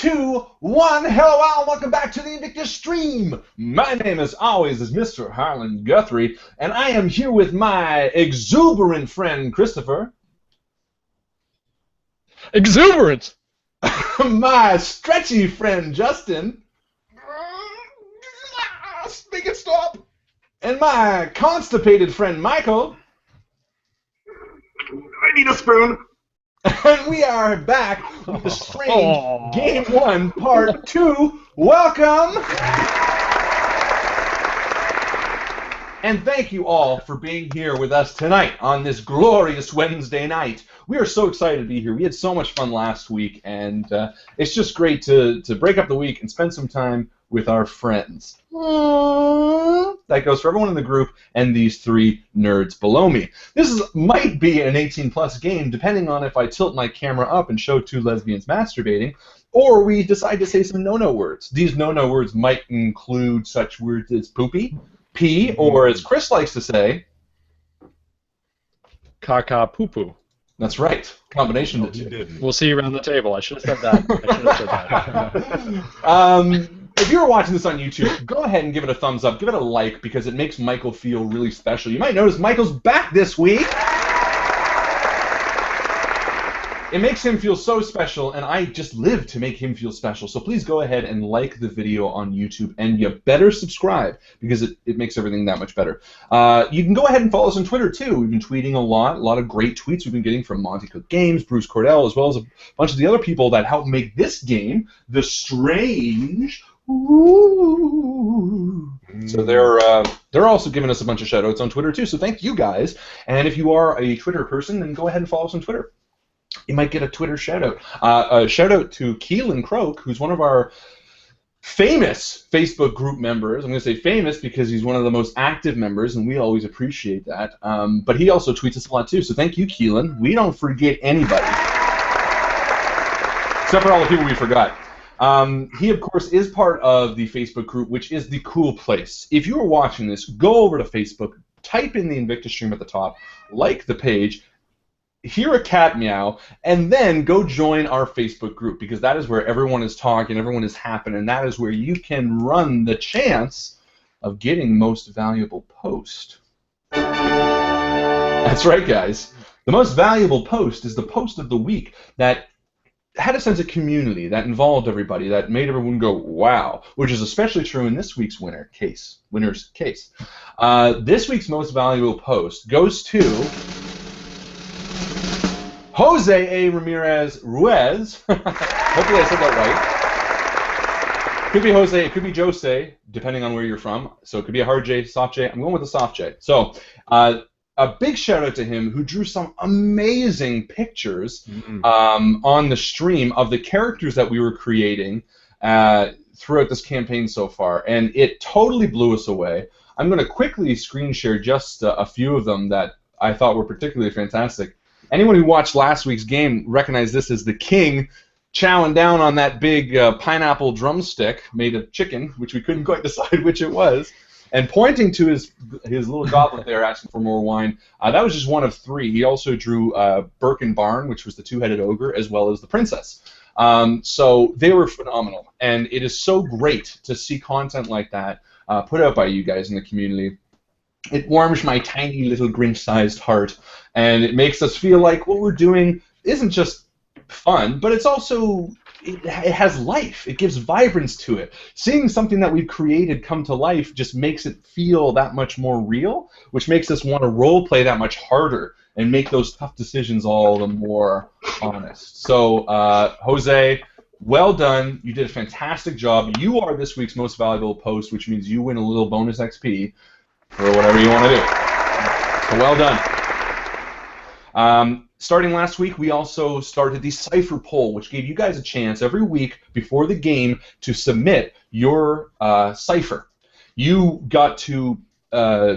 2, 1. Hello, all. Welcome back to the INVICTUS stream. My name, as always, is Mr. Harlan Guthrie, and I am here with my exuberant friend, Christopher. Exuberant! My stretchy friend, Justin. Make it stop. And my constipated friend, Michael. I need a spoon. And we are back with the strange Game 1 Part 2. Welcome! And thank you all for being here with us tonight on this glorious Wednesday night. We are so excited to be here. We had so much fun last week, and it's just great to break up the week and spend some time with our friends. That goes for everyone in the group and these 3 nerds below me. This might be an 18+ game, depending on if I tilt my camera up and show 2 lesbians masturbating, or we decide to say some no-no words. These no-no words might include such words as poopy, pee, or as Chris likes to say, Caca poo-poo. That's right. Combination of the 2. We'll see you around the table. I should have said that. If you're watching this on YouTube, go ahead and give it a thumbs up. Give it a like, because it makes Michael feel really special. You might notice Michael's back this week. It makes him feel so special, and I just live to make him feel special. So please go ahead and like the video on YouTube, and you better subscribe, because it makes everything that much better. You can go ahead and follow us on Twitter, too. We've been tweeting a lot of great tweets we've been getting from Monty Cook Games, Bruce Cordell, as well as a bunch of the other people that helped make this game, The Strange. Ooh. So they're also giving us a bunch of shout-outs on Twitter, too. So thank you, guys. And if you are a Twitter person, then go ahead and follow us on Twitter. You might get a Twitter shout-out. A shout-out to Keelan Croak, who's one of our famous Facebook group members. I'm going to say famous because he's one of the most active members, and we always appreciate that. But he also tweets us a lot, too. So thank you, Keelan. We don't forget anybody. Except for all the people we forgot. He, of course, is part of the Facebook group, which is the cool place. If you are watching this, go over to Facebook, type in the INVICTUS stream at the top, like the page, hear a cat meow, and then go join our Facebook group, because that is where everyone is talking, everyone is happening, and that is where you can run the chance of getting most valuable post. That's right, guys. The most valuable post is the post of the week that had a sense of community, that involved everybody, that made everyone go, wow, which is especially true in this week's winner's case. This week's most valuable post goes to Jose A. Ramirez Ruiz. Hopefully I said that right. Could be Jose, it could be Jose, depending on where you're from. So it could be a hard J, soft J. I'm going with a soft J. So a big shout out to him, who drew some amazing pictures on the stream of the characters that we were creating throughout this campaign so far, and it totally blew us away. I'm going to quickly screen share just a few of them that I thought were particularly fantastic. Anyone who watched last week's game recognized this as the king chowing down on that big pineapple drumstick made of chicken, which we couldn't quite decide which it was, and pointing to his little goblet there, asking for more wine. That was just one of 3. He also drew Birkin Barn, which was the 2-headed ogre, as well as the princess. So they were phenomenal, and it is so great to see content like that put out by you guys in the community. It warms my tiny little Grinch-sized heart, and it makes us feel like what we're doing isn't just fun, but it's also, it has life. It gives vibrance to it. Seeing something that we've created come to life just makes it feel that much more real, which makes us want to roleplay that much harder and make those tough decisions all the more honest. So, Jose, well done. You did a fantastic job. You are this week's most valuable post, which means you win a little bonus XP or whatever you want to do. So well done. Starting last week, we also started the Cipher poll, which gave you guys a chance every week before the game to submit your cipher. You got to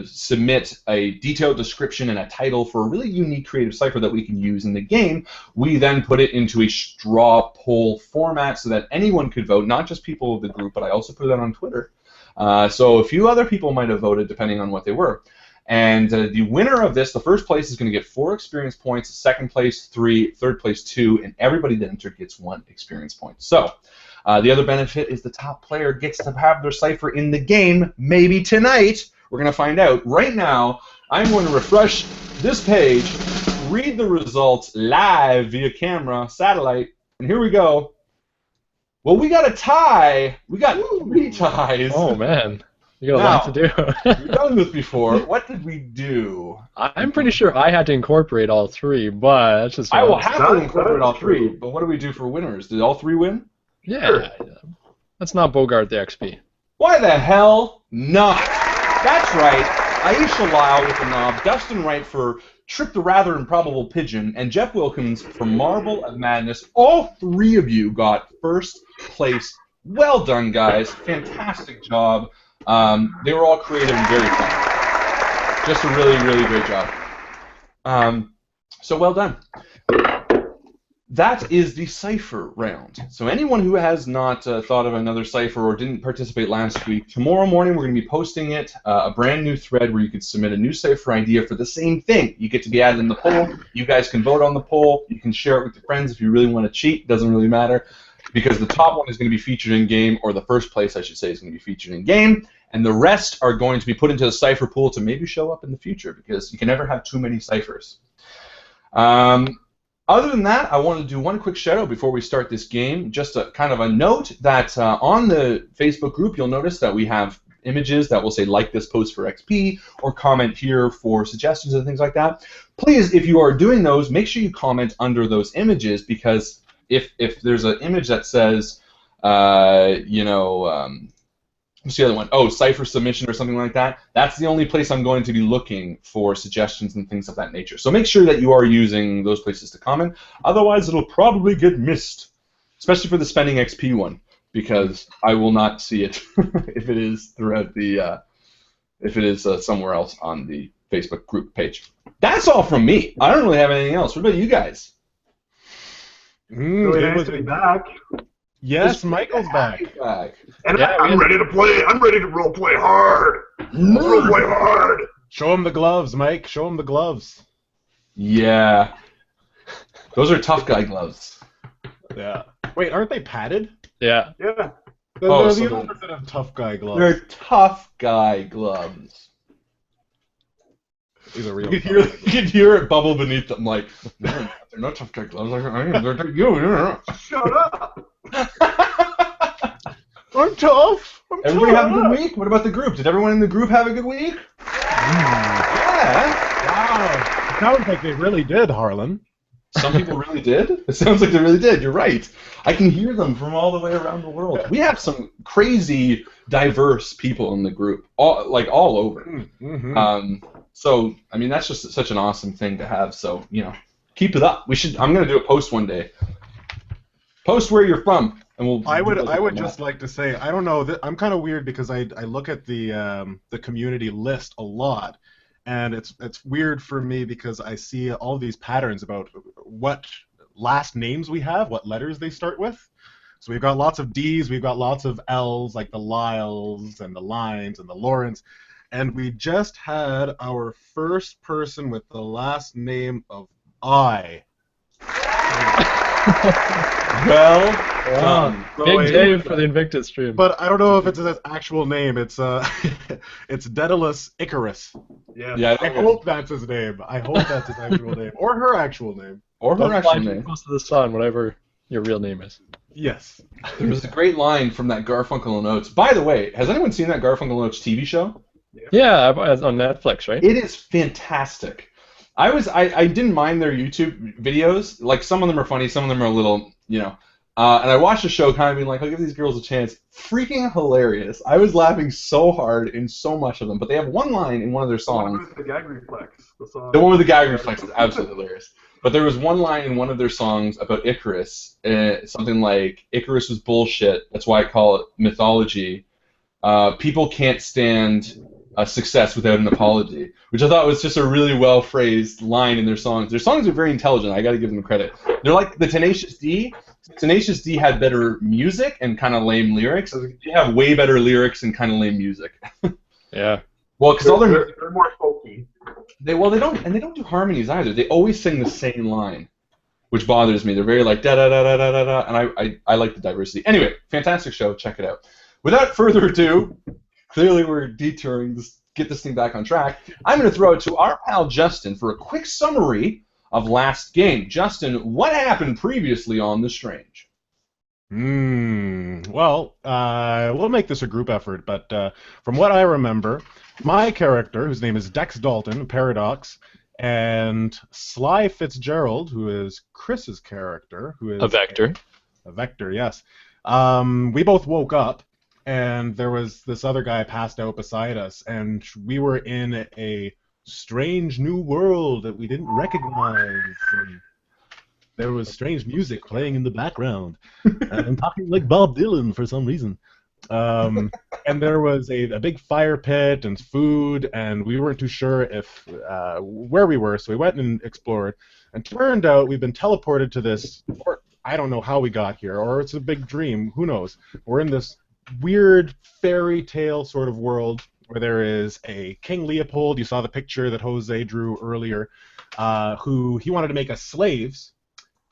submit a detailed description and a title for a really unique creative cipher that we can use in the game. We then put it into a straw poll format so that anyone could vote, not just people of the group, but I also put that on Twitter. So a few other people might have voted depending on what they were. And the winner of this, the first place, is going to get 4 experience points, second place 3, third place 2, and everybody that entered gets 1 experience point. So the other benefit is the top player gets to have their cipher in the game, maybe tonight. We're going to find out. Right now, I'm going to refresh this page, read the results live via camera, satellite, and here we go. Well, we got a tie. We got 3 ties. Oh, man. You got a lot to do. We've done this before. What did we do? I'm pretty sure I had to incorporate all 3, but that's just... I will happily incorporate all 3, but what do we do for winners? Did all 3 win? Yeah. Sure. Let's not bogart the XP. Why the hell not? That's right. Aisha Lyle with the knob, Dustin Wright for Trip the Rather Improbable Pigeon, and Jeff Wilkins for Marble of Madness. All 3 of you got first place. Well done, guys. Fantastic job. They were all creative and very fun. Just a really, really great job. So well done. That is the cipher round. So anyone who has not thought of another cipher or didn't participate last week, tomorrow morning we're going to be posting it, a brand new thread where you can submit a new cipher idea for the same thing. You get to be added in the poll. You guys can vote on the poll. You can share it with your friends if you really want to cheat. Doesn't really matter, because the top one is going to be featured in game, or the first place, I should say, is going to be featured in game, and the rest are going to be put into the cipher pool to maybe show up in the future, because you can never have too many ciphers. Other than that, I want to do one quick shout out before we start this game. Just a kind of a note that on the Facebook group, you'll notice that we have images that will say like this post for XP or comment here for suggestions and things like that. Please, if you are doing those, make sure you comment under those images, because if there's an image that says, what's the other one? Oh, cipher submission or something like that. That's the only place I'm going to be looking for suggestions and things of that nature. So make sure that you are using those places to comment. Otherwise, it'll probably get missed, especially for the spending XP one, because I will not see it if it is throughout the somewhere else on the Facebook group page. That's all from me. I don't really have anything else. What about you guys? Good to be back. Yes, Michael's back. And yeah, I'm ready to play. I'm ready to role play hard. Role play hard. Show him the gloves, Mike. Show him the gloves. Yeah. Those are tough guy gloves. Yeah. Wait, aren't they padded? Yeah. Yeah. They're the opposite of tough guy gloves. They're tough guy gloves. These are real. You can hear it bubble beneath them, like, they're not tough guy gloves. They're Shut up. I'm tough. Everybody have a good week? What about the group? Did everyone in the group have a good week? Yeah. Wow. It sounds like they really did, Harlan. Some people really did? It sounds like they really did. You're right. I can hear them from all the way around the world. We have some crazy, diverse people in the group, all over. Mm-hmm. So, I mean, that's just such an awesome thing to have. So, keep it up. I'm going to do a post one day. Post where you're from, and we'll. I would just like to say, I don't know. I'm kind of weird because I look at the community list a lot, and it's weird for me because I see all these patterns about what last names we have, what letters they start with. So we've got lots of D's, we've got lots of L's, like the Lyles and the Lines and the Lawrence, and we just had our first person with the last name of I. Well done. Big Dave for the Invictus stream. But I don't know if it's his actual name. It's it's Daedalus Icarus. Yeah. I hope that's his name. I hope that's his actual name, or her actual name, or her actual name. Close to the sun, whatever your real name is. Yes. There was a great line from that Garfunkel and Oates. By the way, has anyone seen that Garfunkel and Oates TV show? Yeah, on Netflix, right? It is fantastic. I didn't mind their YouTube videos. Like, some of them are funny, some of them are a little, and I watched the show kind of being like, I'll give these girls a chance. Freaking hilarious. I was laughing so hard in so much of them. But they have one line in one of their songs. The one with the gag reflex. The one with the gag reflex is absolutely hilarious. But there was one line in one of their songs about Icarus. Something like, Icarus was bullshit. That's why I call it mythology. People can't stand success without an apology, which I thought was just a really well-phrased line in their songs. Their songs are very intelligent. I got to give them credit. They're like the Tenacious D. Tenacious D had better music and kind of lame lyrics. They have way better lyrics and kind of lame music. Yeah. Well, because all their They're more folky. they don't do harmonies either. They always sing the same line, which bothers me. They're very like da da da da da da da, and I like the diversity. Anyway, fantastic show. Check it out. Without further ado, clearly we're detouring this. Get this thing back on track. I'm going to throw it to our pal Justin for a quick summary of last game. Justin, what happened previously on The Strange? Well, we'll make this a group effort, but from what I remember, my character, whose name is Dex Dalton, Paradox, and Sly Fitzgerald, who is Chris's character, who is A Vector. A Vector, yes. We both woke up, and there was this other guy passed out beside us, and we were in a strange new world that we didn't recognize. And there was strange music playing in the background. I'm talking like Bob Dylan for some reason. And there was a big fire pit and food, and we weren't too sure if where we were, so we went and explored. And turned out we've been teleported to this, or I don't know how we got here, or it's a big dream, who knows. We're in this weird fairy tale sort of world where there is a King Leopold, you saw the picture that Jose drew earlier, who he wanted to make us slaves.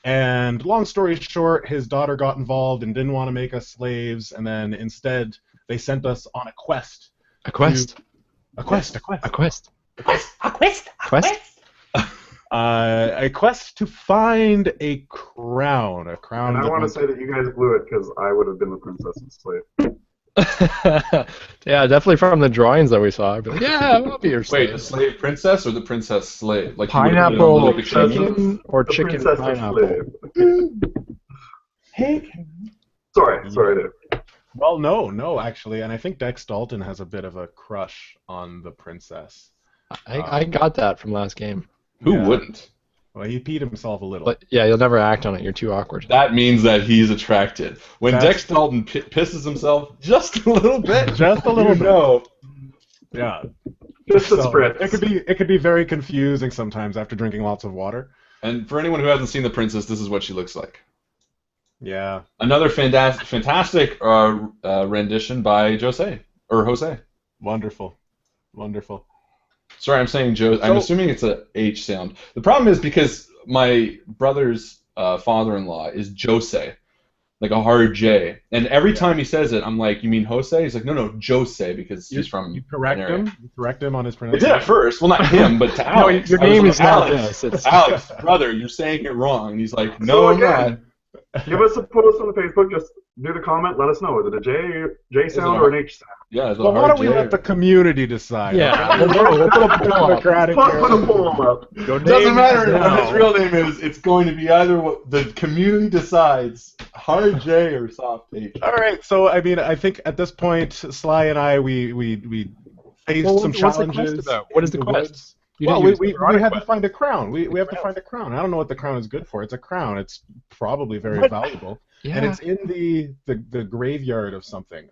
And long story short, his daughter got involved and didn't want to make us slaves, and then instead they sent us on a quest. A quest. A quest. A quest. A quest to find a crown. A crown. And I want to say that you guys blew it because I would have been the princess's slave. Yeah, definitely from the drawings that we saw. I'd be like, yeah, I'll be your slave. Wait, the slave princess or the princess slave? Like you would've been on Pineapple Little Big Chicken? chicken or The chicken princess pineapple? slave. Hey. Sorry, dude. Well, no, actually, and I think Dex Dalton has a bit of a crush on the princess. I got that from last game. Who Yeah. wouldn't? Well, he peed himself a little. But yeah, you'll never act on it. You're too awkward. That means that he's attracted. When That's- Dex Dalton pisses himself just a little bit, Just a little you bit. know. Yeah. Just a So, spritz. it could be very confusing sometimes after drinking lots of water. And for anyone who hasn't seen the princess, this is what she looks like. Yeah. Another fantastic rendition by Jose. Wonderful. Sorry, I'm saying Joe. I'm assuming it's a H sound. The problem is because my brother's father-in-law is Jose, like a hard J. And every time he says it, I'm like, "You mean Jose?" He's like, "No, Jose," because he's from. You correct an area. him. You correct him on his I pronunciation. did at first. Well, not him, but to No, Alex. your I was name like, is not Alex. this. It's Alex, brother, you're saying it wrong. And he's like, "No, So I'm again, not." Give us a post on the Facebook. Just do the comment. Let us know. Is it a J sound or an H sound? Yeah, it's a Well, why hard don't we J. let the community decide? Yeah. We'll put a democratic Put a poll up. Your Doesn't name matter is what now. his real name is. It's going to be either what the community decides, hard J or soft H. All right, so I mean, I think at this point, Sly and I, we faced Well, some what's the quest challenges. about? What is the in quest? woods. You Well, didn't we use the had to quest. find a crown. We have to find a crown. I don't know what the crown is good for. It's a crown. It's probably very What? valuable, Yeah. and it's in the graveyard of something.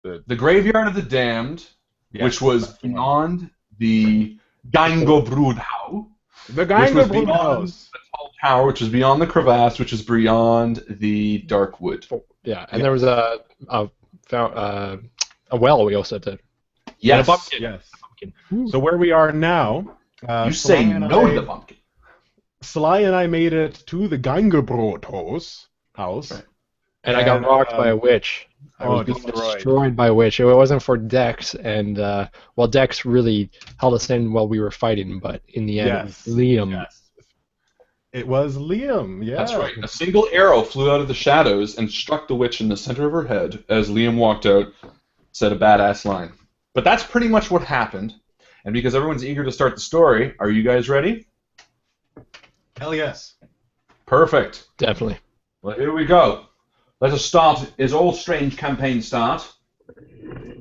The Graveyard of the Damned, Yes, which was that's the one. beyond the Gangobrudhau, The which guy was in the beyond house. the Tall Tower, which was beyond the crevasse, which is beyond the Dark Wood. Yeah, and there was a well we also did. Yes. And a pumpkin. Yes. So where we are now, You say Sly and no I- to the pumpkin. Sly and I made it to the Gangerbrot house. Right. And I got And, rocked by a witch. I was being destroyed. destroyed by a witch. It wasn't for Dex, and well, Dex really held us in while we were fighting, but in the end, Yes. Liam. Yes. It was Liam. Yeah. That's right. A single arrow flew out of the shadows and struck the witch in the center of her head as Liam walked out, said a badass line. But that's pretty much what happened. And because everyone's eager to start the story, are you guys ready? Hell yes. Perfect. Definitely. Well, here we go. Let us start, as all strange campaigns start,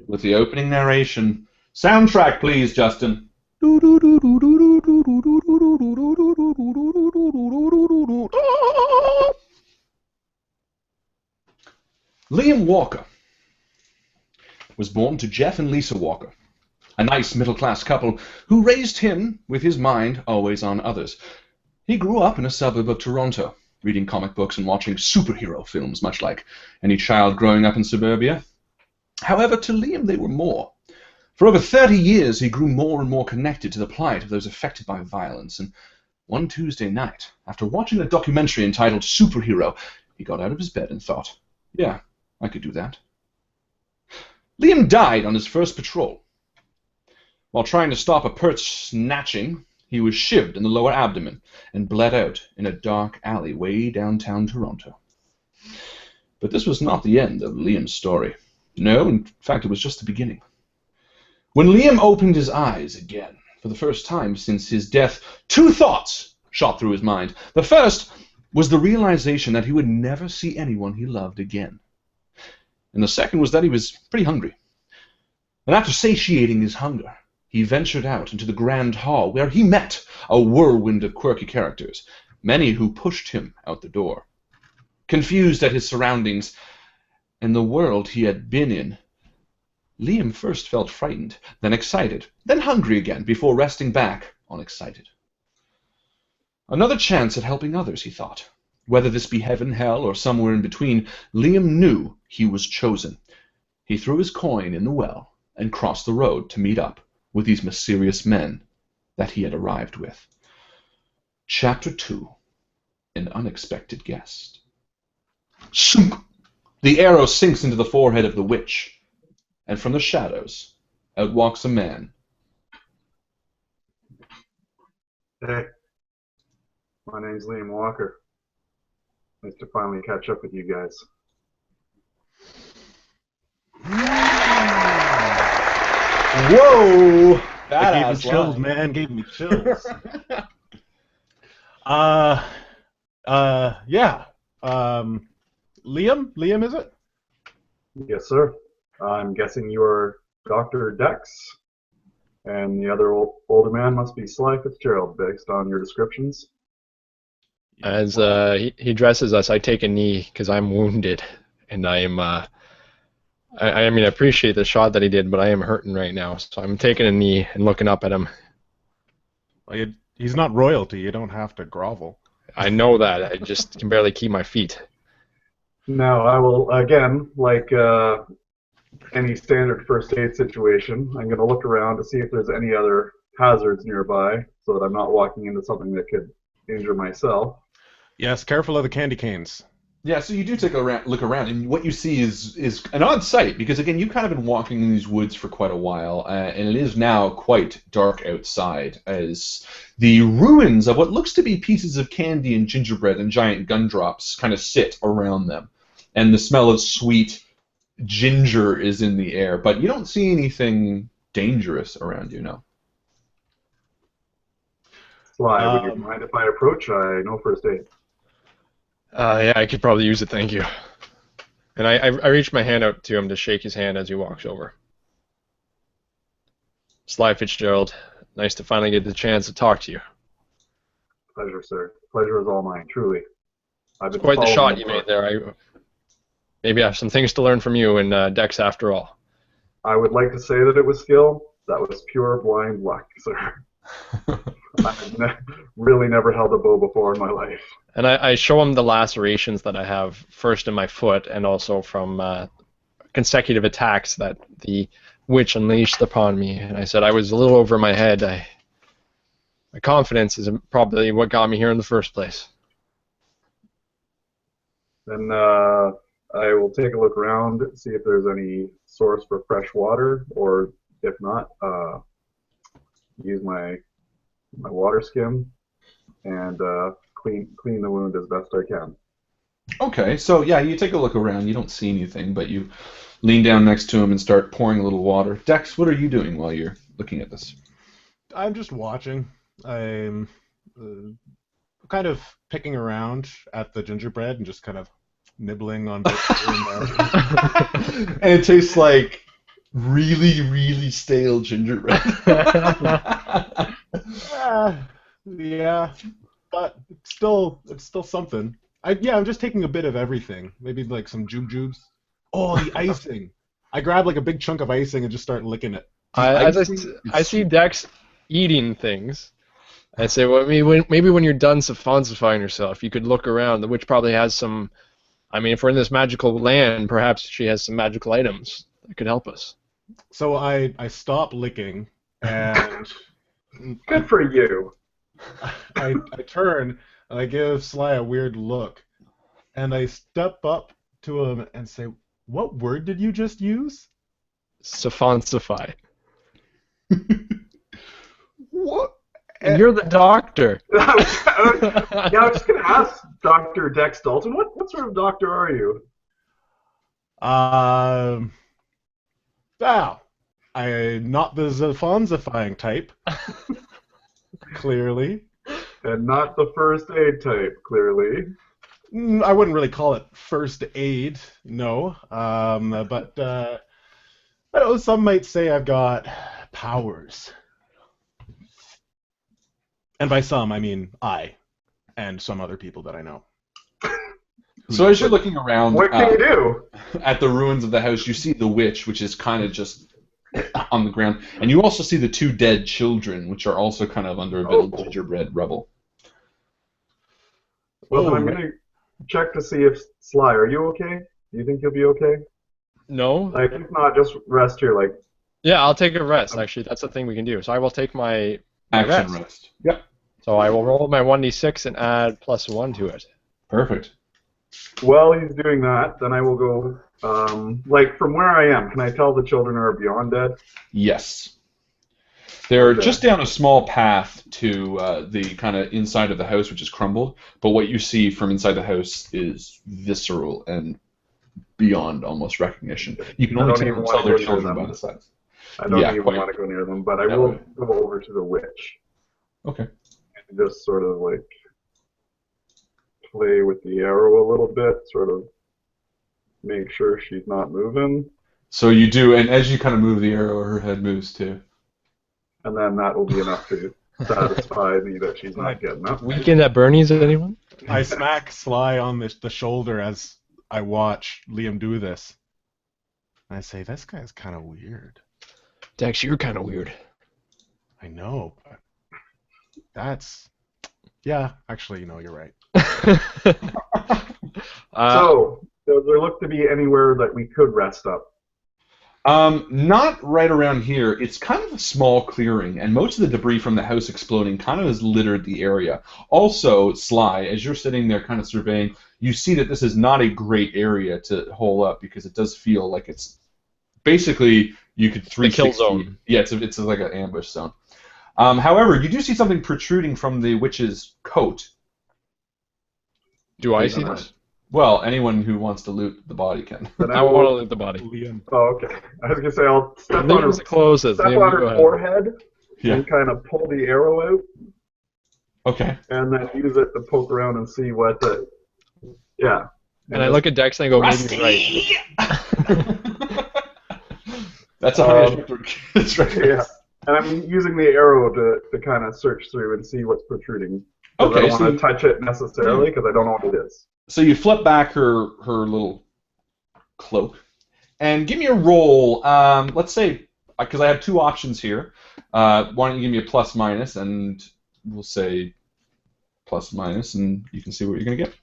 with the opening narration. Soundtrack, please, Justin. Liam Walker was born to Jeff and Lisa Walker, a nice middle-class couple who raised him with his mind always on others. He grew up in a suburb of Toronto, reading comic books and watching superhero films, much like any child growing up in suburbia. However, to Liam they were more. For over 30 years, he grew more and more connected to the plight of those affected by violence, and one Tuesday night, after watching a documentary entitled Superhero, he got out of his bed and thought, yeah, I could do that. Liam died on his first patrol. While trying to stop a perch snatching, he was shivved in the lower abdomen and bled out in a dark alley way downtown Toronto. But this was not the end of Liam's story. No, in fact, it was just the beginning. When Liam opened his eyes again, for the first time since his death, two thoughts shot through his mind. The first was the realization that he would never see anyone he loved again. And the second was that he was pretty hungry. And after satiating his hunger, he ventured out into the grand hall where he met a whirlwind of quirky characters, many who pushed him out the door. Confused at his surroundings and the world he had been in, Liam first felt frightened, then excited, then hungry again, before resting back on excited. Another chance at helping others, he thought. Whether this be heaven, hell, or somewhere in between, Liam knew he was chosen. He threw his coin in the well and crossed the road to meet up with these mysterious men that he had arrived with. Chapter 2. An Unexpected Guest. Sunk! The arrow sinks into the forehead of the witch, and from the shadows, out walks a man. Hey, my name's Liam Walker. Nice to finally catch up with you guys. Whoa! That gave me Badass chills, line. man. Gave me chills. Yeah. Liam, is it? Yes, sir. I'm guessing you're Dr. Dex, and the other older man must be Sly Fitzgerald, based on your descriptions. As he dresses us, I take a knee because I'm wounded, and I am. I mean, I appreciate the shot that he did, but I am hurting right now, so I'm taking a knee and looking up at him. Well, he's not royalty. You don't have to grovel. I know that. I just can barely keep my feet. Now, I will, again, like any standard first aid situation, I'm going to look around to see if there's any other hazards nearby so that I'm not walking into something that could injure myself. Yes, careful of the candy canes. Yeah, so you do take a look around, and what you see is an odd sight, because, again, you've kind of been walking in these woods for quite a while, and it is now quite dark outside, as the ruins of what looks to be pieces of candy and gingerbread and giant gumdrops kind of sit around them, and the smell of sweet ginger is in the air, but you don't see anything dangerous around you, no. Sly, would you mind if I approach? I know first aid. Yeah, I could probably use it, thank you. And I reach my hand out to him to shake his hand as he walks over. Sly Fitzgerald, nice to finally get the chance to talk to you. Pleasure, sir. Pleasure is all mine, truly. I've been Quite the following shot you made there. Maybe I have some things to learn from you and Dex after all. I would like to say that it was skill. That was pure blind luck, sir. I've really never held a bow before in my life. And I show him the lacerations that I have, first in my foot and also from consecutive attacks that the witch unleashed upon me. And I said I was a little over my head. My confidence is probably what got me here in the first place. Then I will take a look around, see if there's any source for fresh water, or if not, use my water skim and clean the wound as best I can. Okay, so yeah, you take a look around. You don't see anything, but you lean down next to him and start pouring a little water. Dex, what are you doing while you're looking at this? I'm just watching. I'm kind of picking around at the gingerbread and just kind of nibbling on bits here and there. And it tastes like really, really stale gingerbread. Yeah, but it's still something. I'm just taking a bit of everything. Maybe like some jujubes. Oh, the icing! I grab like a big chunk of icing and just start licking it. I see Dex eating things. I say, well, maybe when you're done falsifying yourself, you could look around. The witch probably has some. I mean, if we're in this magical land, perhaps she has some magical items that could help us. So I stop licking and Good for you. I turn and I give Sly a weird look and I step up to him and say, "What word did you just use?" Siphonsify. What? And you're the doctor. Yeah, I was just gonna ask Dr. Dex Dalton, what sort of doctor are you? Wow. I'm not the Zafonzifying type. Clearly. And not the first aid type, clearly. I wouldn't really call it first aid, no. But I know some might say I've got powers. And by some, I mean I and some other people that I know. So as you're looking around What can you do? at the ruins of the house, you see the witch, which is kind of just on the ground, and you also see the two dead children, which are also kind of under a bit of gingerbread rubble. Well, then I'm gonna check to see if Sly, are you okay? Do you think you'll be okay? No? Like, if not, just rest here. Like, Yeah, I'll take a rest, actually. That's the thing we can do. So I will take my Action rest. Yep. So I will roll my 1d6 and add +1 to it. Perfect. while he's doing that, then I will go. Like, from where I am, can I tell the children are beyond dead? Yes. They're Okay. just down a small path to the kind of inside of the house, which is crumbled. But what you see from inside the house is visceral and beyond almost recognition. You can I only don't even tell wanna their go near children them. by the size. I don't Yeah, even quite. want to go near them, but I That will way. go over to the witch Okay. and just sort of like play with the arrow a little bit, sort of make sure she's not moving, So you do, and as you kind of move the arrow, her head moves too. and then that will be enough to satisfy me that she's not getting up. Weekend at Bernie's, anyone? I smack Sly on the shoulder as I watch Liam do this. And I say, this guy's kind of weird. Dex, you're kind of weird. I know, but that's... Yeah, actually, you're right. So, does there look to be anywhere that we could rest up? Not right around here. It's kind of a small clearing, and most of the debris from the house exploding kind of has littered the area. Also, Sly, as you're sitting there kind of surveying, you see that this is not a great area to hole up because it does feel like it's basically you could 360. kill zone. Yeah, it's like an ambush zone. However, you do see something protruding from the witch's coat. Do I see this? Well, anyone who wants to loot the body can. Then I want to loot the body. Liam. Oh, okay. I was gonna say I'll step on her, Liam's closest. step Liam, on go her ahead. forehead Yeah. and kind of pull the arrow out, Okay. and then use it to poke around and see what the. Yeah. And I look at Dex and I go, maybe you're right. That's a high That's right. Yeah. And I'm using the arrow to kind of search through and see what's protruding. 'Cause I Okay, don't want to touch it necessarily because I don't know what it is. So you flip back her little cloak, and give me a roll. Let's say, because I have two options here. Why don't you give me a plus minus, and we'll say plus minus, and you can see what you're gonna get.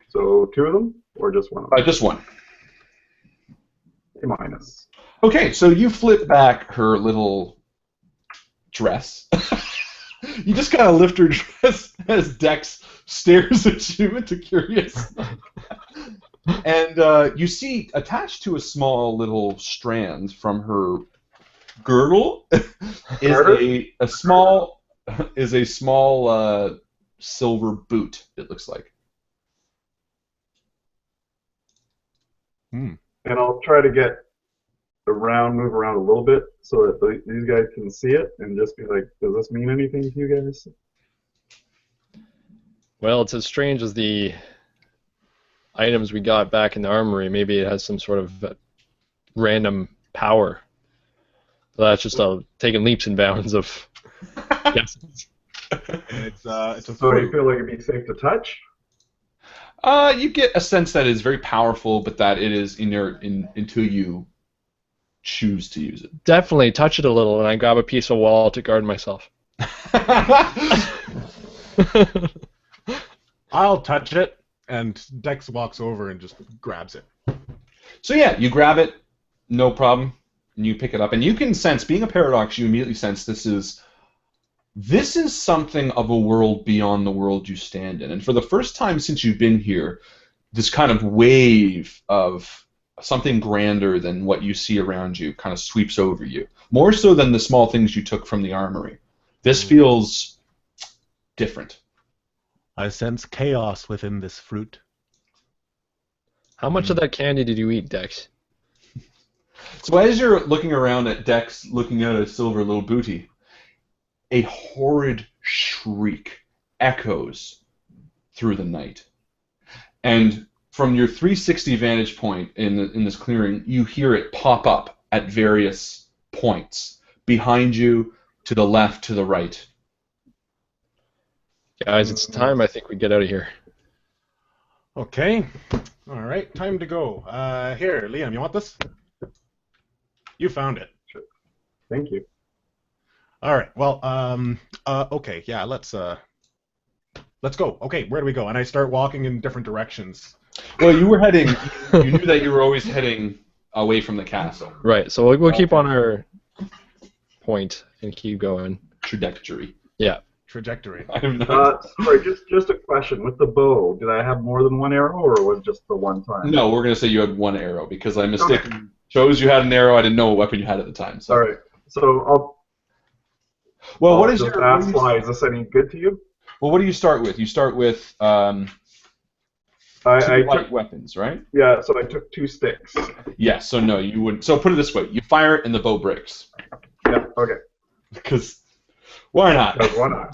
So 2 of them, or just 1 of them? Just one. A minus. Okay, so you flip back her little dress. You just kind of lift her dress as Dex stares at you into curious. And you see attached to a small little strand from her girdle is a small silver boot. It looks like. And I'll try to get move around a little bit so that these guys can see it and just be like, does this mean anything to you guys? Well, it's as strange as the items we got back in the armory. Maybe it has some sort of random power. So that's just taking leaps and bounds of guesses. It's a So you feel like it'd be safe to touch? You get a sense that it is very powerful, but that it is inert until you choose to use it. Definitely touch it a little, and I grab a piece of wall to guard myself. I'll touch it, and Dex walks over and just grabs it. So yeah, you grab it, no problem. and you pick it up, and you can sense, being a paradox, you immediately sense this is something of a world beyond the world you stand in. And for the first time since you've been here, this kind of wave of something grander than what you see around you kind of sweeps over you, more so than the small things you took from the armory. This feels different. I sense chaos within this fruit. How much of that candy did you eat, Dex? So as you're looking around at Dex, looking at a silver little booty, a horrid shriek echoes through the night. And from your 360 vantage point in this clearing, you hear it pop up at various points. Behind you, to the left, to the right. Guys, it's time I think we get out of here. Okay. All right, time to go. Here, Liam, you want this? You found it. Sure. Thank you. All right. Well, okay. Yeah, let's go. Okay, where do we go? And I start walking in different directions. Well, you were heading. You knew that you were always heading away from the castle. Right, so we'll keep on our point and keep going. Trajectory. Yeah. Trajectory. I'm not. Sorry, just a question. With the bow, did I have more than one arrow, or was it just the one time? No, we're gonna say you had one arrow because I mistakenly chose you had an arrow. I didn't know what weapon you had at the time. So. All right. So Well, what is just your? ask why, is this any good to you? Well, what do you start with? You start with I two light took, weapons, right? yeah, so I took 2 sticks. Yes. So no, you wouldn't. So put it this way: you fire it, and the bow breaks. Yeah. Okay. Because why not? That's one eye.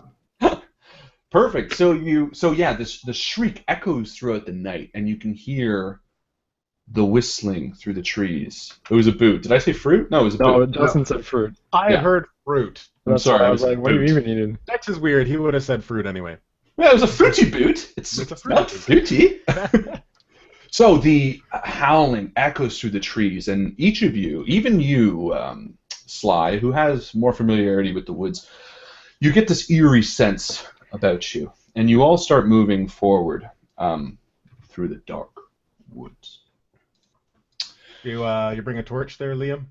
Perfect. So the shriek echoes throughout the night, and you can hear the whistling through the trees. It was a boot. Did I say fruit? No, it was a boot. No, it doesn't say fruit. I Yeah. heard fruit. I'm That's sorry. why I I was like, what are you boot. even eating? Dex is weird. He would have said fruit anyway. Yeah, it was a fruity boot. It's It's a not fruity. So the howling echoes through the trees, and each of you, even you, Sly, who has more familiarity with the woods, you get this eerie sense about you, and you all start moving forward through the dark woods. You bring a torch there, Liam?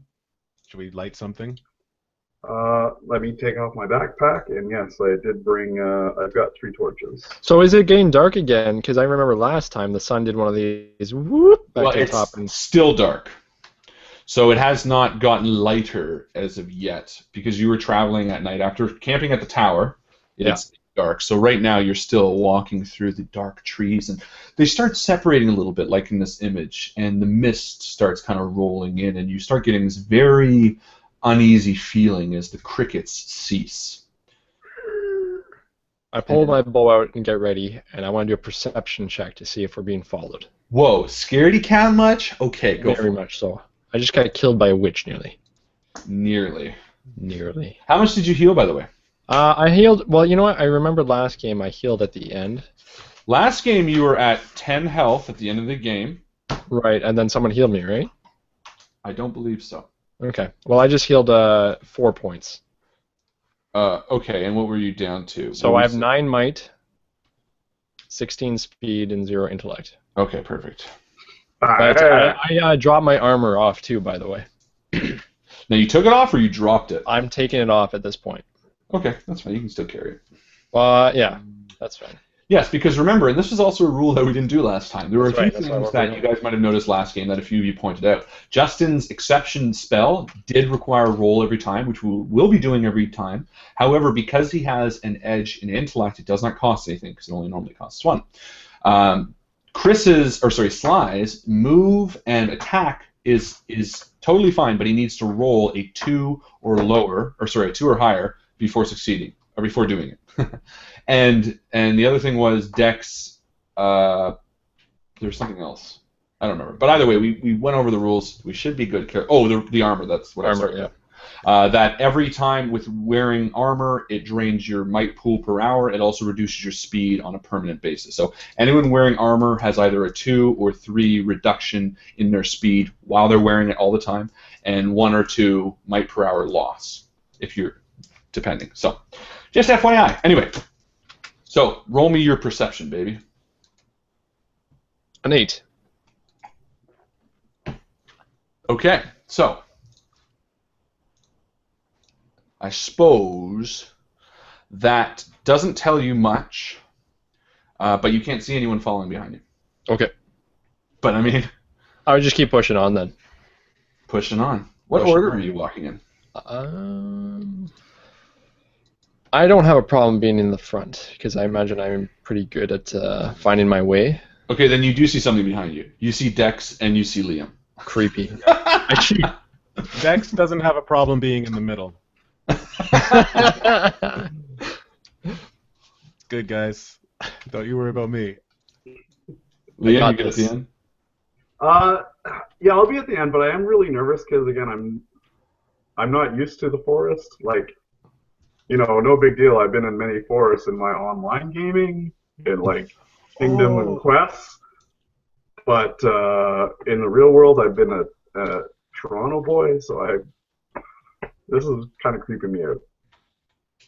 Should we light something? Let me take off my backpack, and yes, I did bring. I've got 3 torches. So is it getting dark again? Because I remember last time the sun did one of these whoop back Well, to the it's top. And still dark. So it has not gotten lighter as of yet, because you were traveling at night after camping at the tower. It's dark. So right now you're still walking through the dark trees, and they start separating a little bit, like in this image, and the mist starts kind of rolling in, and you start getting this very uneasy feeling as the crickets cease. I pull my bow out and get ready, and I want to do a perception check to see if we're being followed. Whoa, scaredy cat much? Okay, go Very for it. much so. I just got killed by a witch nearly. Nearly. Nearly. How much did you heal, by the way? I healed. Well, you know what? I remembered last game I healed at the end. Last game you were at 10 health at the end of the game. Right, and then someone healed me, right? I don't believe so. Okay. Well, I just healed 4 points. Okay, and what were you down to? So What I was have it? 9 might, 16 speed, and 0 intellect. Okay, perfect. But I dropped my armor off too, by the way. Now you took it off or you dropped it? I'm taking it off at this point. Okay, that's fine. You can still carry it. Yeah, that's fine. Yes, because remember, and this is also a rule that we didn't do last time. There were That's a right, few that's why things we're that you guys might have noticed last game that a few of you pointed out. Justin's exception spell did require a roll every time, which we'll be doing every time. However, because he has an edge in intellect, it does not cost anything because it only normally costs 1. Sly's move and attack is totally fine, but he needs to roll a 2 or lower, a 2 or higher before succeeding or before doing it. and the other thing was Dex. There's something else. I don't remember. But either way, we went over the rules. We should be good. The armor. That's what I Armor, started with. That every time with wearing armor, it drains your might pool per hour. It also reduces your speed on a permanent basis. So anyone wearing armor has either a 2 or 3 reduction in their speed while they're wearing it all the time, and 1 or 2 might per hour loss, if you're depending. So just FYI. Anyway, so roll me your perception, baby. An 8. Okay, so I suppose that doesn't tell you much, but you can't see anyone following behind you. Okay. But I mean, I would just keep pushing on then. pushing on. What Pushing order on. are you walking in? I don't have a problem being in the front because I imagine I'm pretty good at finding my way. Okay, then you do see something behind you. You see Dex and you see Liam. Creepy. I cheat. Dex doesn't have a problem being in the middle. Good, guys. Don't you worry about me. Liam, got you get at this. the end? Yeah, I'll be at the end, but I am really nervous because again, I'm not used to the forest. Like, you know, no big deal. I've been in many forests in my online gaming, in like Kingdom and Quests, but in the real world, I've been a Toronto boy, so this is kind of creeping me out.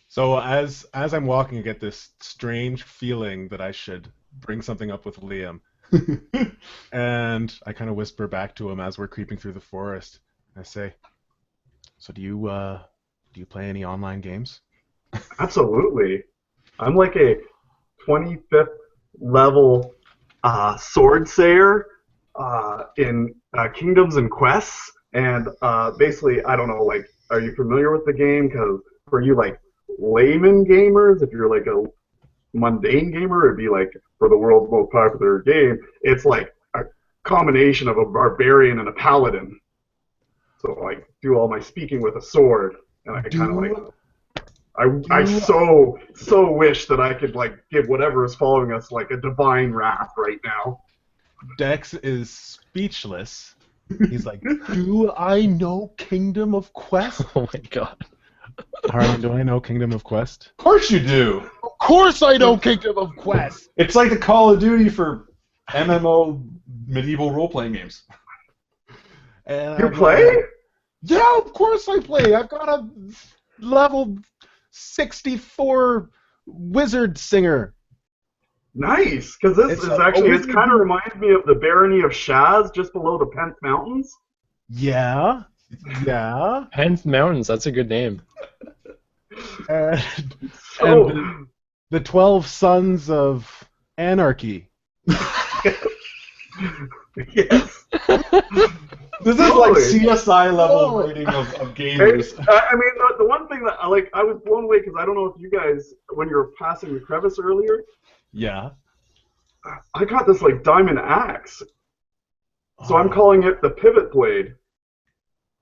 So as I'm walking, I get this strange feeling that I should bring something up with Liam. And I kind of whisper back to him as we're creeping through the forest. I say, "So do you play any online games?" Absolutely. I'm like a 25th level sword sayer in Kingdoms and Quests, and basically, I don't know, like, are you familiar with the game? Because for you, like, layman gamers, if you're like a mundane gamer, it'd be like, for the world's most popular game, it's like a combination of a barbarian and a paladin. So I do all my speaking with a sword, and I kind of like... I so wish that I could like give whatever is following us like a divine wrath right now. Dex is speechless. He's like, "Do I know Kingdom of Quest?" Oh my god. Harlan, do I know Kingdom of Quest? Of course you do. Of course I know Kingdom of Quest. It's like the Call of Duty for MMO medieval role-playing games. And You I'm play? like, yeah, of course I play. I've got a level 64 wizard singer. Nice, because this It's is a actually, it wizard kind of who- reminds me of the barony of Shaz just below the Pent Mountains. Yeah. Yeah. 10th Mountains, that's a good name. And, So, and the 12 Sons of Anarchy. yes. This is like Totally. CSI level Oh. rating of Hey, gamers. I mean, the one thing that I was blown away because I don't know if you guys, when you were passing the crevice earlier, Yeah. I got this like diamond axe. So I'm Oh, calling it the pivot blade.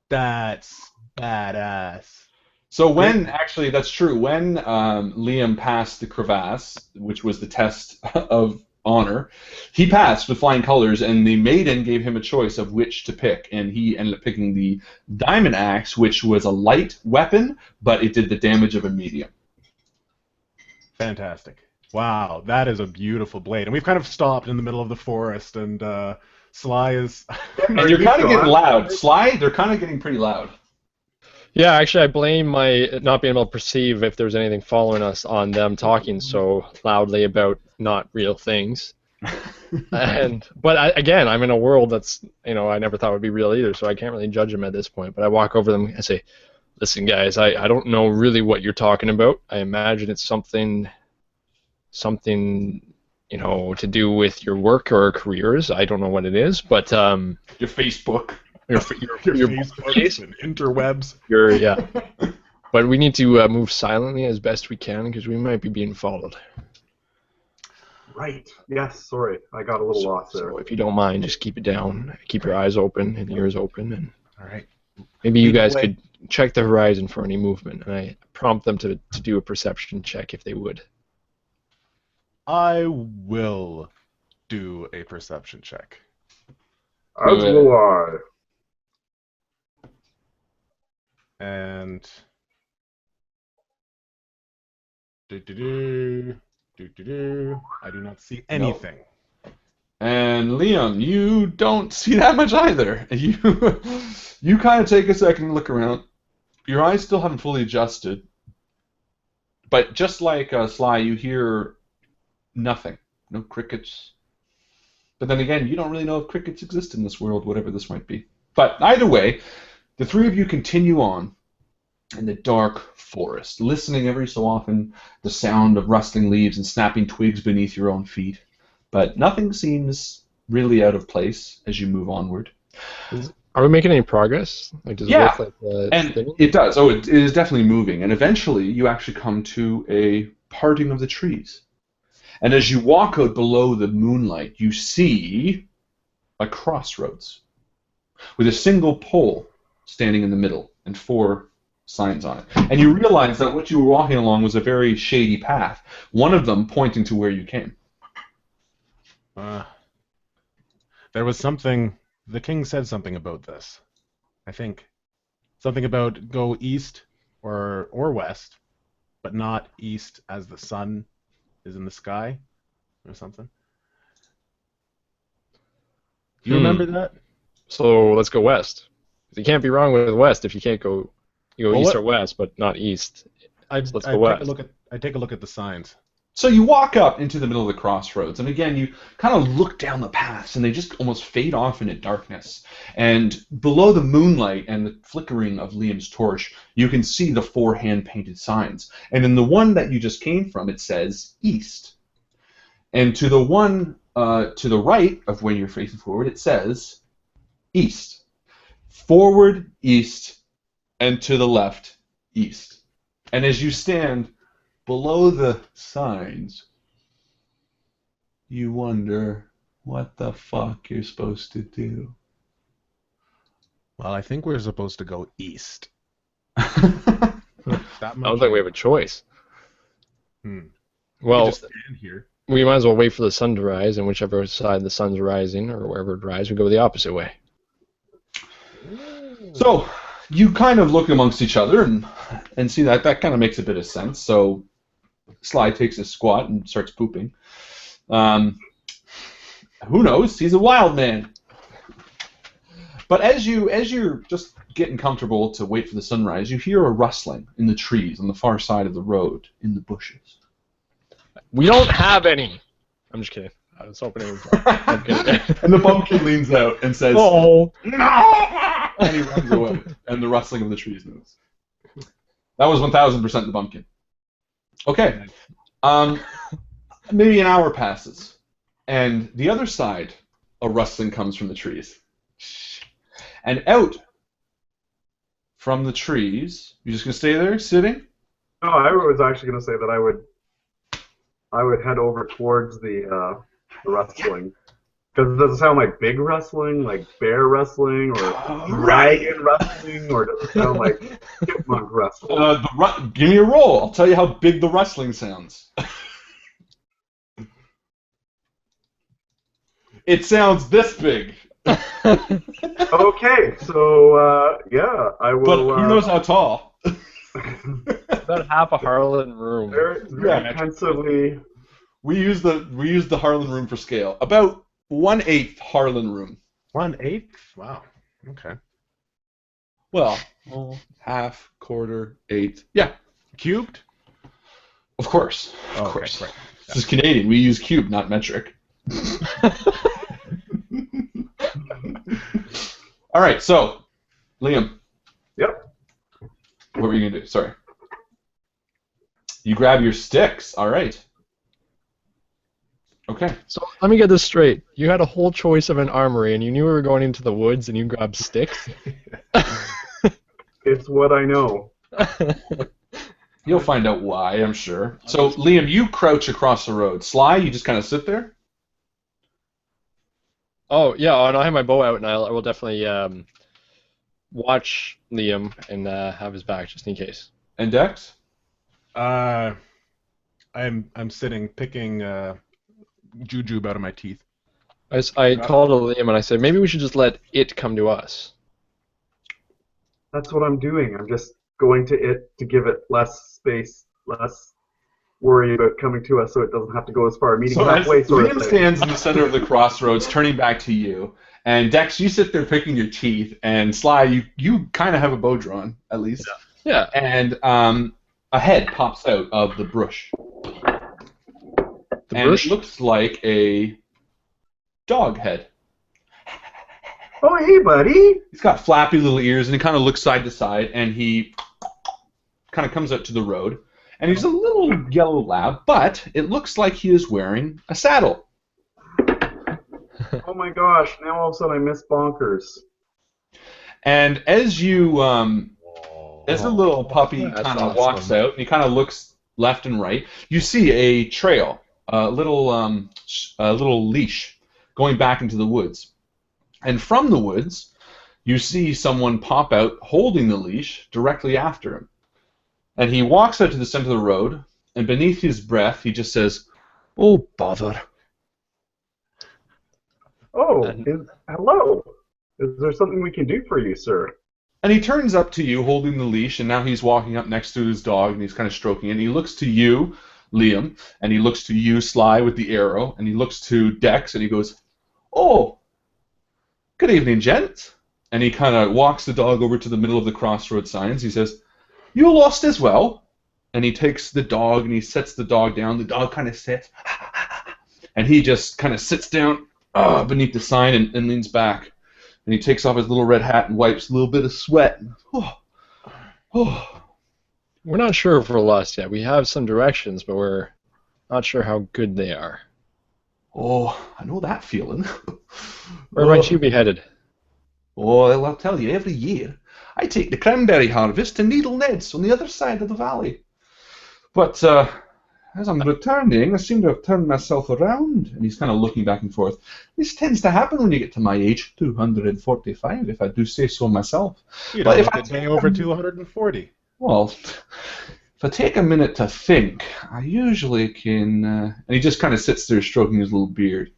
That's badass. So when, actually, that's true, when Liam passed the crevasse, which was the test of honor, he passed with flying colors, and the maiden gave him a choice of which to pick, and he ended up picking the diamond axe, which was a light weapon, but it did the damage of a medium. Fantastic. Wow, that is a beautiful blade. And we've kind of stopped in the middle of the forest, and Sly is... And you're kind of getting loud. Sly, they're kind of getting pretty loud. Yeah, actually, I blame my not being able to perceive if there's anything following us on them talking so loudly about not real things. But again, I'm in a world that's, I never thought would be real either, so I can't really judge them at this point. But I walk over them and say, "Listen, guys, I don't know really what you're talking about. I imagine it's something, to do with your work or careers. I don't know what it is, but Your Facebook. your Facebooks and interwebs. yeah. But we need to move silently as best we can because we might be being followed. Right. Yes. Sorry, I got a little lost there. So if you don't mind, just keep it down. Keep your eyes open and ears open, and All right. maybe you Lead the guys way. could check the horizon for any movement. And I prompt them to do a perception check if they would. I will do a perception check. As will I. And... Do-do-do. I do not see anything. And Liam, you don't see that much either. You kind of take a second and look around. Your eyes still haven't fully adjusted. But just like Sly, you hear nothing. No crickets. But then again, you don't really know if crickets exist in this world, whatever this might be. But either way, the three of you continue on. in the dark forest, listening every so often the sound of rustling leaves and snapping twigs beneath your own feet. But nothing seems really out of place as you move onward. Are we making any progress? Like, does it Yeah, look like the and spinning? it does. Oh, it is definitely moving. And eventually you actually come to a parting of the trees. And as you walk out below the moonlight, you see a crossroads with a single pole standing in the middle and 4 signs on it. And you realize that what you were walking along was a very shady path, one of them pointing to where you came. There was something. The king said something about this. I think something about go east or west, but not east as the sun is in the sky, or something. Do you remember that? So let's go west. You can't be wrong with west if you can't go. You go Well, east what- or west, but not east. I So let's go west. take a look at the signs. So you walk up into the middle of the crossroads, and again, you kind of look down the paths, and they just almost fade off into darkness. And below the moonlight and the flickering of Liam's torch, you can see the 4 hand-painted signs. And in the one that you just came from, it says east. And to the one to the right of where you're facing forward, it says east. Forward, east, and to the left, east. And as you stand below the signs, you wonder what the fuck you're supposed to do. Well, I think we're supposed to go east. I don't think we have a choice. We Well, just stand here. we might as well wait for the sun to rise, and whichever side the sun's rising, or wherever it rises, we go the opposite way. So you kind of look amongst each other and see that kind of makes a bit of sense. So Sly takes a squat and starts pooping. Who knows? He's a wild man. But as you're just getting comfortable to wait for the sunrise, you hear a rustling in the trees on the far side of the road, in the bushes. We don't have any. I'm just kidding. I was hoping it was. I'm kidding. And the pumpkin leans out and says, Oh. "No!" And he runs away, and the rustling of the trees moves. That was 1,000% the pumpkin. Okay. Maybe an hour passes, and the other side, a rustling comes from the trees. And out from the trees, you just gonna stay there, sitting? No, I was actually going to say that I would head over towards the rustling. Because does it sound like big rustling, like bear rustling, or dragon rustling, or does it sound like chipmunk rustling? Give me a roll. I'll tell you how big the rustling sounds. It sounds this big. Okay, so yeah, I will. But who knows how tall? About half a Harlan room. Very intensively. We use the Harlan room for scale. About 1/8 Harlan room. 1/8? Wow. Okay. Well, half, quarter, eighth. Yeah, Cubed? of course. Of Oh, okay, course. right. This is Canadian. We use cube, not metric. All right, so, Liam. Yep. What were you going to do? Sorry. You grab your sticks. All right. Okay. So let me get this straight. You had a whole choice of an armory, and you knew we were going into the woods, and you grabbed sticks? It's what I know. You'll find out why, I'm sure. So, Liam, you crouch across the road. Sly, you just kind of sit there? Oh, yeah, and I'll have my bow out, and I will definitely watch Liam and have his back, just in case. And Dex? I'm sitting picking jujube out of my teeth. I called to Liam, and I said, maybe we should just let it come to us. That's what I'm doing. I'm just going to it to give it less space, less worry about coming to us, so it doesn't have to go as far. Meeting So as halfway, sort of Liam thing. stands in the center of the crossroads, turning back to you, and Dex, you sit there picking your teeth, and Sly, you kind of have a bow drawn, at least. Yeah. And a head pops out of the brush. And brush? it looks like a dog head. Oh, hey, buddy. He's got flappy little ears, and he kind of looks side to side, and he kind of comes out to the road, and he's a little yellow lab, but it looks like he is wearing a saddle. Oh my gosh! Now all of a sudden I miss bonkers. And as you, as the little puppy That's kind of awesome. walks out, and he kind of looks left and right, you see a trail, a little leash going back into the woods. And from the woods, you see someone pop out holding the leash directly after him. And he walks out to the center of the road, and beneath his breath, he just says, "Oh, bother." Oh, hello. Is there something we can do for you, sir? And he turns up to you holding the leash, and now he's walking up next to his dog, and he's kind of stroking it. And he looks to you, Liam, and he looks to you, Sly, with the arrow, and he looks to Dex, and he goes, "Oh, good evening, gents." And he kind of walks the dog over to the middle of the crossroads signs. He says, "You lost as well?" And he takes the dog, and he sets the dog down. The dog kind of sits, and he just kind of sits down beneath the sign and leans back. And he takes off his little red hat and wipes a little bit of sweat. Oh. We're not sure if we're lost yet. We have some directions, but we're not sure how good they are. Oh, I know that feeling. Where might you be headed? Oh, well, I'll tell you, every year I take the cranberry harvest to Needle Ned's on the other side of the valley. But as I'm returning, I seem to have turned myself around. And he's kind of looking back and forth. This tends to happen when you get to my age, 245, if I do say so myself. You But don't if look I a day over 240. Well, if I take a minute to think, I usually can... and he just kind of sits there stroking his little beard.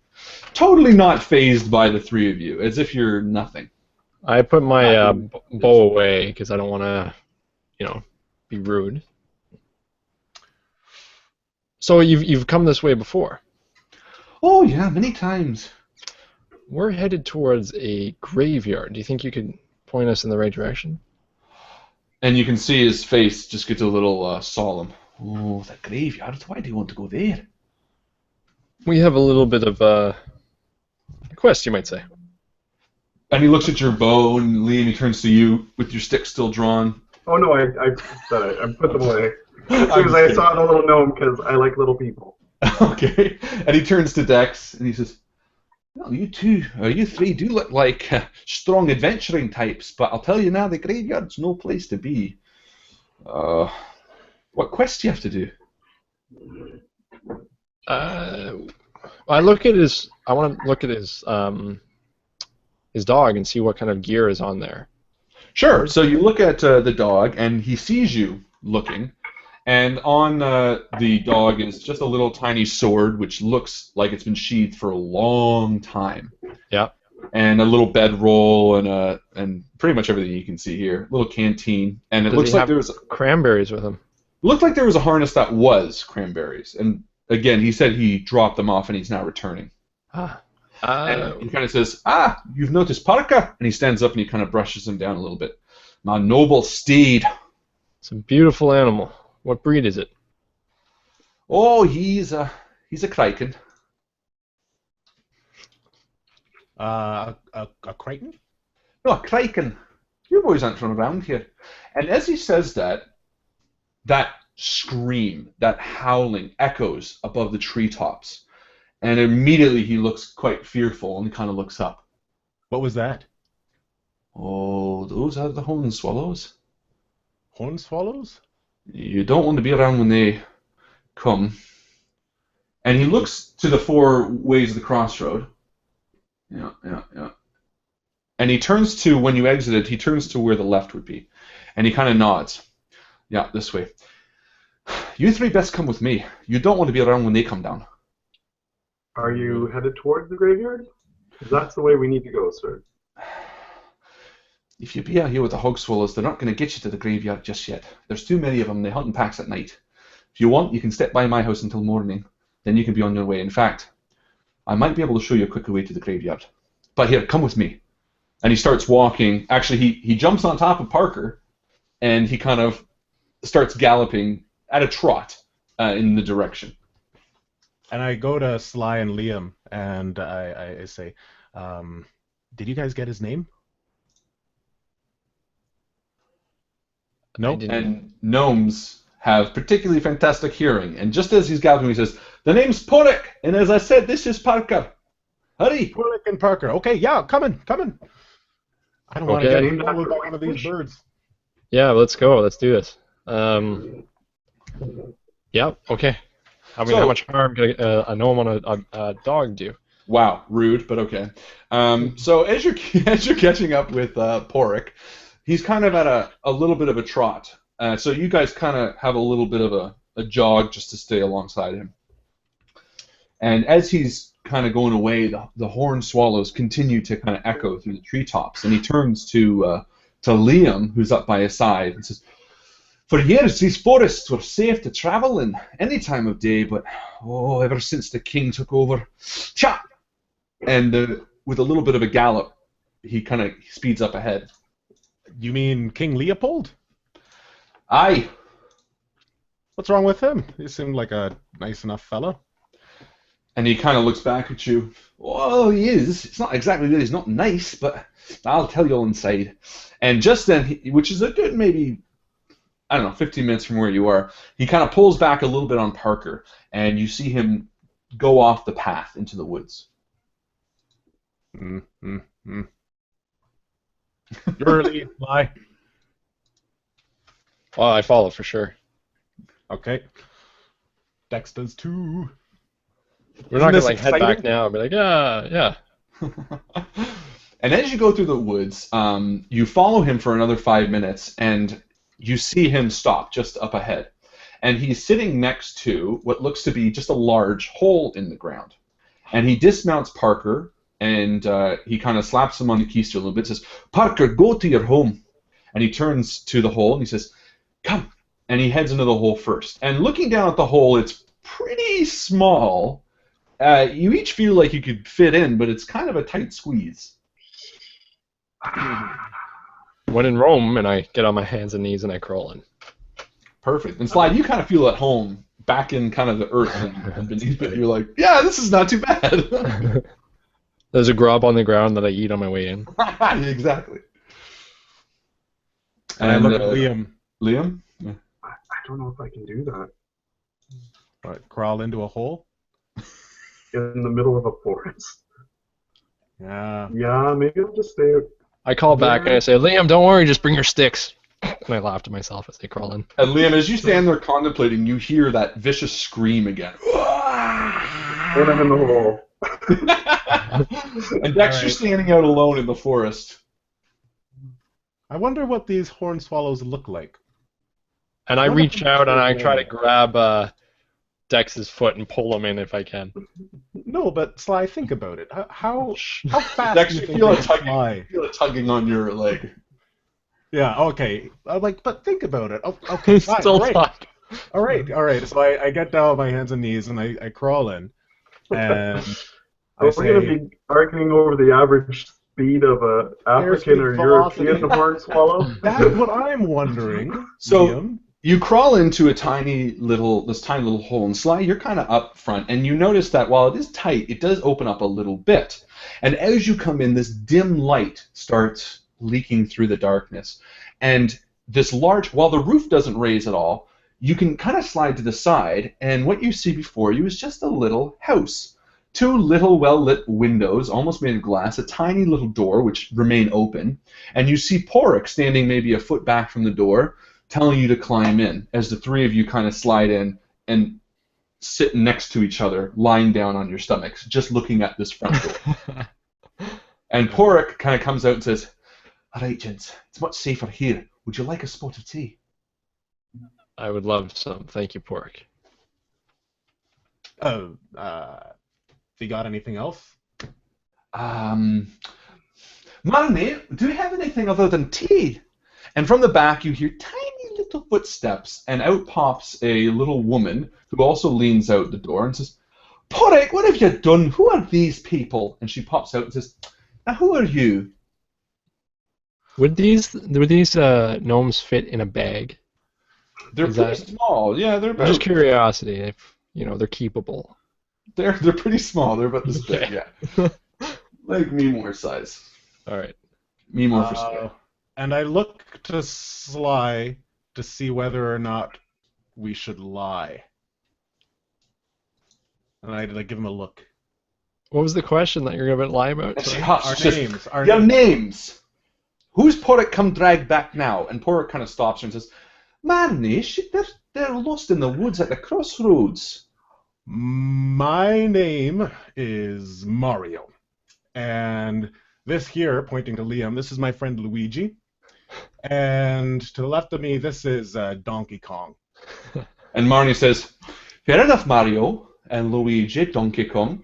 Totally not fazed by the three of you, as if you're nothing. I put my bow away because I don't want to, be rude. So you've come this way before. Oh, yeah, many times. We're headed towards a graveyard. Do you think you could point us in the right direction? And you can see his face just gets a little solemn. Oh, the graveyard? Why do you want to go there? We have a little bit of a quest, you might say. And he looks at your bow, and Liam, he turns to you with your stick still drawn. Oh no, I put them away. As soon as I saw the little gnome, because I like little people. Okay. And he turns to Dex, and he says, "Well, you three do look like strong adventuring types, but I'll tell you now, the graveyard's no place to be. What quest do you have to do?" I want to look at his dog and see what kind of gear is on there. Sure. So you look at the dog, and he sees you looking, and on the dog is just a little tiny sword, which looks like it's been sheathed for a long time. Yeah. And a little bedroll, and pretty much everything you can see here. A little canteen, and it looks like there was cranberries with him. Looked like there was a harness that was cranberries, and again, he said he dropped them off, and he's now returning. And he kind of says, "You've noticed Parka?" And he stands up and he kind of brushes him down a little bit. "My noble steed." It's a beautiful animal. What breed is it? Oh, he's a Kraken. A Crichton? No, a Kraken. You boys aren't from around here. And as he says that, that scream, that howling echoes above the treetops. And immediately he looks quite fearful and he kind of looks up. What was that? Oh, those are the horn swallows. Horn swallows? You don't want to be around when they come. And he looks to the four ways of the crossroad. Yeah. And he turns to, when you exited, he turns to where the left would be. And he kind of nods. Yeah, this way. You three best come with me. You don't want to be around when they come down. Are you headed towards the graveyard? 'Cause that's the way we need to go, sir. If you be out here with the hog swallows, they're not going to get you to the graveyard just yet. There's too many of them. They hunt in packs at night. If you want, you can step by my house until morning. Then you can be on your way. In fact, I might be able to show you a quicker way to the graveyard. But here, come with me. And he starts walking. Actually, he jumps on top of Parker, and he kind of starts galloping at a trot in the direction. And I go to Sly and Liam, and I say, did you guys get his name? No. And gnomes have particularly fantastic hearing. And just as he's galloping, he says, "The name's Porrick, and as I said, this is Parker. Hurry!" Porrick and Parker. Okay, yeah, coming. I don't want to Okay. get followed by one of these birds. Yeah, let's go. Let's do this. Yeah. Okay. How much harm can a gnome on a dog do? Wow, rude, but okay. So as you're catching up with Porrick, he's kind of at a little bit of a trot. So you guys kind of have a little bit of a jog just to stay alongside him. And as he's kind of going away, the horned swallows continue to kind of echo through the treetops. And he turns to Liam, who's up by his side, and says, "For years, these forests were safe to travel in any time of day, but ever since the king took over, cha!" And with a little bit of a gallop, he kind of speeds up ahead. You mean King Leopold? Aye. What's wrong with him? He seemed like a nice enough fella. And he kind of looks back at you. "Oh, he is. It's not exactly that he's not nice, but I'll tell you all inside." And just then, which is a good maybe, I don't know, 15 minutes from where you are, he kind of pulls back a little bit on Parker, and you see him go off the path into the woods. You're early, Sly. Well, I follow for sure. Okay. Dex does too. We're not Isn't gonna this head back exciting? now and be like, yeah. And as you go through the woods, you follow him for another 5 minutes, and you see him stop just up ahead. And he's sitting next to what looks to be just a large hole in the ground. And he dismounts Parker, and he kind of slaps him on the keister a little bit, says, "Parker, go to your home." And he turns to the hole, and he says, "Come." And he heads into the hole first. And looking down at the hole, it's pretty small. You each feel like you could fit in, but it's kind of a tight squeeze. When in Rome, and I get on my hands and knees and I crawl in. Perfect. And Slide, you kind of feel at home back in kind of the earth and beneath it. You're like, yeah, this is not too bad. There's a grub on the ground that I eat on my way in. Exactly. And I look at Liam. Liam? Yeah. I don't know if I can do that. What, crawl into a hole? In the middle of a forest. Yeah. Yeah, maybe I'll just stay. I call back and I say, "Liam, don't worry, just bring your sticks." And I laugh to myself as they crawl in. And Liam, as you stand there contemplating, you hear that vicious scream again. When I'm in the hole. And Dex, you're standing out alone in the forest. I wonder what these horned swallows look like. And I What reach if- out and I try to grab Dex's foot and pull him in if I can. No, but Sly, think about it. How fast Dex, do you you think feel they a tugging. fly? You feel a tugging on your leg. Yeah, okay. But think about it. Okay, fine, Still all right. talk. All right. So I get down on my hands and knees and I crawl in, and I We're say, going to be arguing over the average speed of a African or velocity. European horned swallow. "That's what I'm wondering." So- Liam. You crawl into this tiny little hole, and Sly, you're kind of up front, and you notice that while it is tight, it does open up a little bit. And as you come in, this dim light starts leaking through the darkness. And this large, while the roof doesn't raise at all, you can kind of slide to the side, and what you see before you is just a little house. 2 little well-lit windows, almost made of glass, a tiny little door which remain open, and you see Porrick standing maybe a foot back from the door, telling you to climb in, as the 3 of you kind of slide in and sit next to each other, lying down on your stomachs, just looking at this front door. And Porrick kind of comes out and says, "All right, gents, it's much safer here. Would you like a spot of tea?" I would love some. Thank you, Pork. You got anything else? Marnie, do you have anything other than tea? And from the back you hear tiny little footsteps, and out pops a little woman who also leans out the door and says, "Porrick, what have you done? Who are these people?" And she pops out and says, "Now who are you?" Would these gnomes fit in a bag? They're Is pretty that- small. Yeah, they're about, Just curiosity if they're keepable. they're pretty small. They're about this big, yeah. Like me more size. All right. Me more for scale. And I look to Sly to see whether or not we should lie. And I give him a look. What was the question that you're going to lie about? And she Sorry. hushed. Our names. Our Your names. names. Who's Porrick come drag back now? And Porrick kind of stops her and says, Marnie, they're lost in the woods at the crossroads. My name is Mario. And this here, pointing to Liam, this is my friend Luigi. And to the left of me, this is Donkey Kong. And Marnie says, fair enough, Mario and Luigi, Donkey Kong.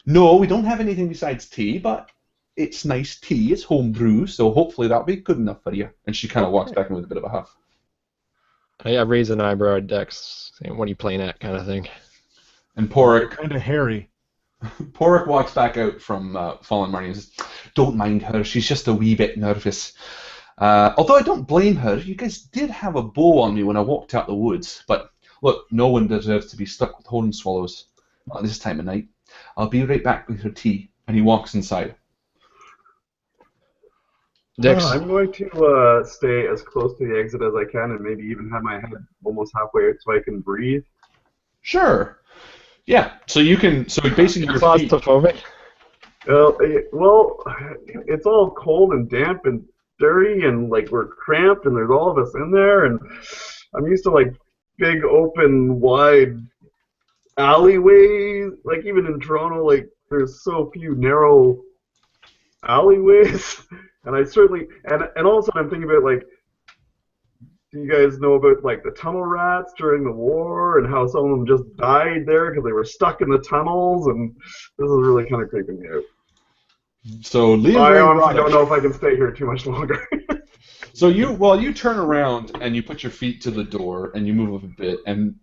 No, we don't have anything besides tea, but it's nice tea. It's homebrew, so hopefully that'll be good enough for you. And she kind of walks back in with a bit of a huff. I raise an eyebrow at Dex, saying, what are you playing at, kind of thing. And Porrick Kind of hairy. walks back out from Fallen Marnie and says, don't mind her, she's just a wee bit nervous. Although I don't blame her, you guys did have a bow on me when I walked out the woods. But look, no one deserves to be stuck with horn swallows. Not at this time of night. I'll be right back with your tea. And he walks inside. Dex, I'm going to stay as close to the exit as I can and maybe even have my head almost halfway out so I can breathe. Sure. Yeah, so you can, so basically your feet, claustrophobic? Well, it's all cold and damp and dirty and like we're cramped and there's all of us in there and I'm used to like big open wide alleyways. Like even in Toronto, like there's so few narrow alleyways. And I certainly, and also I'm thinking about like, do you guys know about like the tunnel rats during the war and how some of them just died there because they were stuck in the tunnels? And this is really kind of creeping me out. so Liam I very honestly broad- don't know if I can stay here too much longer. So you turn around and you put your feet to the door and you move up a bit and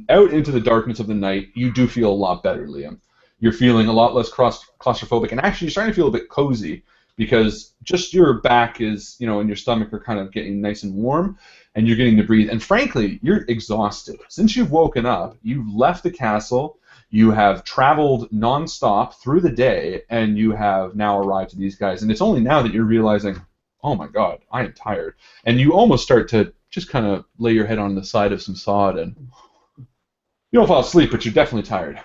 out into the darkness of the night, you do feel a lot better, Liam. You're feeling a lot less claustrophobic and actually you're starting to feel a bit cozy because just your back is, and your stomach are kind of getting nice and warm and you're getting to breathe. And frankly, you're exhausted. Since you've woken up, you've left the castle, you have traveled nonstop through the day, and you have now arrived to these guys. And it's only now that you're realizing, oh my god, I am tired. And you almost start to just kind of lay your head on the side of some sod and you don't fall asleep, but you're definitely tired.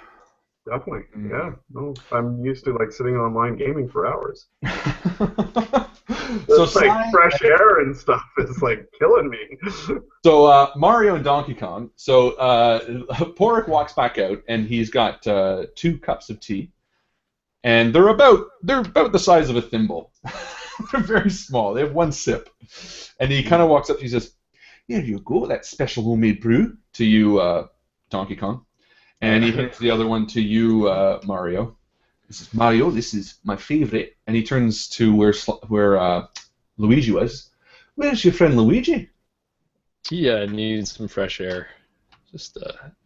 Definitely, yeah. No, I'm used to like sitting online gaming for hours. So It's like fresh air and stuff is like killing me. So Mario and Donkey Kong. So Porrick walks back out, and he's got 2 cups of tea, and they're about the size of a thimble. They're very small. They have 1 sip, and he kind of walks up. He says, "Here you go. That's special homemade brew to you, Donkey Kong." And he hands the other one to you, Mario. He says, "Mario, this is my favorite." And he turns to where Luigi was. "Where's your friend Luigi?" He needs some fresh air, just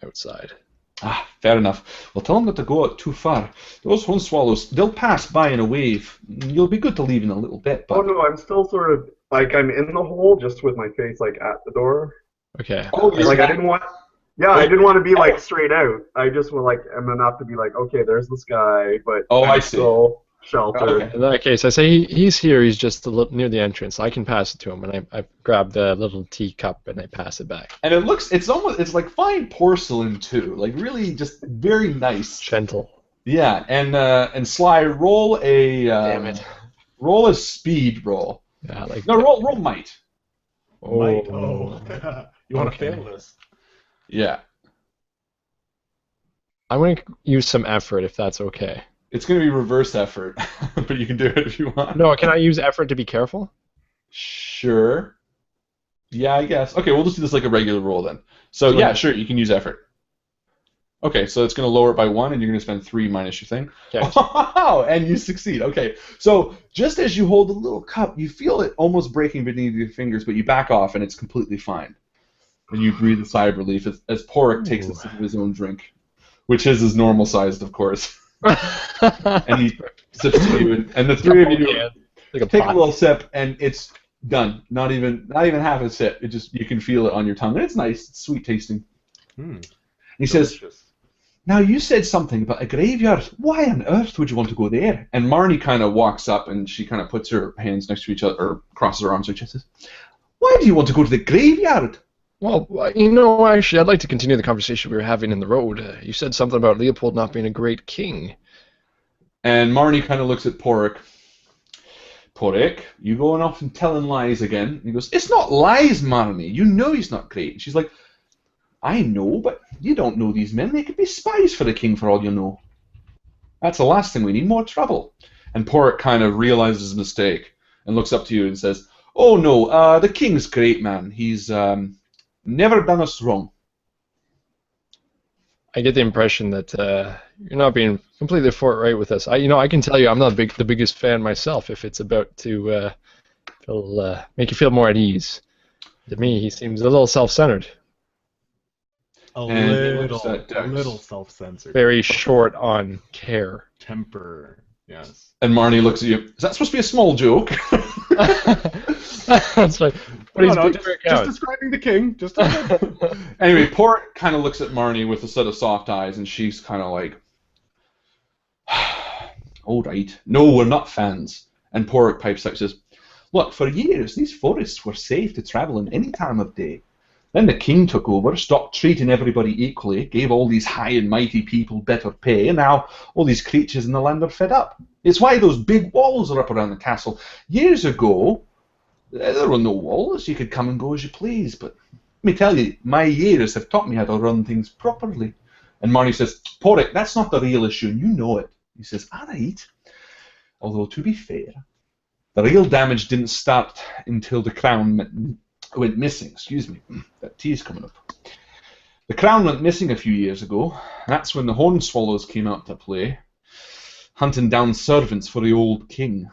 outside. Ah, fair enough. Well, tell him not to go out too far. Those horn swallows, they'll pass by in a wave. You'll be good to leave in a little bit, but... Oh no, I'm still sort of like I'm in the hole, just with my face like at the door. Okay. Oh, you're Like I back. didn't want. Yeah, I didn't want to be like straight out. I just was like, I'm enough to be like, okay, there's this guy, but Oh, I'm I see. still sheltered. Okay. In that case, I say he's here. He's just near the entrance. I can pass it to him, and I grab the little teacup and I pass it back. And it's like fine porcelain too, like really just very nice. Gentle. Yeah, and Sly, roll a Damn it. roll a speed roll. Yeah, like No, roll might. Might. Oh. You want to Okay. fail this? Yeah, I'm going to use some effort if that's okay. it's gonna be reverse effort, but you can do it if you want. No, can I use effort to be careful? Sure. Yeah, I guess. Okay, we'll just do this like a regular roll then. So yeah, sure, you can use effort. Okay, so it's going to lower it by 1, and you're going to spend 3 minus your thing. Okay. Wow, and you succeed. Okay, so just as you hold the little cup, you feel it almost breaking beneath your fingers, but you back off, and it's completely fine. And you breathe a sigh of relief as Porrick takes a sip of his own drink, which is normal sized, of course. And he sips to you, and the 3 of you Like a take a pot. little sip, and it's done. Not even half a sip. It just, you can feel it on your tongue, and it's nice. It's sweet tasting. He says, Delicious. "Now you said something about a graveyard. Why on earth would you want to go there?" And Marnie kind of walks up and she kind of puts her hands next to each other, or crosses her arms to each other. "Why do you want to go to the graveyard?" Well, actually, I'd like to continue the conversation we were having in the road. You said something about Leopold not being a great king. And Marnie kind of looks at Porrick. Porrick, you going off and telling lies again? And he goes, it's not lies, Marnie. You know he's not great. And she's like, I know, but you don't know these men. They could be spies for the king for all you know. That's the last thing we need, more trouble. And Porrick kind of realizes his mistake and looks up to you and says, oh no, the king's great, man. He's never done us wrong. I get the impression that you're not being completely forthright with us. I can tell you I'm not the biggest fan myself if it's about to make you feel more at ease. To me, he seems a little self-centered. A And little self-censored. Very short on care. Temper, yes. And Marnie looks at you. Is that supposed to be a small joke? That's right. But he's just describing the king. Just Anyway, Porrick kind of looks at Marnie with a set of soft eyes, and she's kind of like, all right. No, we're not fans. And Porrick pipes up and says, look, for years, these forests were safe to travel in any time of day. Then the king took over, stopped treating everybody equally, gave all these high and mighty people better pay, and now all these creatures in the land are fed up. It's why those big walls are up around the castle. Years ago, there were no walls. You could come and go as you please, but let me tell you, my years have taught me how to run things properly. And Marnie says, Porrick, that's not the real issue, and you know it. He says, all right. Although, to be fair, the real damage didn't start until the crown went missing. Excuse me, that tea's coming up. The crown went missing a few years ago. That's when the Hornswallows came out to play, hunting down servants for the old king.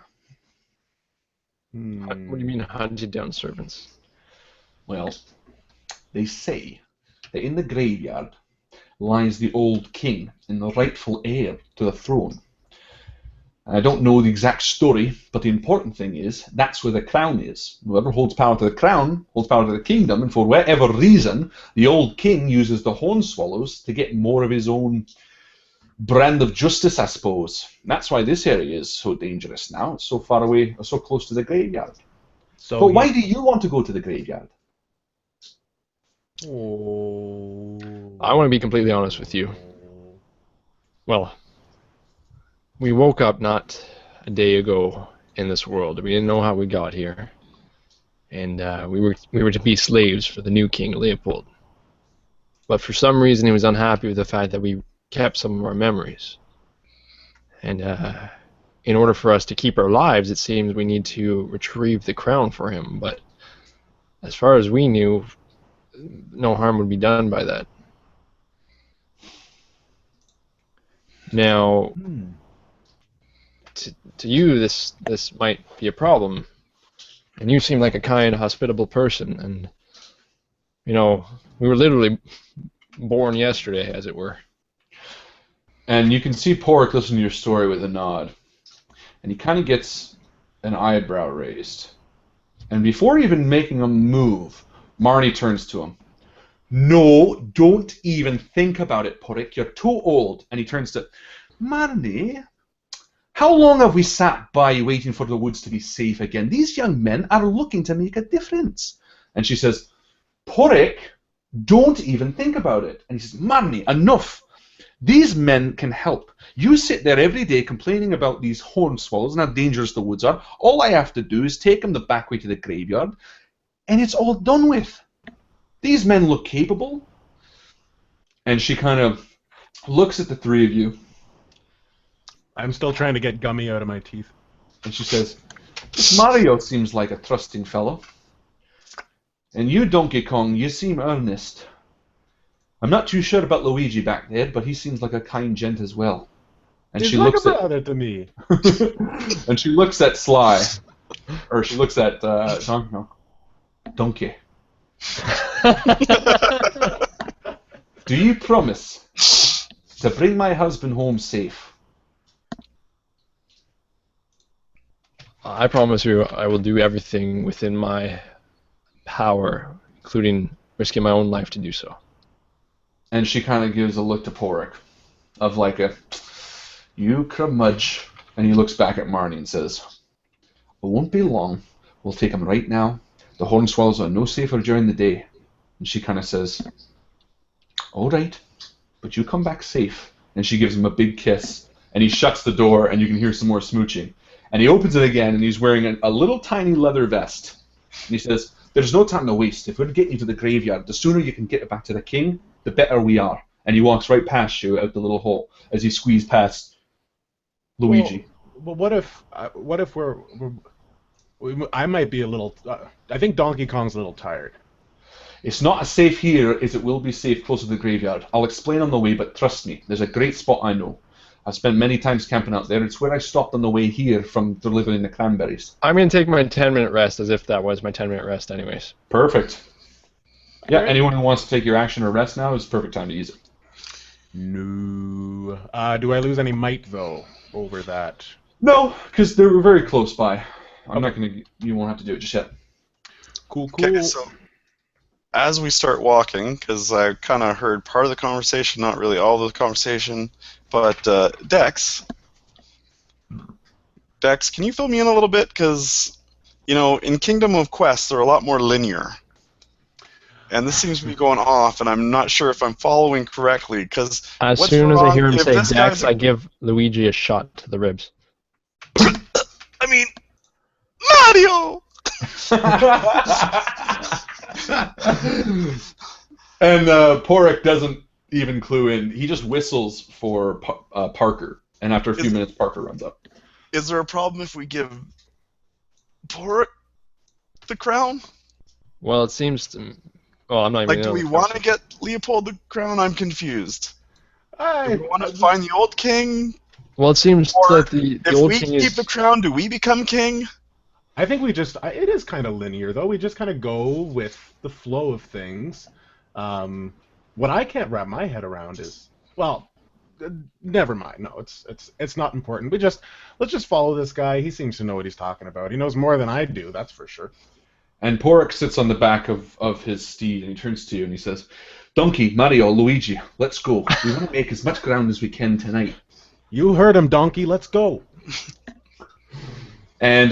What do you mean hunted down servants? Well, they say that in the graveyard lies the old king and the rightful heir to the throne. I don't know the exact story, but the important thing is that's where the crown is. Whoever holds power to the crown holds power to the kingdom, and for whatever reason, the old king uses the Hornswallows to get more of his own brand of justice, I suppose. That's why this area is so dangerous now. It's so far away, or so close to the graveyard. So but why do you want to go to the graveyard? Oh. I want to be completely honest with you. Well, we woke up not a day ago in this world. We didn't know how we got here, and we were to be slaves for the new king, Leopold. But for some reason, he was unhappy with the fact that we kept some of our memories. And in order for us to keep our lives, it seems we need to retrieve the crown for him. But as far as we knew, no harm would be done by that. Now, to you, this might be a problem. And you seem like a kind, hospitable person. And, we were literally born yesterday, as it were. And you can see Porrick listen to your story with a nod. And he kind of gets an eyebrow raised. And before even making a move, Marnie turns to him. No, don't even think about it, Porrick. You're too old. And he turns to Marnie, how long have we sat by waiting for the woods to be safe again? These young men are looking to make a difference. And she says, Porrick, don't even think about it. And he says, Marnie, enough. These men can help. You sit there every day complaining about these Hornswallows and how dangerous the woods are. All I have to do is take them the back way to the graveyard, and it's all done with. These men look capable. And she kind of looks at the three of you. I'm still trying to get gummy out of my teeth. And she says, this Mario seems like a trusting fellow. And you, Donkey Kong, you seem earnest. I'm not too sure about Luigi back there, but he seems like a kind gent as well. And He's she like looks a at brother to me. and she looks at Sly, or she looks at Donkey. Do you promise to bring my husband home safe? I promise you I will do everything within my power, including risking my own life to do so. And she kind of gives a look to Porrick, of like a, you curmudge. And he looks back at Marnie and says, it won't be long. We'll take him right now. The Hornswallows are no safer during the day. And she kind of says, all right, but you come back safe. And she gives him a big kiss, and he shuts the door, and you can hear some more smooching. And he opens it again, and he's wearing a little tiny leather vest. And he says, there's no time to waste. If we're getting you to the graveyard, the sooner you can get it back to the king, the better we are. And he walks right past you out the little hole as he squeezes past Luigi. Well, what if I might be a little... I think Donkey Kong's a little tired. It's not as safe here as it will be safe closer to the graveyard. I'll explain on the way, but trust me, there's a great spot I know. I've spent many times camping out there. It's where I stopped on the way here from delivering the cranberries. I'm going to take my 10-minute rest as if that was my 10-minute rest anyways. Perfect. Yeah, anyone who wants to take your action or rest now is the perfect time to use it. No. Do I lose any might, though, over that? No, because they were very close by. I'm not going to... You won't have to do it just yet. Cool. Okay, so as we start walking, because I kind of heard part of the conversation, not really all of the conversation, but Dex, can you fill me in a little bit? Because, in Kingdom of Quest, they're a lot more linear. And this seems to be going off, and I'm not sure if I'm following correctly, because as soon as I hear him say Dex, I give Luigi a shot to the ribs. I mean, Mario! And Porrick doesn't even clue in. He just whistles for Parker, and after a few minutes, Parker runs up. Is there a problem if we give Porrick the crown? Well, it seems to... Well, I'm not even... Like, do we want to get Leopold the crown? I'm confused. Do we want to find the old king? Well, it seems that the old king is... If we keep the crown, do we become king? I think we just... It is kind of linear, though. We just kind of go with the flow of things. What I can't wrap my head around is... Well, never mind. No, it's not important. Let's just follow this guy. He seems to know what he's talking about. He knows more than I do, that's for sure. And Porrick sits on the back of his steed, and he turns to you and he says, Donkey, Mario, Luigi, let's go. We want to make as much ground as we can tonight. You heard him, Donkey. Let's go. And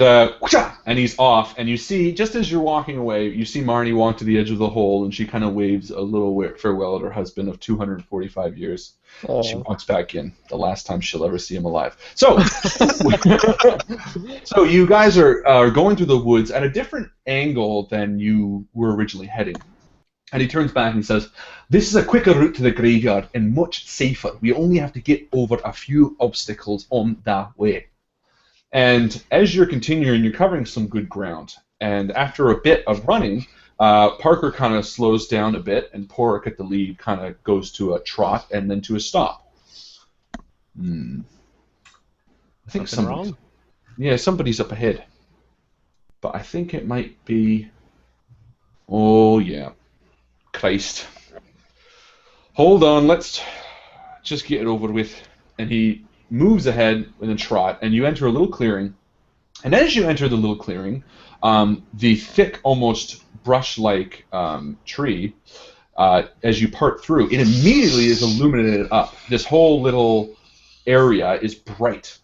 he's off, and you see, just as you're walking away, you see Marnie walk to the edge of the hole, and she kind of waves a little farewell at her husband of 245 years. Aww. She walks back in, the last time she'll ever see him alive. So, so you guys are going through the woods at a different angle than you were originally heading. And he turns back and he says, this is a quicker route to the graveyard and much safer. We only have to get over a few obstacles on that way. And as you're continuing, you're covering some good ground. And after a bit of running, Parker kind of slows down a bit, and Porrick at the lead kind of goes to a trot and then to a stop. I think somebody's wrong? Yeah, somebody's up ahead. But I think it might be... Oh, yeah. Christ. Hold on, let's just get it over with. And he moves ahead in a trot, and you enter a little clearing. And as you enter the little clearing, the thick, almost brush-like tree, as you part through, it immediately is illuminated up. This whole little area is bright.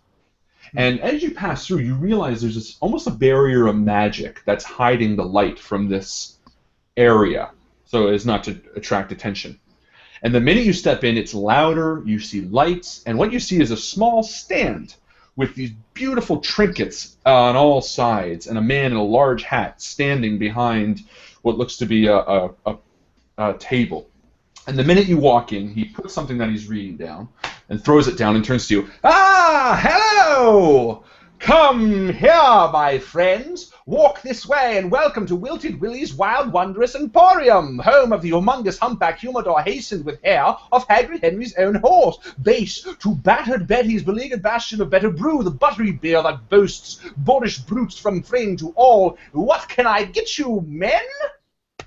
And as you pass through, you realize there's almost a barrier of magic that's hiding the light from this area, so as not to attract attention. And the minute you step in, it's louder, you see lights, and what you see is a small stand with these beautiful trinkets on all sides, and a man in a large hat standing behind what looks to be a table. And the minute you walk in, he puts something that he's reading down and throws it down and turns to you. Ah, hello! Come here, my friends. Walk this way and welcome to Wilted Willie's Wild Wondrous Emporium, home of the humongous humpback humidor hastened with hair of Hagrid Henry's own horse, base to battered Betty's beleaguered bastion of better brew, the buttery beer that boasts boorish brutes from frame to all. What can I get you, men?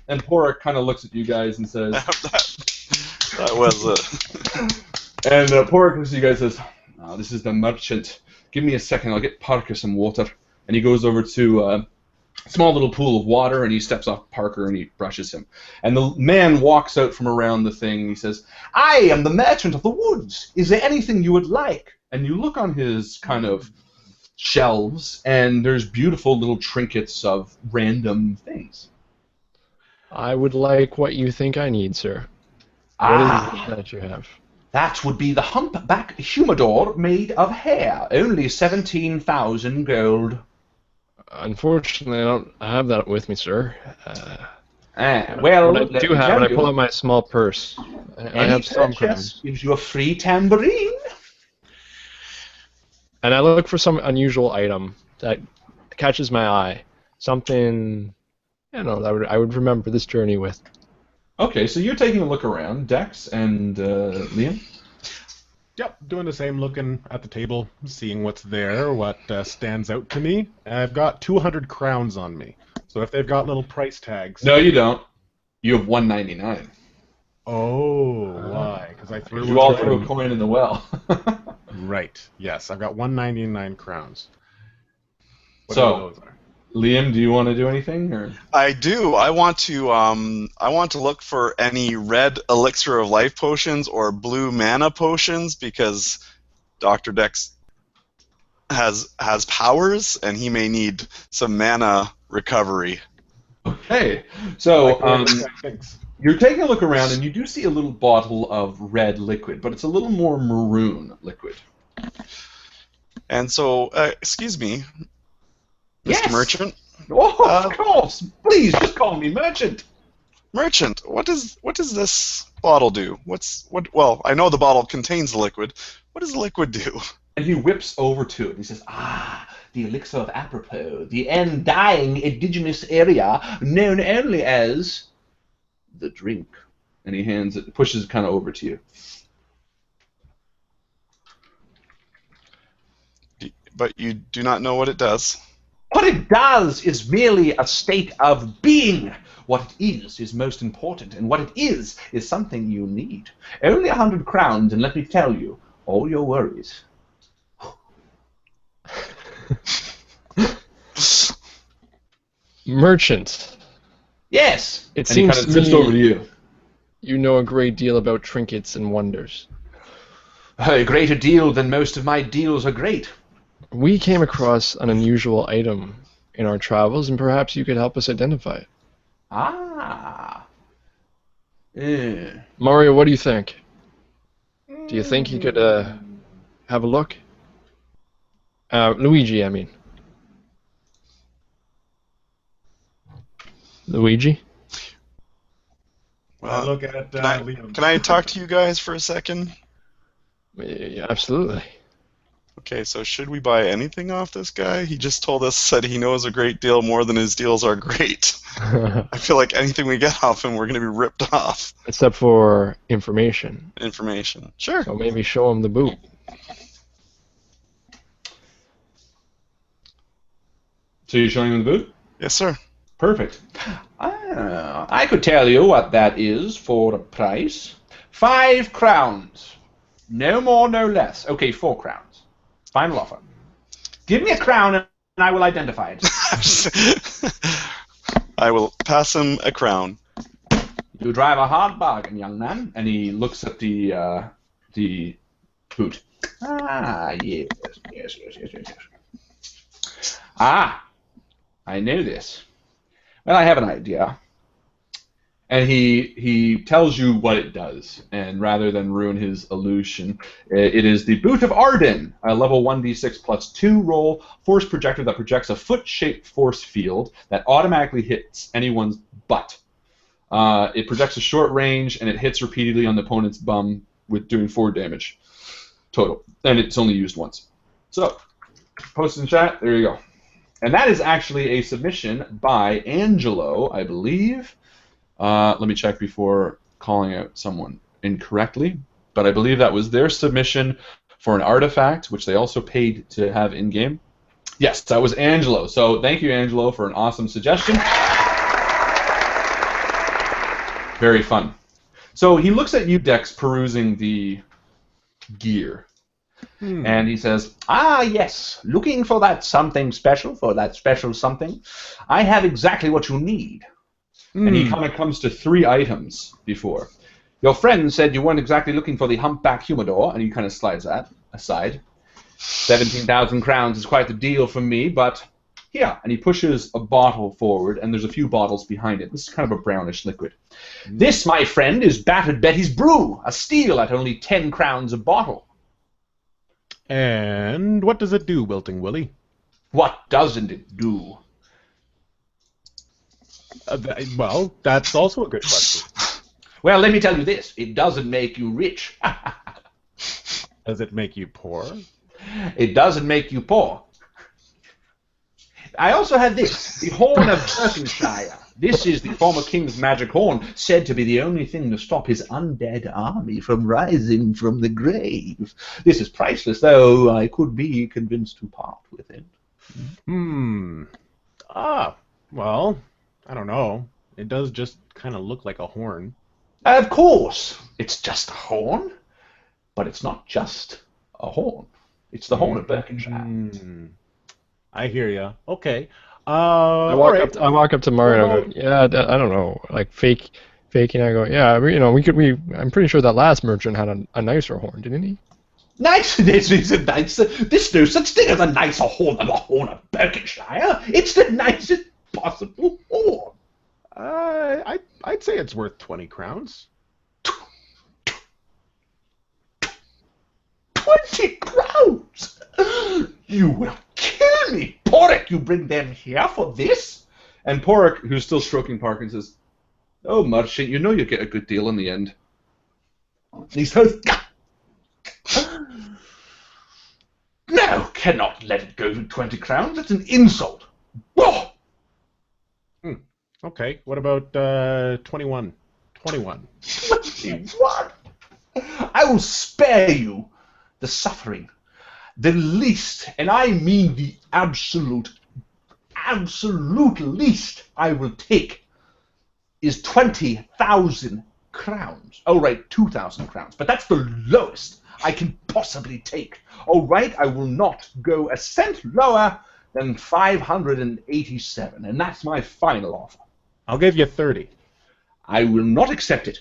And Porrick kind of looks at you guys and says... that was it. And Porrick looks at you guys and says, oh, this is the merchant. Give me a second, I'll get Parker some water. And he goes over to a small little pool of water, and he steps off Parker, and he brushes him. And the man walks out from around the thing, and he says, I am the merchant of the woods. Is there anything you would like? And you look on his kind of shelves, and there's beautiful little trinkets of random things. I would like what you think I need, sir. What is it that you have? That would be the humpback humidor made of hair. Only 17,000 gold. Unfortunately, I don't have that with me, sir. Well, what I do have, and I pull out my small purse. I have some crowns. Gives you a free tambourine. And I look for some unusual item that catches my eye. Something, that I would remember this journey with. Okay, so you're taking a look around, Dex and Liam? Yep, doing the same, looking at the table, seeing what's there, what stands out to me. I've got 200 crowns on me, so if they've got little price tags... No, you don't. You have 199. Oh, why? Because I threw... You all threw a coin in the well. Right, yes, I've got 199 crowns. So, Those are? Liam, do you want to do anything? Or? I do. I want to look for any red elixir of life potions or blue mana potions because Dr. Dex has powers and he may need some mana recovery. Okay, so you're taking a look around and you do see a little bottle of red liquid, but it's a little more maroon liquid. And so, excuse me, Yes. Mr. Merchant? Oh, of course! Please, just call me Merchant! Merchant, what does this bottle do? Well, I know the bottle contains the liquid. What does the liquid do? And he whips over to it and he says, the elixir of apropos, the undying indigenous area known only as the drink. And he pushes it kind of over to you. But you do not know what it does. What it does is merely a state of being. What it is most important, and what it is something you need. Only 100 crowns, and let me tell you, all your worries. Merchant. Yes. It and seems he kind of to zips me over to you. You know a great deal about trinkets and wonders. A greater deal than most of my deals are great. We came across an unusual item in our travels, and perhaps you could help us identify it. Mario, what do you think? Do you think you could have a look? Luigi, I mean. Luigi? Well, look at Liam. Can I talk to you guys for a second? Yeah, absolutely. Okay, so should we buy anything off this guy? He just told us that he knows a great deal more than his deals are great. I feel like anything we get off him, we're going to be ripped off. Except for information. Information. Sure. So maybe show him the boot. So you're showing him the boot? Yes, sir. Perfect. I could tell you what that is for a price. 5 crowns. No more, no less. Okay, 4 crowns. Final offer. Give me a crown and I will identify it. I will pass him a crown. You drive a hard bargain, young man. And he looks at the boot. Yes. I know this. Well, I have an idea. And he tells you what it does, and rather than ruin his illusion, it is the Boot of Arden, a level 1d6 plus 2 roll force projector that projects a foot-shaped force field that automatically hits anyone's butt. It projects a short range, and it hits repeatedly on the opponent's bum with doing 4 damage total, and it's only used once. So, post in chat, there you go. And that is actually a submission by Angelo, I believe. Let me check before calling out someone incorrectly, but I believe that was their submission for an artifact, which they also paid to have in-game. Yes, that was Angelo. So thank you, Angelo, for an awesome suggestion. Very fun. So he looks at you, Dex, perusing the gear. And he says, yes, looking for that something special, for that special something. I have exactly what you need. And he kind of comes to 3 items before. Your friend said you weren't exactly looking for the humpback humidor, and he kind of slides that aside. 17,000 crowns is quite the deal for me, but Here, and he pushes a bottle forward, and there's a few bottles behind it. This is kind of a brownish liquid. This, my friend, is Battered Betty's Brew, a steal at only 10 crowns a bottle. And what does it do, Wilting Willie? What doesn't it do? Well, that's also a good question. Well, let me tell you this. It doesn't make you rich. Does it make you poor? It doesn't make you poor. I also have this, the Horn of Berkshire. This is the former king's magic horn, said to be the only thing to stop his undead army from rising from the grave. This is priceless, though I could be convinced to part with it. Well, I don't know. It does just kind of look like a horn. Of course, it's just a horn, but it's not just a horn. It's the Horn of Berkshire. I hear ya. Okay. I walk up to Mario and I go, yeah, I don't know, like faking. I go, yeah, I'm pretty sure that last merchant had a nicer horn, didn't he? Nice? This is a nicer. There's no such thing as a nicer horn than the Horn of Berkshire. It's the nicest possible horn. I'd say it's worth 20 crowns. 20 crowns? You will kill me! Porrick, you bring them here for this? And Porrick, who's still stroking Parkin, says, oh, merchant, you know you get a good deal in the end. And he says, no, cannot let it go to 20 crowns. That's an insult. Oh! Okay, what about 21? 21. 21? I will spare you the suffering. The least, and I mean the absolute least I will take is 20,000 crowns. Oh, right, 2,000 crowns. But that's the lowest I can possibly take. All right, I will not go a cent lower than 587, and that's my final offer. I'll give you 30. I will not accept it.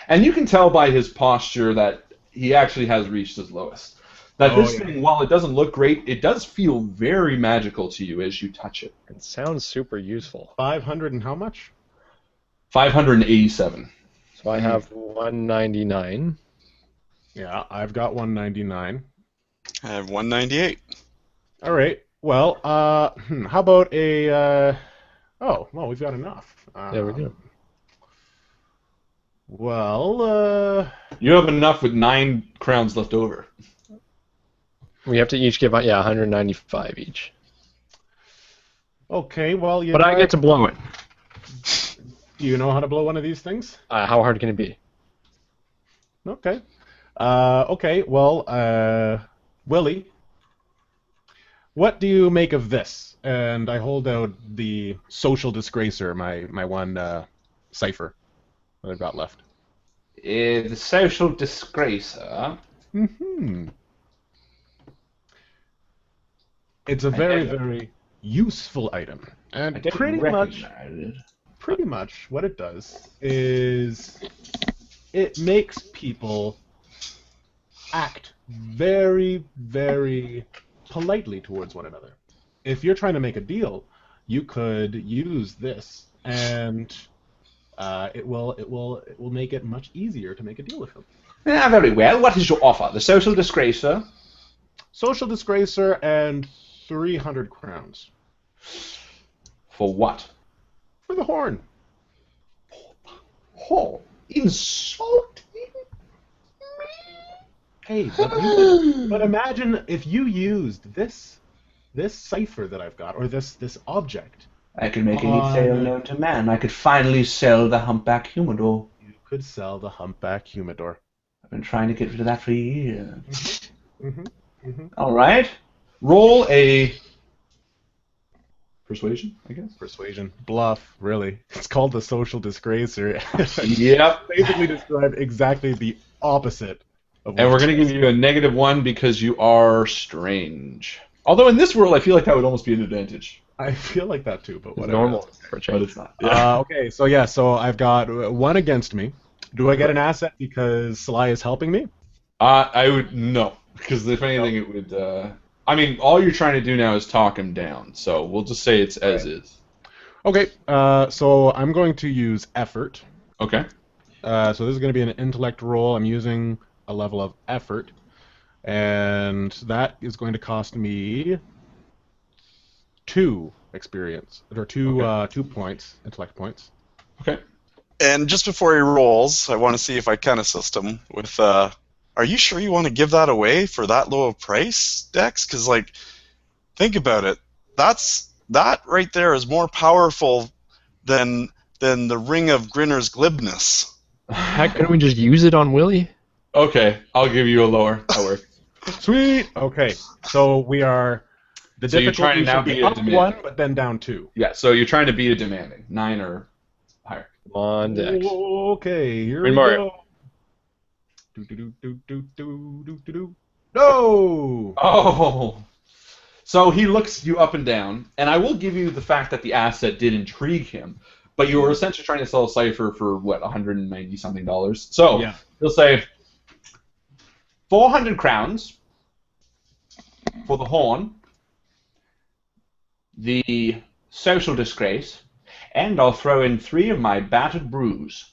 And you can tell by his posture that he actually has reached his lowest. That this thing, while it doesn't look great, it does feel very magical to you as you touch it. It sounds super useful. 500 and how much? 587. So I have 199. Yeah, I've got 199. I have 198. All right. Well, how about a? Oh, well, we've got enough. Yeah, we do. Well, You have enough with 9 crowns left over. We have to each give 195 each. okay. Well, But I get to blow it. Do you know how to blow one of these things? How hard can it be? Okay. Okay. Well, Willie, what do you make of this? And I hold out the social disgracer, my one cipher that I've got left. The social disgracer. Mm-hmm. It's a very, very useful item, and pretty much what it does is it makes people act very, very politely towards one another. If you're trying to make a deal, you could use this, and it will make it much easier to make a deal with them. Ah, very well. What is your offer? The social disgracer. Social disgracer and 300 crowns. For what? For the horn. Oh, insulting me? Hey, but imagine if you used this cipher that I've got, or this object. I could make any tale known to man. I could finally sell the humpback humidor. You could sell the humpback humidor. I've been trying to get rid of that for years. Mm-hmm. All right. Roll a persuasion, I guess. Persuasion. Bluff, really. It's called the social disgracer. Yep. Basically describe exactly the opposite of what And we're going to give you a -1 because you are strange. Although in this world, I feel like that would almost be an advantage. I feel like that too, but It's whatever. normal for a But change. it's not. Yeah. Okay, so I've got 1 against me. Do I get an asset because Sly is helping me? I would no, because if anything, it would I mean, all you're trying to do now is talk him down. So we'll just say it's as is. Okay, so I'm going to use effort. Okay. So this is going to be an intellect roll. I'm using a level of effort, and that is going to cost me 2 experience, or 2 points, intellect points. Okay. And just before he rolls, I want to see if I can assist him with. Are you sure you want to give that away for that low of price, Dex? Because like, think about it. That right there is more powerful than the Ring of Grinner's glibness. Heck, couldn't we just use it on Willie? Okay, I'll give you a lower. That works. Sweet. Okay, so we are. The So you're trying difficulty to now should be be a up demand. 1, but then down 2. Yeah, so you're trying to beat a demanding 9 or higher. Come on, Dex. Okay, here Green we Mario. go. Do. No. Oh. So he looks you up and down, and I will give you the fact that the asset did intrigue him, but you were essentially trying to sell a cipher for what, $190 something. So Yeah. he'll say 400 crowns for the horn, the social disgrace, and I'll throw in 3 of my battered brews.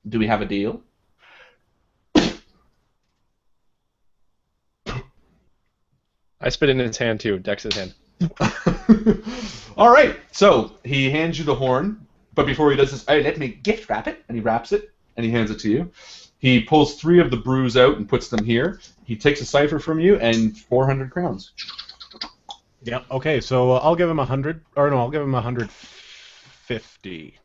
Do we have a deal? I spit in his hand too, Dex's hand. All right, so he hands you the horn, but before he does this, hey, let me gift wrap it, and he wraps it, and he hands it to you. He pulls 3 of the brews out and puts them here. He takes a cipher from you and 400 crowns. Yeah. Okay, so I'll give him 100. Or no, I'll give him 150.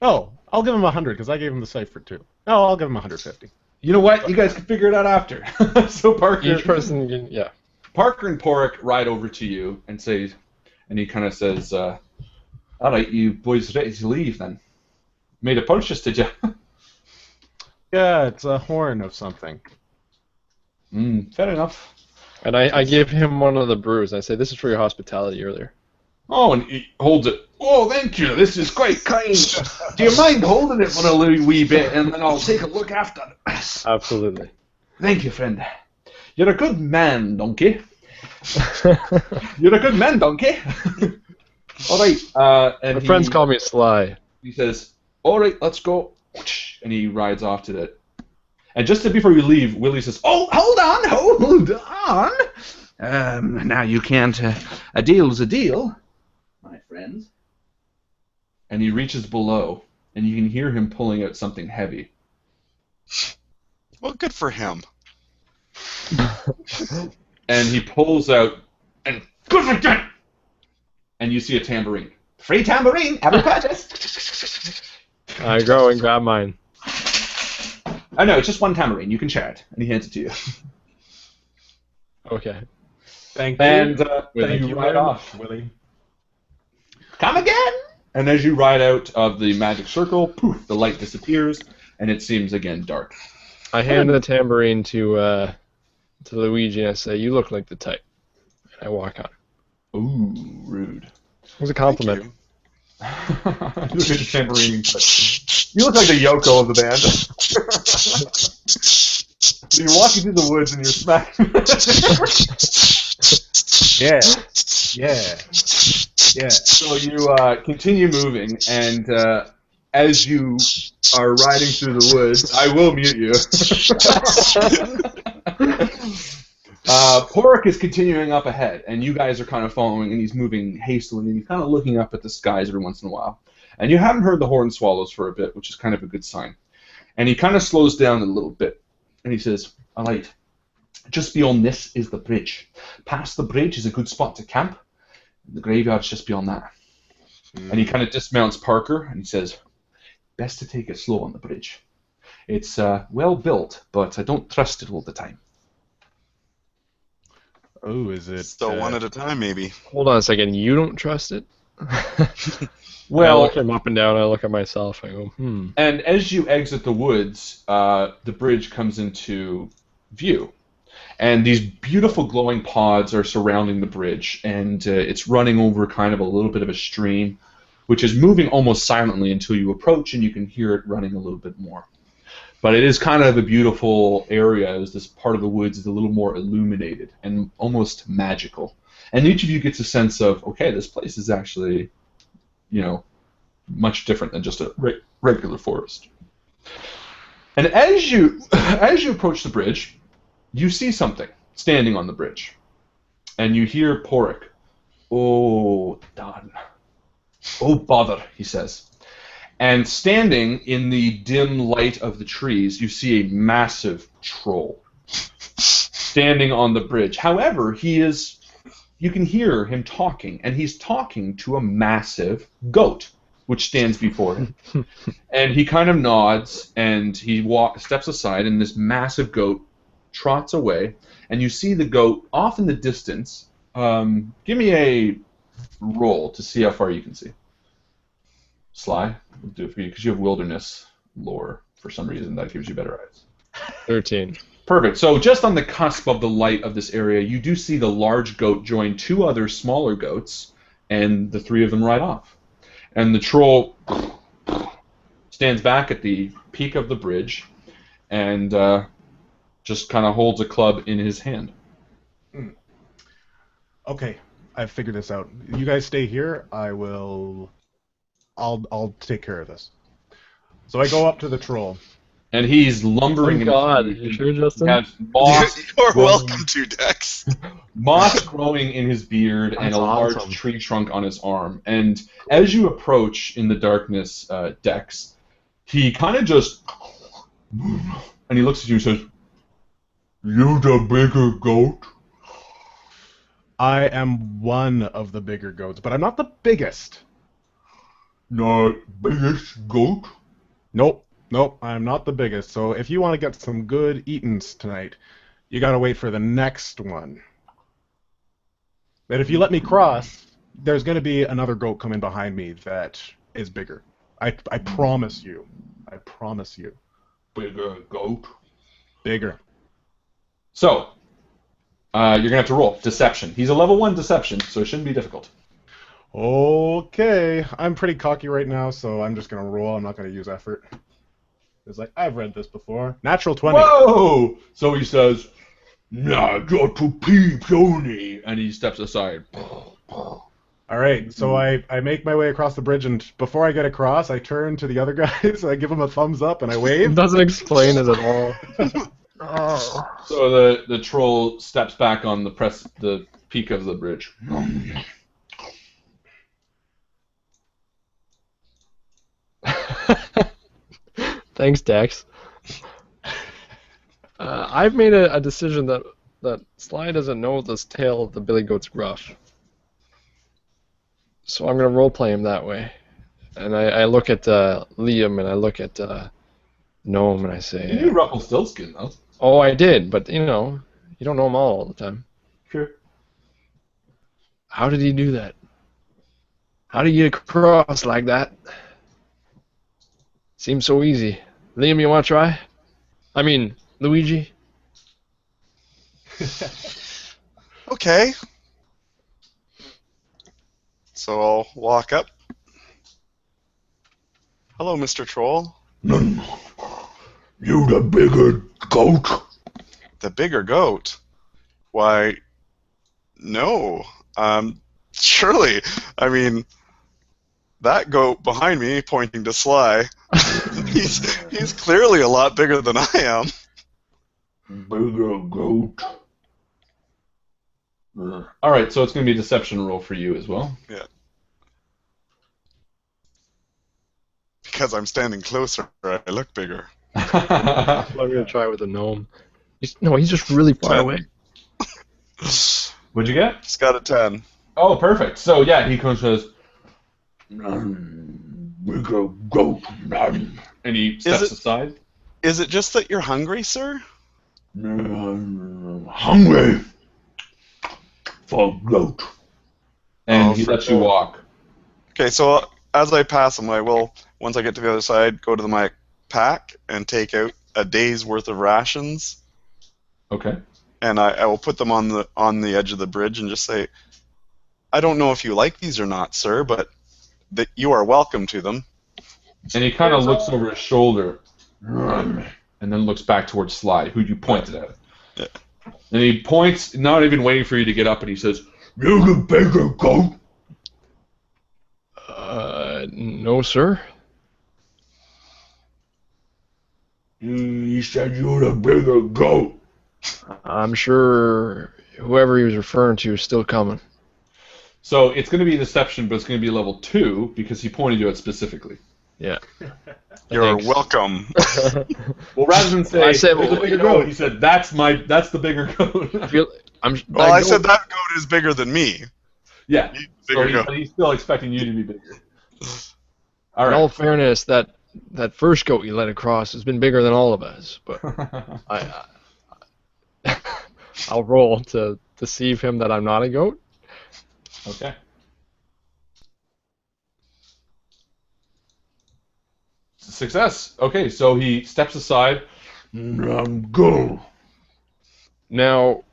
Oh, I'll give him 100 because I gave him the cipher too. No, I'll give him 150. You know what? You guys can figure it out after. So Each person, yeah. Parker and Porrick ride over to you and say, and he kind of says, "All right, you boys ready to leave then? Made a purchase, did you?" Yeah, it's a horn of something. Fair enough. And I give him one of the brews. I say, this is for your hospitality earlier. Oh, and he holds it. Oh, thank you. This is quite kind. Do you mind holding it for a little wee bit, and then I'll take a look after it? Absolutely. Thank you, friend. You're a good man, donkey. You're a good man, donkey. All right. And My friends call me Sly. He says, "All right, let's go," and he rides off to that. And just before you leave, Willie says, "Oh, hold on. Now you can't. A deal's a deal, my friends." And he reaches below, and you can hear him pulling out something heavy. Well, good for him. And he pulls out, and good for you! And you see a tambourine. Free tambourine, every purchase. I go and grab mine. Oh no, it's just one tambourine. You can share it, and he hands it to you. Okay. Thank you. And Thank you you ride very off. much, Willie. Come again! And as you ride out of the magic circle, poof, the light disappears, and it seems again dark. I hand the tambourine to Luigi and I say, you look like the type. And I walk on. Ooh, rude. It was a compliment. Thank you. You look like the tambourine. You look like the Yoko of the band. You're walking through the woods and you're smacking. Yeah. So you continue moving, and as you are riding through the woods, I will mute you. Porrick is continuing up ahead, and you guys are kind of following, and he's moving hastily, and he's kind of looking up at the skies every once in a while. And you haven't heard the horned swallows for a bit, which is kind of a good sign. And he kind of slows down a little bit, and he says, "All right, just beyond this is the bridge. Past the bridge is a good spot to camp. The graveyard's just beyond that." And he kind of dismounts Parker, and he says, "Best to take it slow on the bridge. It's well built, but I don't trust it all the time." Oh, is it? So one at a time, maybe. Hold on a second. You don't trust it? Well, I look him up and down. I look at myself. I go, and as you exit the woods, the bridge comes into view. And these beautiful glowing pods are surrounding the bridge, and it's running over kind of a little bit of a stream, which is moving almost silently until you approach, and you can hear it running a little bit more. But it is kind of a beautiful area, as this part of the woods is a little more illuminated and almost magical. And each of you gets a sense of, okay, this place is actually, much different than just a regular forest. And as you approach the bridge, you see something standing on the bridge. And you hear Porik. Oh, darn. Oh, bother, he says. And standing in the dim light of the trees, you see a massive troll standing on the bridge. However, you can hear him talking, and he's talking to a massive goat, which stands before him. And he kind of nods, and he steps aside, and this massive goat trots away, and you see the goat off in the distance. Give me a roll to see how far you can see. Sly, we'll do it for you because you have wilderness lore for some reason that gives you better eyes. 13. Perfect. So just on the cusp of the light of this area, you do see the large goat join 2 other smaller goats, and the 3 of them ride off. And the troll stands back at the peak of the bridge and just kind of holds a club in his hand. Okay, I've figured this out. You guys stay here. I'll take care of this. So I go up to the troll. And he's lumbering. Oh God, you sure, Justin? He has moss You're growing, welcome to, Dex. moss growing in his beard and That's a awesome. large tree trunk on his arm. And as you approach in the darkness, Dex, he kind of just... And he looks at you and says, "You the bigger goat?" I am one of the bigger goats, but I'm not the biggest. Not biggest goat? Nope, I'm not the biggest. So if you want to get some good eatings tonight, you gotta wait for the next one. But if you let me cross, there's gonna be another goat coming behind me that is bigger. I promise you. I promise you. Bigger goat? Bigger. So, you're going to have to roll Deception. He's a level 1 Deception, so it shouldn't be difficult. Okay, I'm pretty cocky right now, so I'm just gonna roll. I'm not gonna use effort. It's like, I've read this before. Natural 20. Whoa! So he says, "Nah, you're too peep, only," and he steps aside. Alright, so I make my way across the bridge, and before I get across, I turn to the other guys, I give them a thumbs up, and I It wave. doesn't explain it at all. So the troll steps back on the peak of the bridge. Thanks, Dex. I've made a decision that Sly doesn't know this tale of the Billy Goat's gruff. So I'm going to roleplay him that way. And I look at Liam and I look at Gnome and I say... You knew Rumpelstiltskin, though. Oh, I did, but you don't know them all the time. Sure. How did he do that? How did you get across like that? Seems so easy. Liam, you want to try? I mean, Luigi? Okay. So I'll walk up. Hello, Mr. Troll. You the bigger goat? The bigger goat? Why, no. Surely. I mean, that goat behind me, pointing to Sly, he's clearly a lot bigger than I am. Bigger goat? All right, so it's going to be a deception roll for you as well. Yeah. Because I'm standing closer, I look bigger. I'm going to try with a gnome. He's just really far 10. away. What'd you get? Just got a 10. Oh, perfect. So yeah, he comes and says, Bigger goat? and he steps it- aside. Is it just that you're hungry, sir? Hungry for goat. And Oh, he for lets you goat. walk. Okay, so as I pass him, I will, once I get to the other side, go to my pack and take out a day's worth of rations, Okay. and I will put them on the edge of the bridge and just say, I don't know if you like these or not, sir, but that you are welcome to them. And he kind of looks over his shoulder. and then looks back towards Sly, who you pointed at. Yeah. And he points, not even waiting for you to get up, and he says, "You're the bigger goat." No, sir. He said you're the bigger goat. I'm sure whoever he was referring to is still coming. So it's going to be deception, but it's going to be level 2 because he pointed you out specifically. Yeah. You're Thanks. welcome. Well, rather than say, I said, "There's a well, bigger you know- goat," he said, "That's the bigger goat." Well, I said that goat is bigger than me. Yeah. He's So bigger goat. he's still expecting you to be bigger. All In right. all fairness, that first goat you let across has been bigger than all of us, but I'll roll to deceive him that I'm not a goat. Okay. Success. Okay, so he steps aside. Go. Now,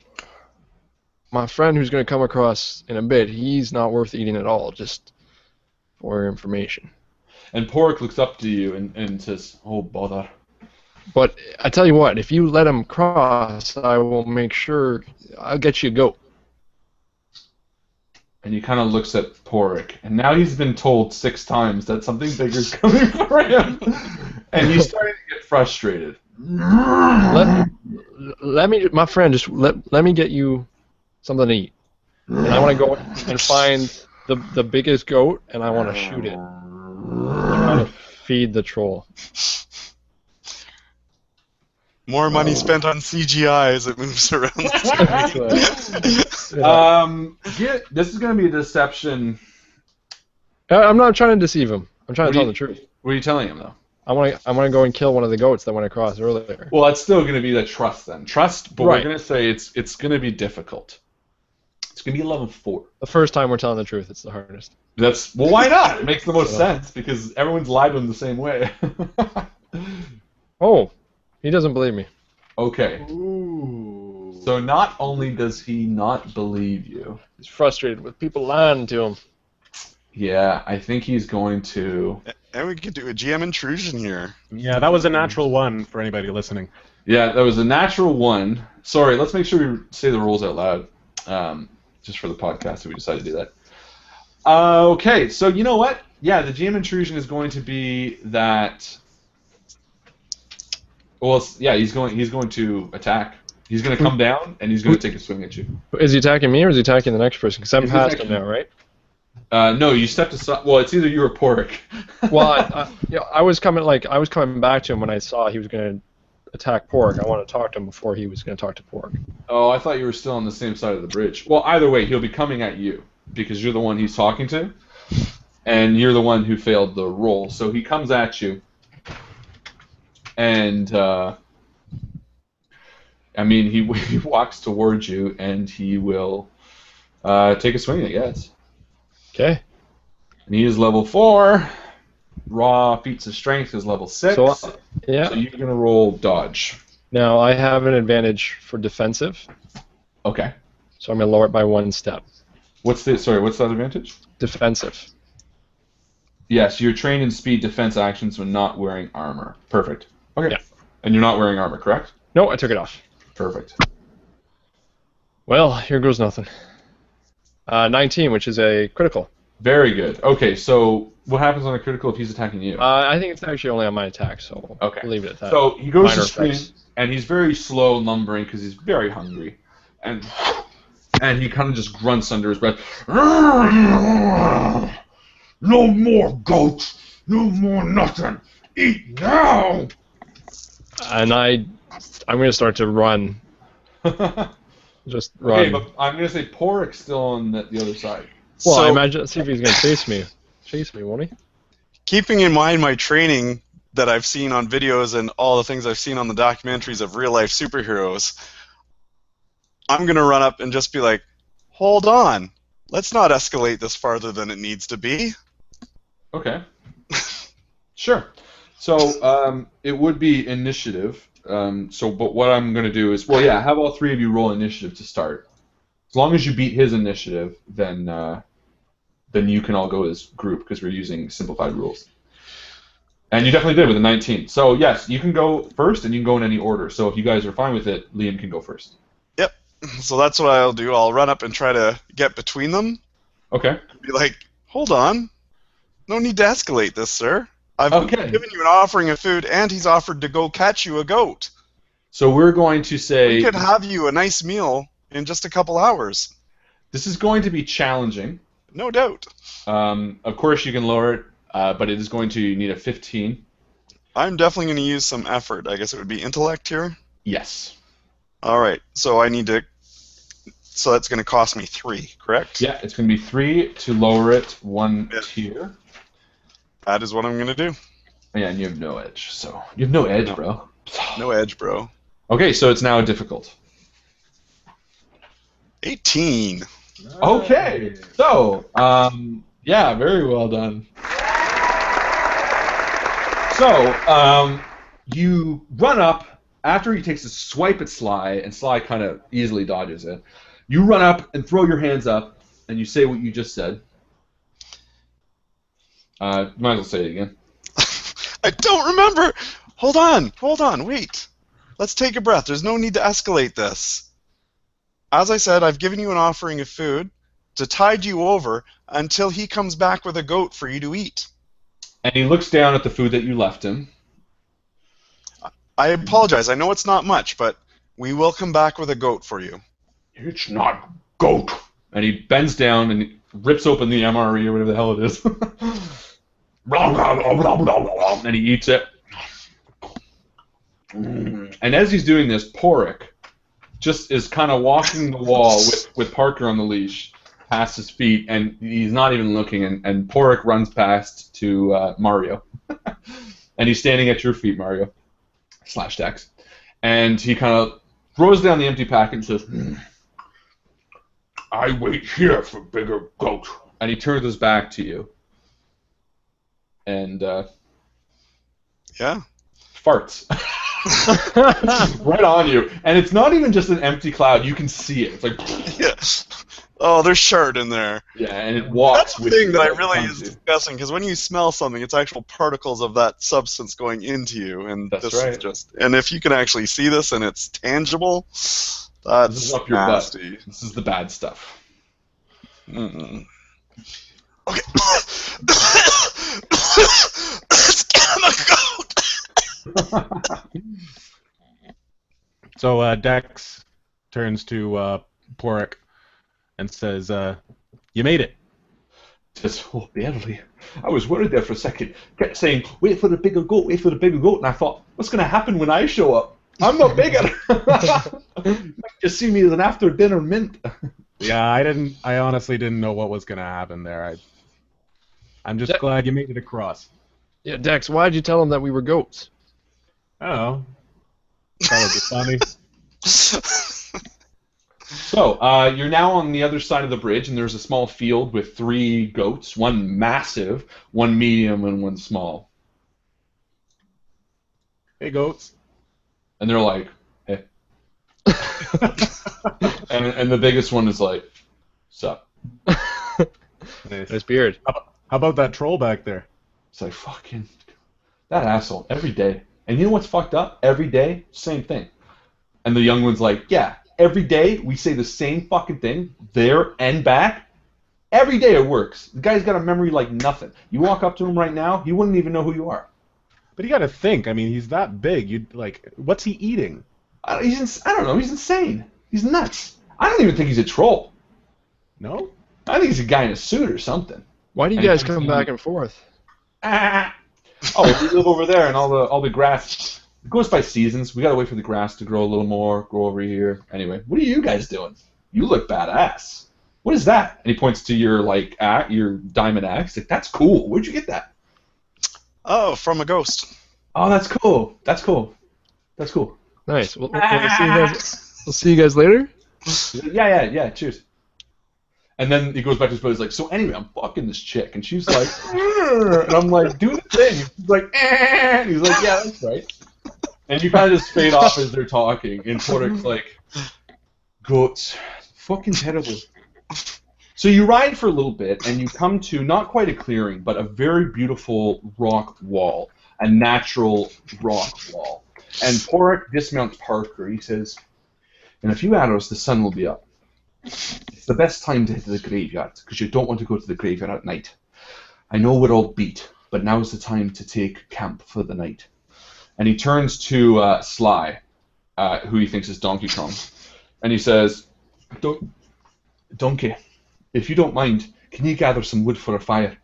my friend who's going to come across in a bit, he's not worth eating at all, just for your information. And Pork looks up to you and says, "Oh, bother." But I tell you what, if you let him cross, I will make sure I'll get you a goat. And he kind of looks at Pork, and now he's been told 6 times that something bigger is coming for him, and he's starting to get frustrated. Let me, my friend, just let me get you something to eat. And I want to go and find the biggest goat, and I want to shoot it. Try to feed the troll. More money spent on CGI as it moves around. This is going to be a deception. I'm not trying to deceive him. I'm trying to tell him the truth. What are you telling him, though? I want to go and kill one of the goats that went across earlier. Well, that's still going to be the trust then. Trust, but Right. we're going to say it's going to be difficult. It's going to be level 4. The first time we're telling the truth, it's the hardest. Well, why not? It makes the most sense because everyone's lied to him the same way. Oh, he doesn't believe me. Okay. Ooh. So not only does he not believe you, He's frustrated with people lying to him. yeah, I think he's going to. And we could do a GM intrusion here. Yeah, that was a natural one for anybody listening. Yeah, that was a natural 1. Sorry, let's make sure we say the rules out loud, just for the podcast if we decide to do that. Okay, so you know what? Yeah, the GM intrusion is going to be that. Well, yeah, he's going to attack. He's going to come down and he's going to take a swing at you. Is he attacking me or is he attacking the next person? Because I'm He's past him attacking- now, right? No, you stepped aside. Well, it's either you or Pork. Well, I was coming back to him when I saw he was going to attack Pork. I want to talk to him before he was going to talk to Pork. Oh, I thought you were still on the same side of the bridge. Well, either way, he'll be coming at you because you're the one he's talking to, and you're the one who failed the roll. So he comes at you, and I mean, he walks towards you, and he will take a swing, I guess. Okay. And he is level 4. Raw feats of strength is level 6. So, yeah. So you're gonna roll dodge. Now I have an advantage for defensive, Okay. so I'm going to lower it by 1 step. What's that advantage? Defensive. Yes, you're trained in speed defense actions when not wearing armor. Perfect. Okay. Yeah. And you're not wearing armor, correct? No, I took it off. Perfect. Well, here goes nothing. 19, which is a critical. Very good. Okay, so what happens on a critical if he's attacking you? I think it's actually only on my attack, so Okay. we'll leave it at that. So he goes Minor to scream, effects. and he's very slow, lumbering because he's very hungry, and he kind of just grunts under his breath. No more goats. No more nothing. Eat now. And I'm going to start to run. Just run. Okay, but I'm gonna say Pork's still on the other side. Well, So- I imagine. See if he's going to chase me. Chase me, won't he? Keeping in mind my training that I've seen on videos and all the things I've seen on the documentaries of real-life superheroes, I'm going to run up and just be like, hold on, let's not escalate this farther than it needs to be. Okay. Sure. So it would be initiative. But what I'm going to do is, well, yeah, have all 3 of you roll initiative to start. As long as you beat his initiative, then you can all go as group because we're using simplified rules. And you definitely did with a 19. So yes, you can go first, and you can go in any order. So if you guys are fine with it, Liam can go first. Yep. So that's what I'll do. I'll run up and try to get between them. Okay. Be like, hold on. No need to escalate this, sir. I've Okay. given you an offering of food, and he's offered to go catch you a goat. So we're going to say We could have you a nice meal in just a couple hours. this is going to be challenging. No doubt. Of course, you can lower it, but it is going to need a 15. I'm definitely going to use some effort. I guess it would be intellect here. Yes. All right. So I need to. So that's going to cost me 3, correct? Yeah, it's going to be 3 to lower it 1 Yeah. tier. That is what I'm going to do. Yeah, and you have no edge. So you have no edge, bro. No edge, bro. Okay, so it's now difficult. 18. Okay, so yeah, very well done. So you run up after he takes a swipe at Sly, and Sly kind of easily dodges it. You run up and throw your hands up, and you say what you just said. Might as well say it again. I don't remember. Hold on, wait. Let's take a breath. There's no need to escalate this. As I said, I've given you an offering of food to tide you over until he comes back with a goat for you to eat. And he looks down at the food that you left him. I apologize. I know it's not much, but we will come back with a goat for you. It's not goat. And he bends down and he rips open the MRE or whatever the hell it is. And he eats it. And as he's doing this, Porik just is kind of walking the wall with Parker on the leash past his feet, and he's not even looking, and Porik runs past to Mario. And he's standing at your feet, Mario. / Dex. And he kind of throws down the empty packet and says, I wait here for bigger goat. And he turns his back to you. And Yeah. farts. Right on you. And it's not even just an empty cloud. You can see it. It's like... Yeah. Oh, there's shard in there. Yeah, and it walks That's the with thing you that I as it really comes is to you. disgusting, because when you smell something, it's actual particles of that substance going into you, and That's this is right. just. And if you can actually see this and it's tangible, This that's is up your nasty. butt. This is the bad stuff. Mm-mm. Okay. Let's get him a goat. So Dex turns to Porik and says, "You made it." Just, oh, barely. I was worried there for a second. Kept saying, wait for the bigger goat, wait for the bigger goat. And I thought, what's going to happen when I show up? I'm not bigger. You just see me as an after-dinner mint. Yeah, I honestly didn't know what was gonna happen there. I'm just Yeah. glad you made it across. Yeah, Dex, why did you tell him that we were goats? I don't know. Thought it'd be funny. So, you're now on the other side of the bridge, and there's a small field with 3 goats, one massive, one medium, and one small. Hey, goats. And they're like, hey. and the biggest one is like, sup? Nice. Nice beard. How about that troll back there? It's like, fucking, that asshole, every day. And you know what's fucked up? Every day, same thing. And the young one's like, yeah, every day we say the same fucking thing, there and back. Every day it works. The guy's got a memory like nothing. You walk up to him right now, he wouldn't even know who you are. But you gotta think. I mean, he's that big. You'd like, what's he eating? I don't know, he's insane. He's nuts. I don't even think he's a troll. No? I think he's a guy in a suit or something. Why do you And guys he's come like- back and forth? Ah. Oh, we live over there, and all the grass. It goes by seasons. We gotta wait for the grass to grow a little more. Grow over here. Anyway, what are you guys doing? You look badass. What is that? And he points to your your diamond axe. Like, that's cool. Where'd you get that? Oh, from a ghost. Oh, that's cool. That's cool. That's cool. Nice. We'll see you guys later. Yeah. Cheers. And then he goes back to his buddy. He's like, so anyway, I'm fucking this chick, and she's like, and I'm like, do the thing. He's like, and he's like, yeah, that's right. And you kind of just fade off as they're talking, and Portik's like, goats, fucking terrible. So you ride for a little bit, and you come to not quite a clearing, but a very beautiful rock wall. a natural rock wall. And Porrick dismounts Parker. He says, "In a few hours, the sun will be up. It's the best time to hit the graveyard, because you don't want to go to the graveyard at night. I know we're all beat, but now's the time to take camp for the night." And he turns to Sly, who he thinks is Donkey Kong, and he says, "Donkey, if you don't mind, can you gather some wood for a fire?"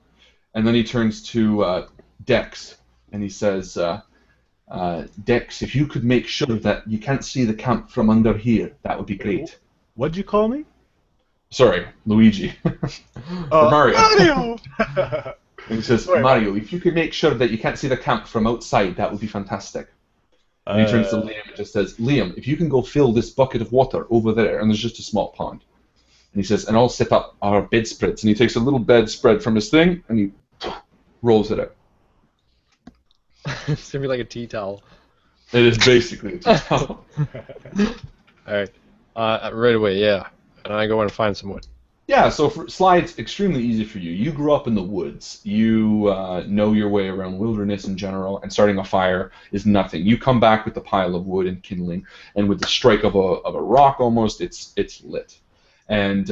And then he turns to Dex, and he says, "Dex, if you could make sure that you can't see the camp from under here, that would be great." What'd you call me? Sorry, Luigi. Or Mario. Mario! And he says, "Mario, if you could make sure that you can't see the camp from outside, that would be fantastic." And he turns to Liam and just says, "Liam, if you can go fill this bucket of water over there," and there's just a small pond. And he says, "And I'll set up our bedspreads." And he takes a little bedspread from his thing, and he rolls it out. It's gonna be like a tea towel. It is basically a tea towel. Alright. Right away, yeah. And I go and find some wood. Yeah, so for Sly, it's extremely easy for you. You grew up in the woods. You know your way around wilderness in general, and starting a fire is nothing. You come back with the pile of wood and kindling, and with the strike of a rock almost, it's lit. And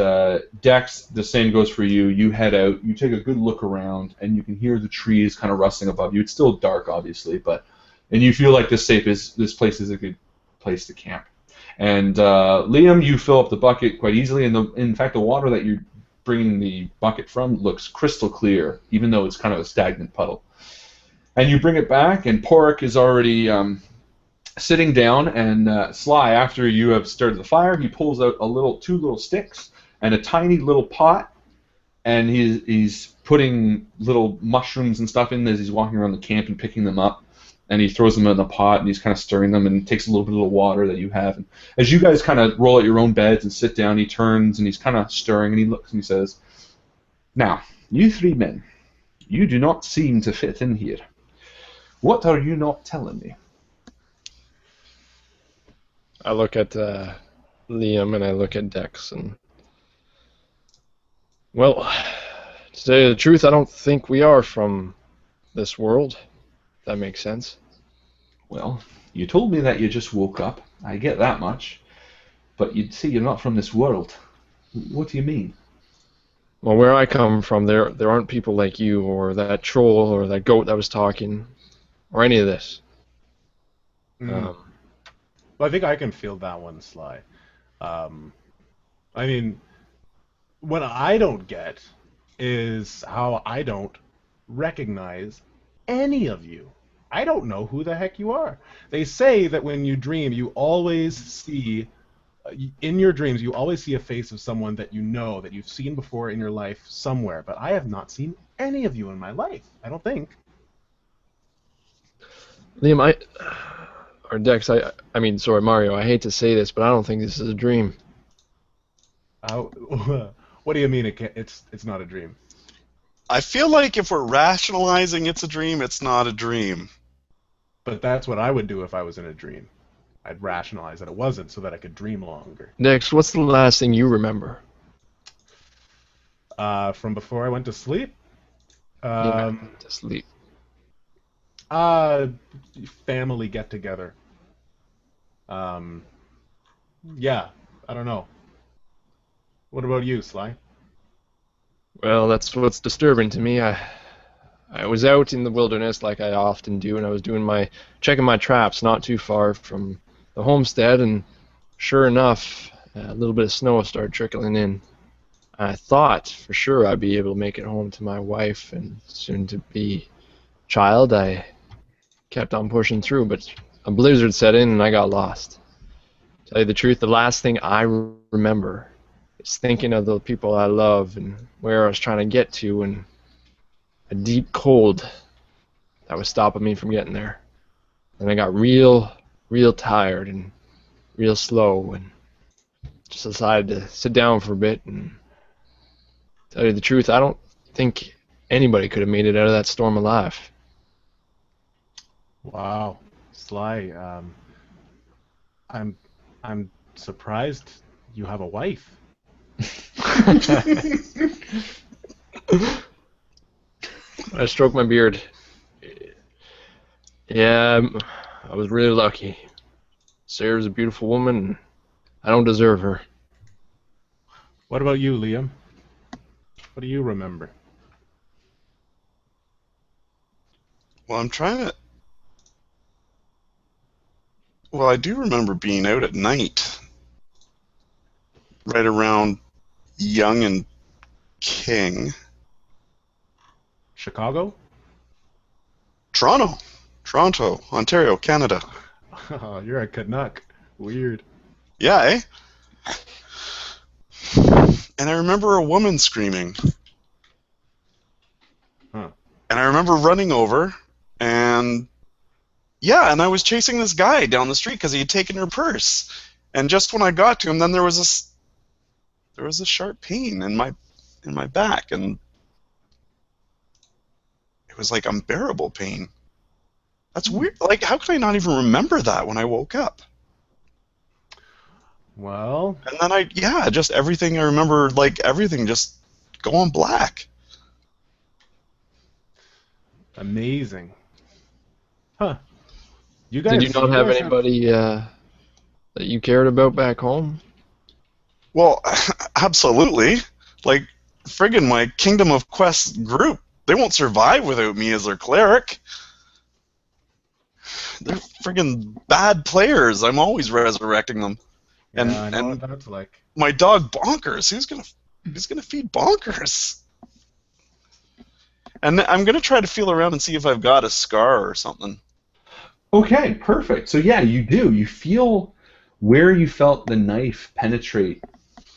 Dex, the same goes for you. You head out, you take a good look around, and you can hear the trees kind of rustling above you. It's still dark, obviously, and you feel like this place is a good place to camp. And Liam, you fill up the bucket quite easily, and in fact, the water that you're bringing the bucket from looks crystal clear, even though it's kind of a stagnant puddle. And you bring it back, and Porrick is already sitting down, and Sly, after you have started the fire, he pulls out two little sticks and a tiny little pot, and he's putting little mushrooms and stuff in as he's walking around the camp and picking them up. And he throws them in the pot, and he's kind of stirring them, and takes a little bit of the water that you have. And as you guys kind of roll out your own beds and sit down, he turns, and he's kind of stirring, and he looks, and he says, "Now, you three men, you do not seem to fit in here. What are you not telling me?" I look at Liam and I look at Dex, and well, to tell you the truth, I don't think we are from this world. If that makes sense. Well, you told me that you just woke up. I get that much. But you'd say you're not from this world. What do you mean? Well, where I come from, there aren't people like you, or that troll, or that goat that was talking, or any of this. Well, I think I can feel that one, Sly. I mean, what I don't get is how I don't recognize any of you. I don't know who the heck you are. They say that when you dream, you always see, in your dreams, you always see a face of someone that you know, that you've seen before in your life somewhere, but I have not seen any of you in my life, I don't think. Liam, or Dex, I mean, sorry, Mario, I hate to say this, but I don't think this is a dream. What do you mean it's not a dream? I feel like if we're rationalizing it's a dream, it's not a dream. But that's what I would do if I was in a dream. I'd rationalize that it wasn't so that I could dream longer. Dex, what's the last thing you remember? From before I went to sleep? To sleep. Family get-together. Yeah, I don't know. What about you, Sly? Well, that's what's disturbing to me. I was out in the wilderness like I often do, and I was checking my traps not too far from the homestead, and sure enough, a little bit of snow started trickling in. I thought for sure I'd be able to make it home to my wife and soon-to-be child. I kept on pushing through, but a blizzard set in and I got lost. To tell you the truth, the last thing I remember is thinking of the people I love and where I was trying to get to, and a deep cold that was stopping me from getting there. And I got real tired and real slow, and just decided to sit down for a bit. And tell you the truth, I don't think anybody could have made it out of that storm alive. Wow, Sly, I'm surprised you have a wife. I stroke my beard. Yeah, I was really lucky. Sarah's a beautiful woman, and I don't deserve her. What about you, Liam? What do you remember? Well, I'm trying to. Well, I do remember being out at night, right around Young and King. Chicago? Toronto, Ontario, Canada. Oh, you're a Canuck. Weird. Yeah, eh? And I remember a woman screaming. Huh. And I remember running over, and yeah, and I was chasing this guy down the street because he had taken her purse. And just when I got to him, then there was a sharp pain in my back, and it was like unbearable pain. That's weird. Like, how can I not even remember that when I woke up? Well, And then just everything I remember, like everything just going black. amazing. Huh. You guys, Did you not have guys anybody that you cared about back home? Well, absolutely. Like, friggin' my Kingdom of Quest group, they won't survive without me as their cleric. They're friggin' bad players. I'm always resurrecting them. And I know and what that's like. my dog Bonkers, who's gonna feed Bonkers? And I'm gonna try to feel around and see if I've got a scar or something. Okay, perfect. So yeah, you do. You feel where you felt the knife penetrate,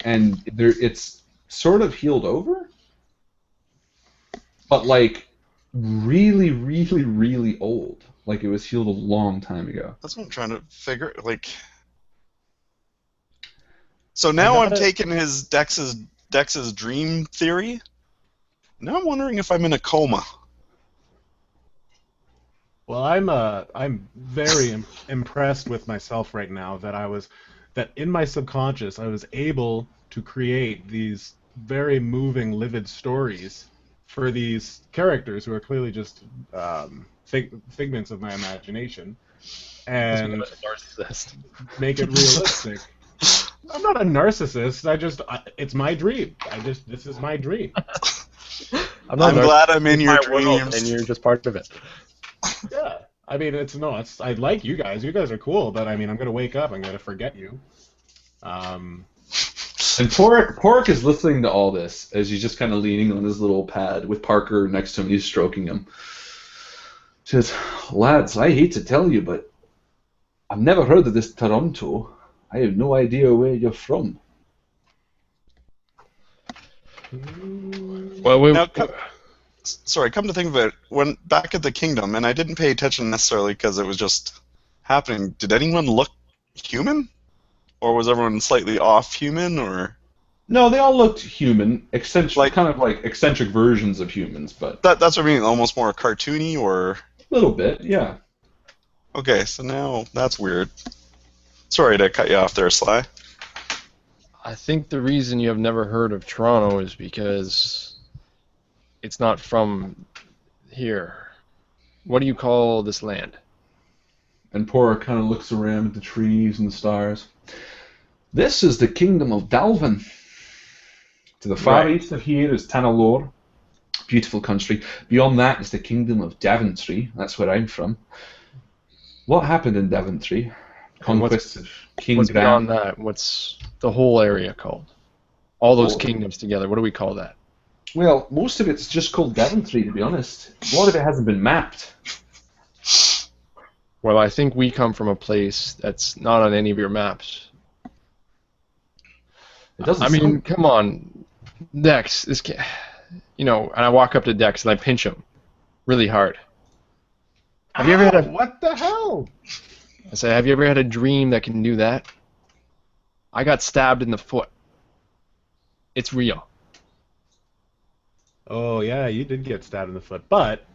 and it's sort of healed over, but like really, really, really old. Like it was healed a long time ago. That's what I'm trying to figure. Like, so now I'm taking his Dex's dream theory. Now I'm wondering if I'm in a coma. Well, I'm very impressed with myself right now that in my subconscious I was able to create these very moving, livid stories for these characters who are clearly just figments of my imagination, and Narcissist. make it realistic. I'm not a narcissist. It's my dream. This is my dream. I'm glad I'm in your world, dreams. and you're just part of it. Yeah. I mean, I like you guys. You guys are cool, but I mean, I'm gonna wake up. I'm gonna forget you. And Pork is listening to all this as he's just kind of leaning on his little pad with Parker next to him. He's stroking him. He says, "Lads, I hate to tell you, but I've never heard of this Toronto. I have no idea where you're from." Well, Now, come to think of it, when back at the kingdom, and I didn't pay attention necessarily because it was just happening. Did anyone look human, or was everyone slightly off human, or? No, they all looked human, eccentric, Like- kind of like eccentric versions of humans, but That's what I mean. Almost more cartoony, or? a little bit, yeah. Okay, so now that's weird. Sorry to cut you off there, Sly. I think the reason you have never heard of Toronto is because it's not from here. What do you call this land? And Pork kind of looks around at the trees and the stars. This is the kingdom of Dalvin. To the far Right. east of here is Tanalor, beautiful country. Beyond that is the kingdom of Daventry. That's where I'm from. What happened in Daventry? Conquest of King What's Bran. beyond that? What's the whole area called? All those Oh. kingdoms together. What do we call that? Well, most of it's just called Daventry, to be honest. A lot of it hasn't been mapped. Well, I think we come from a place that's not on any of your maps. It doesn't. I mean, come on, Dex. And I walk up to Dex and I pinch him really hard. Have you ever had What the hell? I say, have you ever had a dream that can do that? I got stabbed in the foot. It's real. Oh yeah, you did get stabbed in the foot, but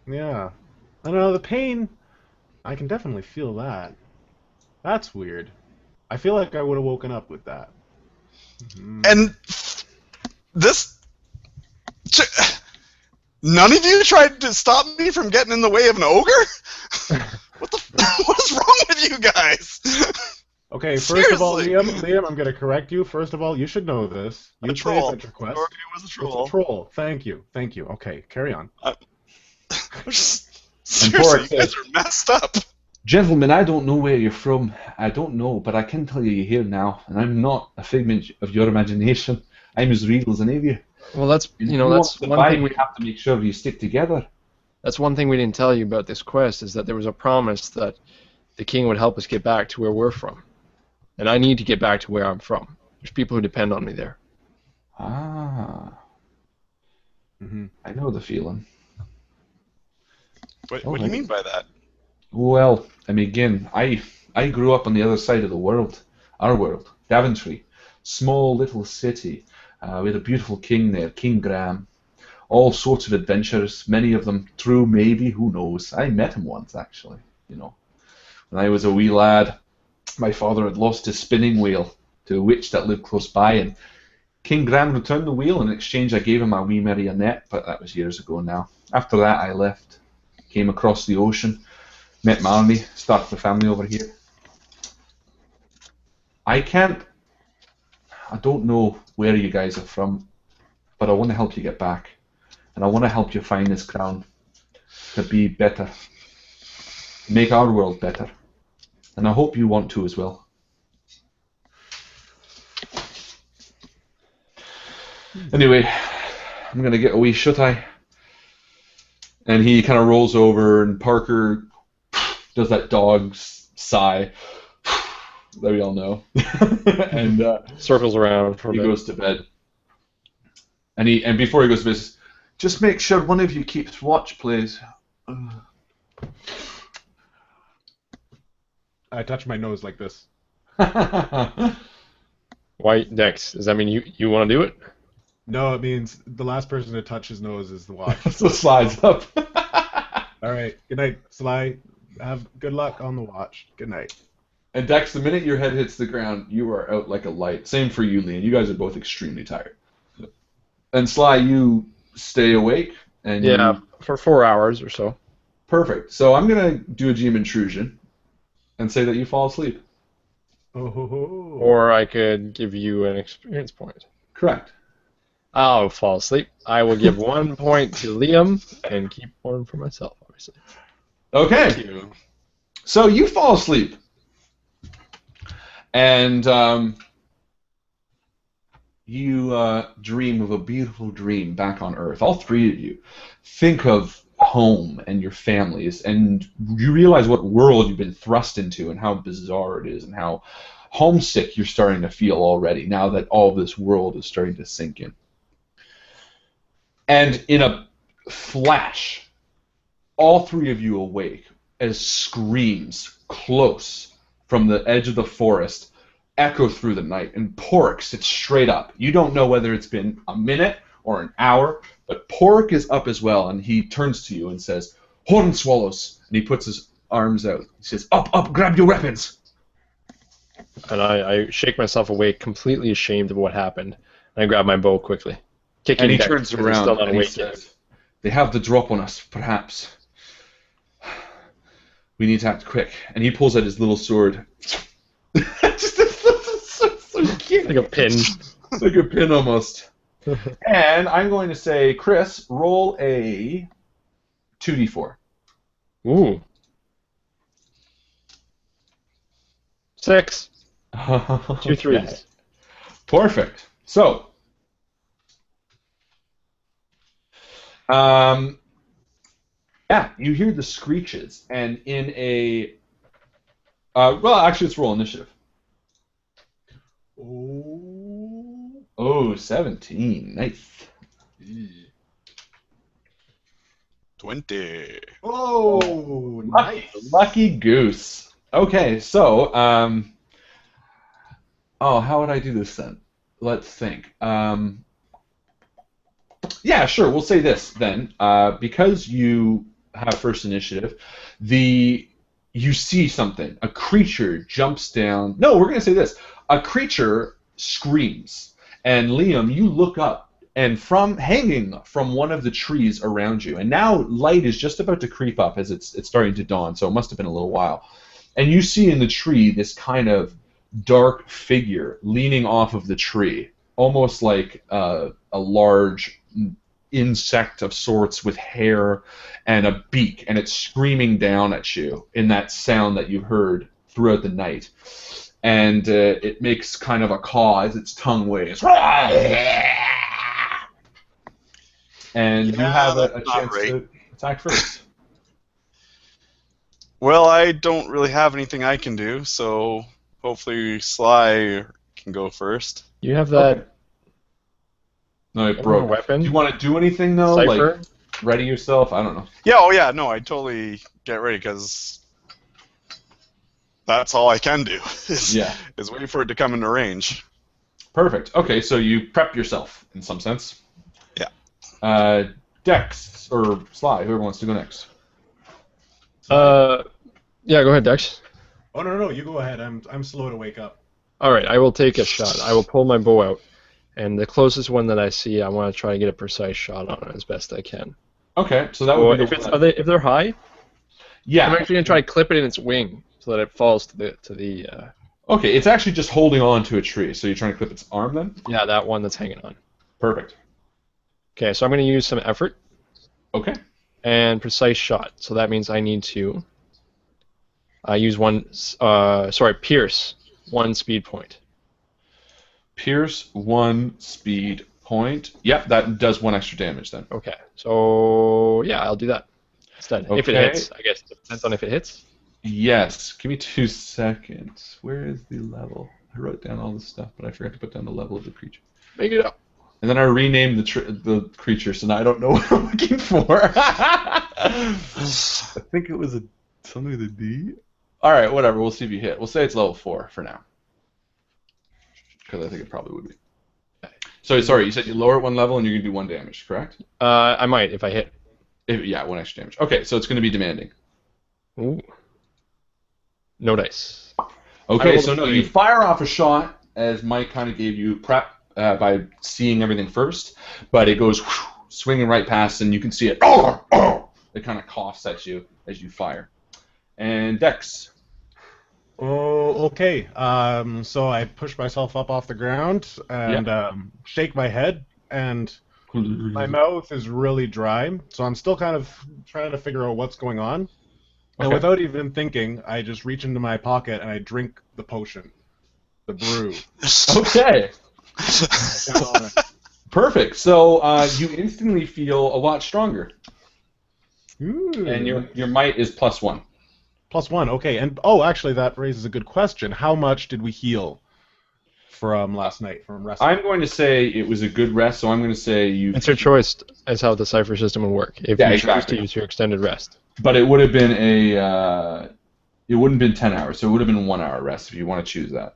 yeah, I don't know, the pain. I can definitely feel that. That's weird. I feel like I would have woken up with that. And this, None of you tried to stop me from getting in the way of an ogre? What is wrong with you guys? Okay, first of all, Seriously. Liam, I'm going to correct you. First of all, you should know this. You A play troll. such a quest. Or it was a It's troll. a troll. Thank you. Okay, carry on. Seriously, you guys are messed up. Gentlemen, I don't know where you're from. I don't know, but I can tell you you're here now, and I'm not a figment of your imagination. I'm as real as any of you. Well, that's And you if know want that's to one survive, thing we we have to make sure you stick together. that's one thing we didn't tell you about this quest is that there was a promise that the king would help us get back to where we're from, and I need to get back to where I'm from. There's people who depend on me there. Ah. I know the feeling. What do you mean by that? Well, I mean, again, I grew up on the other side of the world, our world, Daventry, small little city. We had a beautiful king there, King Graham. All sorts of adventures, many of them true, maybe, who knows. I met him once, actually, you know. When I was a wee lad, my father had lost his spinning wheel to a witch that lived close by, and King Graham returned the wheel. In exchange, I gave him a wee marionette, but that was years ago now. After that, I left, came across the ocean, met Marnie, started a family over here. I don't know where you guys are from, but I want to help you get back. And I want to help you find this crown to be better, make our world better. And I hope you want to as well. Anyway, I'm going to get a wee shut-eye. And he kind of rolls over, and Parker does that dog's sigh that we all know. And Circles around for a he bit. goes to bed. And before he goes to bed, he says, just make sure one of you keeps watch, please. I touch my nose like this. Why, Dex? Does that mean you want to do it? No, it means the last person to touch his nose is the watch. So slides up. All right. Good night, Sly. Have good luck on the watch. Good night. And Dex, the minute your head hits the ground, you are out like a light. Same for you, Leon. You guys are both extremely tired. And Sly, you stay awake. And Yeah, for 4 hours or so. Perfect. So I'm going to do a GM intrusion and say that you fall asleep. Oh. Or I could give you an experience point. Correct. I'll fall asleep. I will give 1 point to Liam and keep 1 for myself, obviously. Okay. Thank you. So you fall asleep. And you dream of a beautiful dream back on Earth. All three of you think of home and your families, and you realize what world you've been thrust into and how bizarre it is and how homesick you're starting to feel already now that all this world is starting to sink in. And in a flash, all three of you awake as screams close from the edge of the forest echo through the night, and Pork sits straight up. You don't know whether it's been a minute or an hour, but Pork is up as well, and he turns to you and says, "Horn swallows," and he puts his arms out. He says, "Up, up, grab your weapons." And I shake myself awake, completely ashamed of what happened, and I grab my bow quickly. Kicking And he Dex turns because he's around still not and he awake yet. says, "They have the drop on us, perhaps. We need to act quick." And he pulls out his little sword. so cute. Like a pin. Like a pin almost. And I'm going to say, Chris, roll a 2d4. Ooh. 6. 2 3s. Okay. Perfect. So, yeah, you hear the screeches, and in a well, actually, let's roll initiative. Oh, 17. Nice. 20. Oh, nice. Lucky goose. Okay, so, oh, how would I do this then? Let's think. Yeah, sure, we'll say this then. Because you have first initiative, you see something. A creature jumps down. No, we're going to say this. A creature screams. And Liam, you look up, and hanging from one of the trees around you, and now light is just about to creep up as it's starting to dawn, so it must have been a little while. And you see in the tree this kind of dark figure leaning off of the tree, almost like a large insect of sorts with hair and a beak, and it's screaming down at you in that sound that you heard throughout the night. And it makes kind of a caw as its tongue waves. And you have a chance to attack first. Well, I don't really have anything I can do, so hopefully Sly can go first. You have that. Okay. No, it broke. Weapon? Do you want to do anything though? Cypher? Like ready yourself? I don't know. Yeah, oh yeah, no, I totally get ready because that's all I can do is wait for it to come into range. Perfect. Okay, so you prep yourself in some sense. Yeah. Dex or Sly, whoever wants to go next. Yeah, go ahead, Dex. Oh no, you go ahead. I'm slow to wake up. All right, I will take a shot. I will pull my bow out, and the closest one that I see, I want to try to get a precise shot on it as best I can. Okay, so that would be if they're high. Yeah. I'm actually gonna try to clip it in its wing so that it falls to the. Okay, it's actually just holding on to a tree. So you're trying to clip its arm then? Yeah, that one that's hanging on. Perfect. Okay, so I'm gonna use some effort. Okay. And precise shot. So that means I need to use pierce one speed point. Pierce one speed point. Yep, that does one extra damage then. Okay, so yeah, I'll do that instead. Okay. If it hits, I guess. Depends on if it hits. Yes. Give me 2 seconds. Where is the level? I wrote down all this stuff, but I forgot to put down the level of the creature. Make it up. And then I renamed the creature, so now I don't know what I'm looking for. I think it was something with a D. All right, whatever. We'll see if you hit. We'll say it's level 4 for now, because I think it probably would be. So sorry, you said you lower it 1 level and you're gonna do 1 damage, correct? I might if I hit. Yeah, 1 extra damage. Okay, so it's gonna be demanding. Ooh. No dice. Okay, so no, you fire off a shot as Mike kind of gave you prep by seeing everything first, but it goes swinging right past, and you can see it. It kind of coughs at you as you fire. And Dex. Oh, okay. So I push myself up off the ground and shake my head, and my mouth is really dry, so I'm still kind of trying to figure out what's going on. And without even thinking, I just reach into my pocket and I drink the potion, the brew. Okay. Perfect. So you instantly feel a lot stronger. Ooh. And your might is +1. +1, okay. And actually, that raises a good question. How much did we heal from last night, from resting? I'm going to say it was a good rest, so I'm going to say you... It's your choice as how the cipher system will work. If you choose to use your extended rest. But it would have been it wouldn't have been 10 hours, so it would have been 1 hour rest if you want to choose that.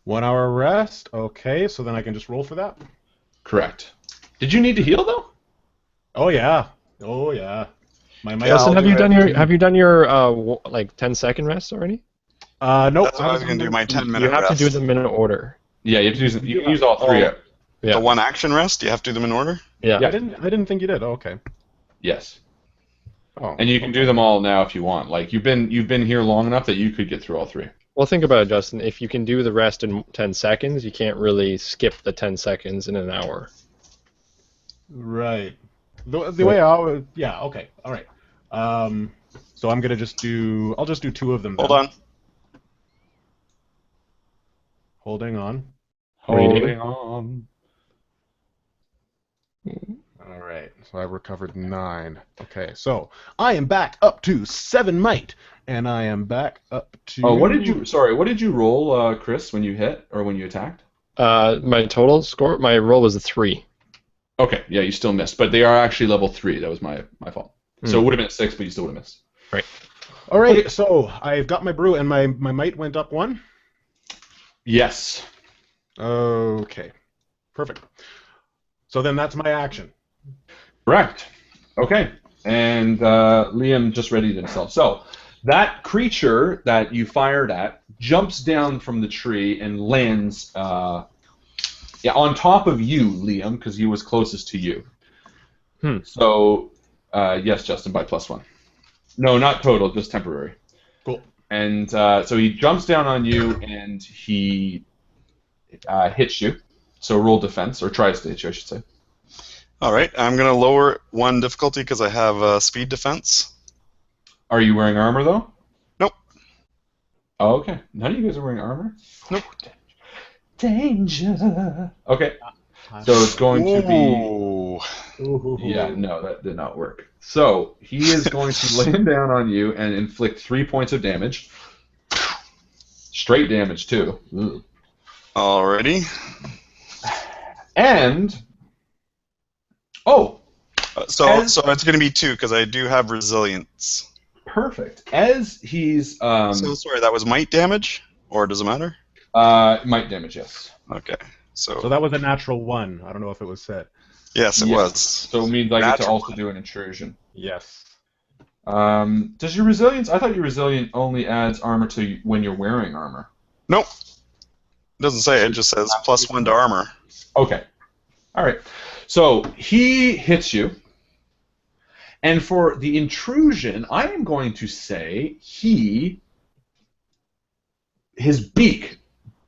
1 hour rest, okay, so then I can just roll for that? Correct. Did you need to heal, though? Oh, yeah. Justin, have you done your 10-second rest already? Nope. That's what I was going to do, my 10-minute rest. You have to do them in order. Yeah, you have to do use all 3. Yeah. The 1 action rest, you have to do them in order? Yeah. I didn't think you did. Oh, okay. Yes. Oh. And you can do them all now if you want. Like you've been here long enough that you could get through all 3. Well, think about it, Justin. If you can do the rest in 10 seconds, you can't really skip the 10 seconds in an hour. Right. The way I would... Yeah, okay. All right. So I'm going to I'll just do 2 of them then. Hold on. Holding on. Holding on. All right, so I've recovered 9. Okay, so I am back up to 7 might, and I am back up to... Oh, what did you roll, Chris, when you hit, or when you attacked? My total score, my roll was a 3. Okay, yeah, you still missed, but they are actually level 3. That was my fault. So it would have been 6, but you still would have missed. Right. All right, okay. So I've got my brew, and my might went up 1? Yes. Okay, perfect. So then that's my action. Correct. Okay. And Liam just readied himself. So that creature that you fired at jumps down from the tree and lands Yeah, on top of you, Liam, because he was closest to you. So, yes, Justin, by +1. No, not total, just temporary. Cool. And so he jumps down on you, and he hits you. So roll defense, or tries to hit you, I should say. All right, I'm going to lower 1 difficulty because I have speed defense. Are you wearing armor, though? Nope. Oh, okay. None of you guys are wearing armor? Nope. Danger. Okay. So it's going to be... Ooh. Yeah, no, that did not work. So he is going to land down on you and inflict 3 points of damage. Straight damage, too. Ugh. Alrighty. And... Oh! So it's going to be 2 because I do have resilience. Perfect. As he's... So sorry, that was might damage? Or does it matter? Might damage, yes. Okay. So that was a natural 1. I don't know if it was said. Yes, it Yes. was. So it means I get to Natural also one. do an intrusion. Yes. Does your resilience... I thought your resilient only adds armor to when you're wearing armor. Nope. It doesn't say. It just says +1 to armor. Okay. All right. So he hits you. And for the intrusion, I am going to say his beak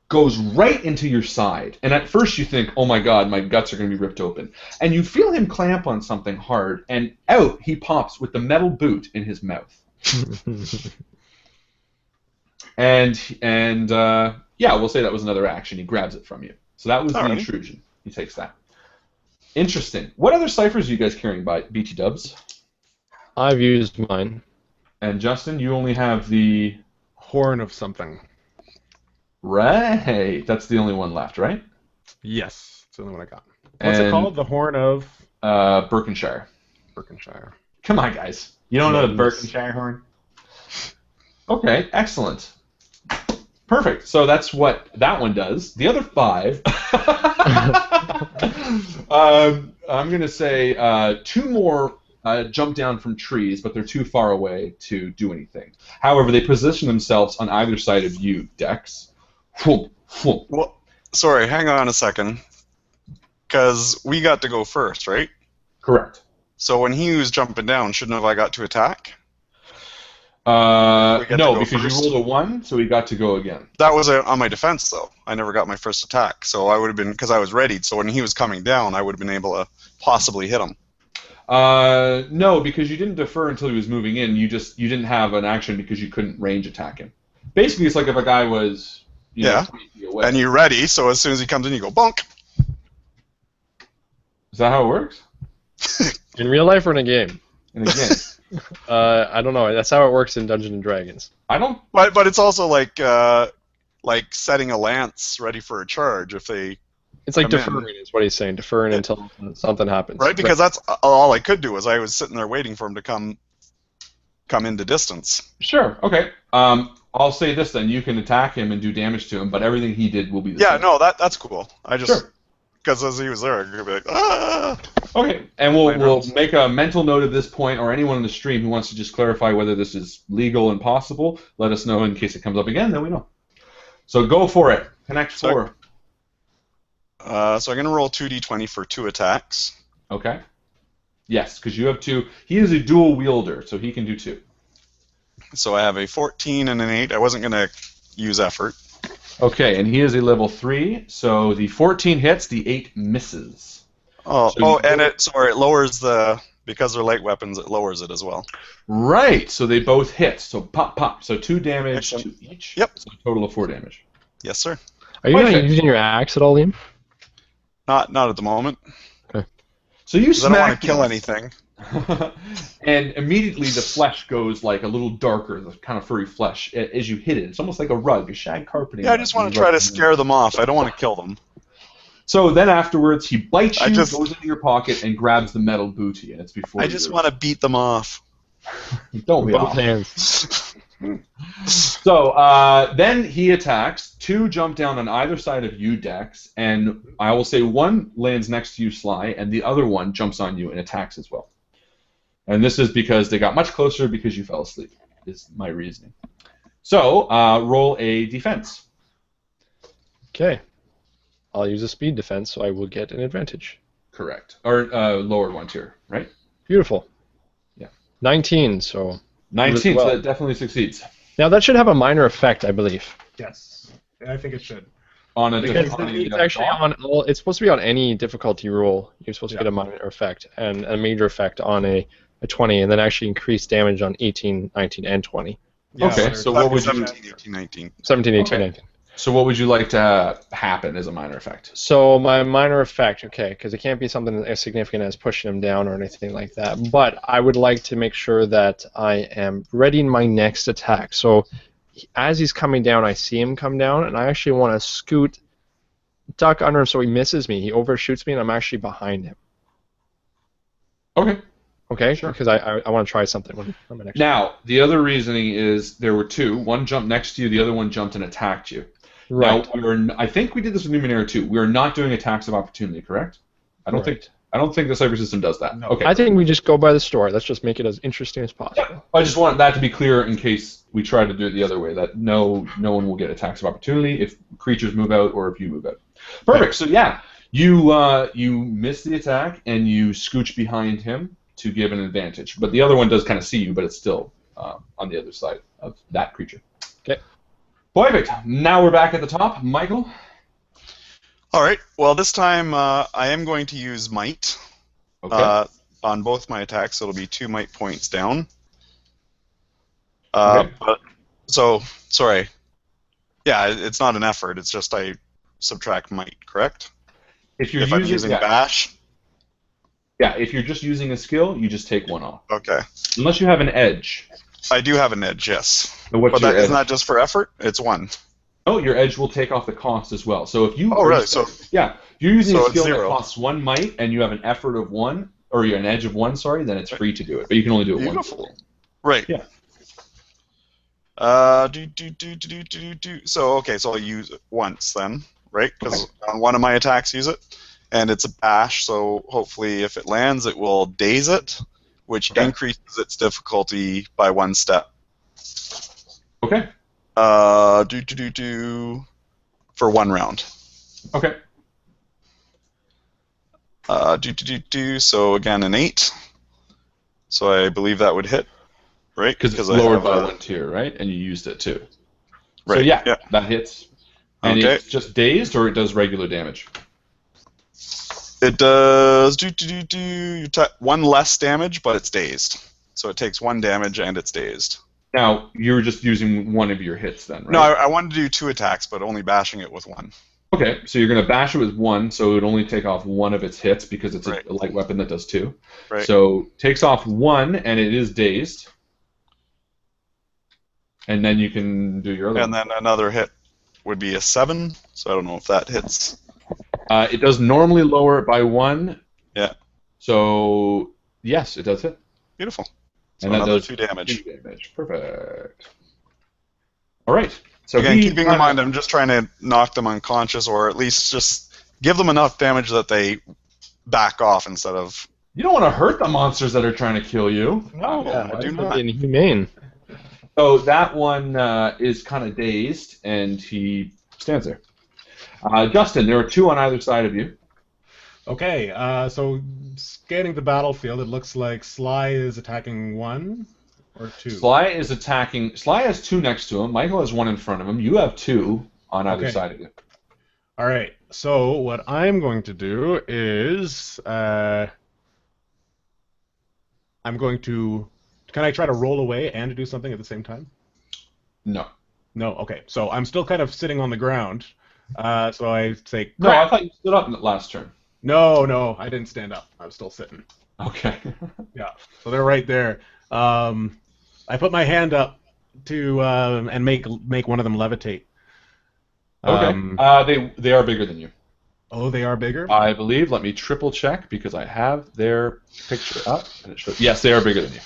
goes right into your side. And at first you think, oh my god, my guts are going to be ripped open. And you feel him clamp on something hard, and out he pops with the metal boot in his mouth. and yeah, we'll say that was another action. He grabs it from you. So that was the Alright. intrusion. He takes that. Interesting. What other ciphers are you guys carrying by BT Dubs? I've used mine. And Justin, you only have the... Horn of something. Right. That's the only one left, right? Yes. It's the only one I got. What's it And- called? The Horn of Berkshire. Berkshire. Come on, guys. You don't know the Yes. Berkshire horn? Okay, excellent. Perfect. So that's what that one does. The other 5... I'm going to say 2 more jump down from trees, but they're too far away to do anything. However, they position themselves on either side of you, Dex. Well, sorry, hang on a second. Because we got to go first, right? Correct. So when he was jumping down, shouldn't have I got to attack? No, We get to go because first? you rolled a 1, so we got to go again. That was on my defense, though. I never got my first attack, so I would have been, because I was readied, so when he was coming down, I would have been able to possibly hit him. No, because you didn't defer until he was moving in. You didn't have an action because you couldn't range attack him. Basically, it's like if a guy was you know, 20 feet away. And you're ready, so as soon as he comes in, you go, bonk! Is that how it works? In real life or in a game? And again, I don't know. That's how it works in Dungeons and Dragons. I don't. But it's also like setting a lance ready for a charge if they... It's like Come in. deferring is what he's saying. Deferring until something happens. Right, because that's all I could do was I was sitting there waiting for him to come into distance. Sure. Okay. I'll say this then: you can attack him and do damage to him, but everything he did will be the Yeah, same. no, that's cool. I just... Sure. Because as he was there, I could be like, ah! Okay, and we'll Later. make a mental note of this point, or anyone in the stream who wants to just clarify whether this is legal and possible, let us know in case it comes up again, then we know. So go for it. Connect So- 4. So I'm going to roll 2d20 for 2 attacks. Okay. Yes, because you have 2. He is a dual wielder, so he can do 2. So I have a 14 and an 8. I wasn't going to use effort. Okay, and he is a level 3, so the 14 hits, the 8 misses. Oh, So you- and it lowers the... Because they're light weapons, it lowers it as well. Right, so they both hit. So pop, pop. So 2 damage Excellent. to each. Yep. So a total of 4 damage. Yes, sir. Are you not Perfect. using your axe at all, Liam? Not at the moment. So you 'Cause I don't want smack to kill him. anything. And immediately the flesh goes like a little darker, the kind of furry flesh, as you hit it. It's almost like a rug, a shag carpeting. Yeah, I just want to try to scare them off. I don't want to kill them. So then afterwards, he bites you, I just- goes into your pocket, and grabs the metal booty, and it's before I you just do want to beat them off. it. Don't be Both off. hands. So then he attacks. 2 jump down on either side of you, Dex, and I will say 1 lands next to you, Sly, and the other one jumps on you and attacks as well. And this is because they got much closer because you fell asleep, is my reasoning. So roll a defense. Okay. I'll use a speed defense, so I will get an advantage. Correct. Or lower one tier, right? Beautiful. Yeah. 19, so... 19, well. so that definitely succeeds. Now, that should have a minor effect, I believe. Yes, I think it should. On a Because difficulty, it's actually on all, it's supposed to be on any difficulty roll. You're supposed to get a minor effect and a major effect on a 20, and then actually increase damage on 18, 19, and 20. Yeah, Okay, so what would you... 17, 18, 19. 17, 18, Okay. 19. So what would you like to happen as a minor effect? So my minor effect, okay, because it can't be something as significant as pushing him down or anything like that, but I would like to make sure that I am readying my next attack. So as he's coming down, I see him come down, and I actually want to duck under him so he misses me. He overshoots me, and I'm actually behind him. Okay. Okay, Sure. because I want to try something on my next. Now, the other reasoning is there were two. One jumped next to you, the other one jumped and attacked you. Right. Now, I think we did this with Numenera too. We are not doing attacks of opportunity, correct? I don't think the cyber system does that. No. Okay. I think we just go by the story. Let's just make it as interesting as possible. I just want that to be clear in case we try to do it the other way. That no one will get attacks of opportunity if creatures move out or if you move out. Perfect. So yeah, you miss the attack and you scooch behind him to give an advantage. But the other one does kind of see you, but it's still on the other side of that creature. Okay. Perfect. Now we're back at the top. Michael? All right. Well, this time I am going to use might on both my attacks. So it'll be 2 might points down. Okay. So, sorry. Yeah, it's not an effort. It's just I subtract might, correct? If I'm using bash. Yeah, if you're just using a skill, you just take one off. Okay. Unless you have an edge. I do have an edge, yes. So what's But your edge? isn't that just for effort? It's 1. Oh, your edge will take off the cost as well. So if you really? So yeah, if you're using so a it's skill that 0. costs 1 might and you have an effort of 1, or you're an edge of 1, sorry, then it's free to do it. But you can only do it once. Beautiful. Right. Yeah. So okay, so I'll use it once then, right? Because on one of my attacks, use it, and it's a bash. So hopefully, if it lands, it will daze it, which increases its difficulty by 1 step. Okay. For 1 round. Okay. So again, an 8. So I believe that would hit, right? Because it's lowered by 1 tier, right? And you used it too. Right. So yeah, that hits. And Okay. it's just dazed, or it does regular damage. It does 1 less damage, but it's dazed. So it takes 1 damage and it's dazed. Now you're just using one of your hits then, right? No, I wanted to do 2 attacks, but only bashing it with 1. Okay, so you're going to bash it with 1, so it would only take off 1 of its hits because it's Right. a light weapon that does 2. Right. So takes off 1, and it is dazed. And then you can do your other And one. then another hit would be a 7, so I don't know if that hits. It does normally lower it by 1. Yeah. So, yes, it does hit. Beautiful. So And that another does 2 damage. 2 damage. Perfect. All right. So Again, he keeping in mind, I'm just trying to knock them unconscious, or at least just give them enough damage that they back off instead of... You don't want to hurt the monsters that are trying to kill you. No, I do not. Inhumane. So that one is kind of dazed, and he stands there. Justin, there are 2 on either side of you. Okay, so scanning the battlefield, it looks like Sly is attacking 1 or 2. Sly is attacking. Sly has 2 next to him. Michael has 1 in front of him. You have 2 on either side of you. All right, so what I'm going to do is I'm going to... Can I try to roll away and do something at the same time? No. No, okay. So I'm still kind of sitting on the ground. So I say, No, crap. I thought you stood up in the last turn. No, I didn't stand up. I was still sitting. Okay. Yeah, so they're right there. I put my hand up to and make one of them levitate. Okay. They are bigger than you. Oh, they are bigger? I believe. Let me triple check because I have their picture up. And it shows, yes, they are bigger than you.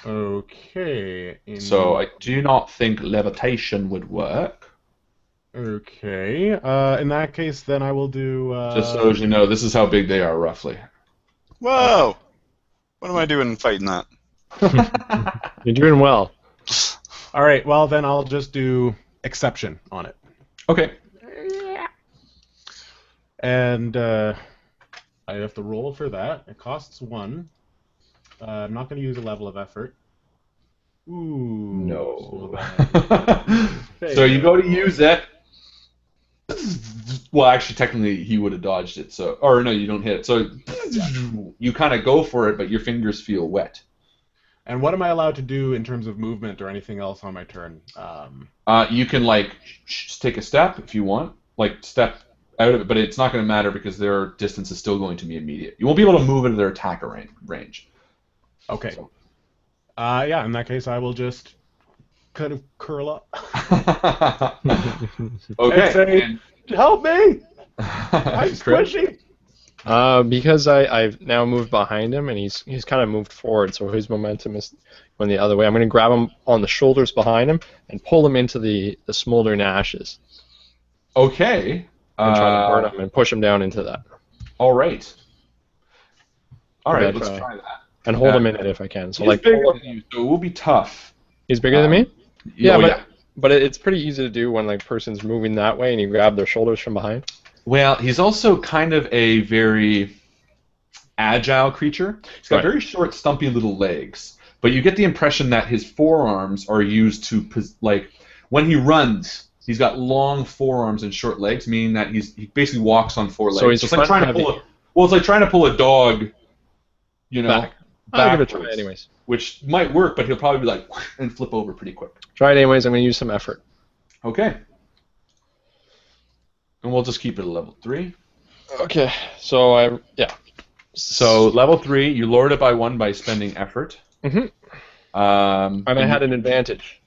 Okay. So I do not think levitation would work. Okay. In that case, then I will do... Just so as you know, this is how big they are, roughly. Whoa! What am I doing fighting that? You're doing well. All right, well, then I'll just do exception on it. Okay. And I have to roll for that. It costs 1. I'm not going to use a level of effort. Ooh. No. So, So you go to use it. Well, actually, technically, he would have dodged it. So, or no, you don't hit it. So you kind of go for it, but your fingers feel wet. And what am I allowed to do in terms of movement or anything else on my turn? You can like take a step if you want, like step out of it, but it's not going to matter because their distance is still going to be immediate. You won't be able to move into their attack range. Okay. So. Yeah, in that case, I will just kind of curl up. Okay. And say, help me! I'm Chris? squishy! Because I've now moved behind him, and he's kind of moved forward, so his momentum is going the other way. I'm going to grab him on the shoulders behind him and pull him into the smoldering ashes. Okay. And try to burn him and push him down into that. All right. All right, But, let's try that. And hold him in it if I can. So He's like bigger pull than him. you, so it will be tough. He's bigger than me? Yeah, But it's pretty easy to do when like person's moving that way and you grab their shoulders from behind. Well, he's also kind of a very agile creature. He's got very short, stumpy little legs, but you get the impression that his forearms are used to, like, when he runs, he's got long forearms and short legs, meaning that he basically walks on 4 legs. So he's it's like trying to pull it's like trying to pull a dog, you know, back. I'll give it a backwards, try anyways. which might work, but he'll probably be like and flip over pretty quick. Try it anyways. I'm going to use some effort. Okay. And we'll just keep it at level 3. Okay. So So level 3, you lowered it by 1 by spending effort. Mhm. And I had an advantage.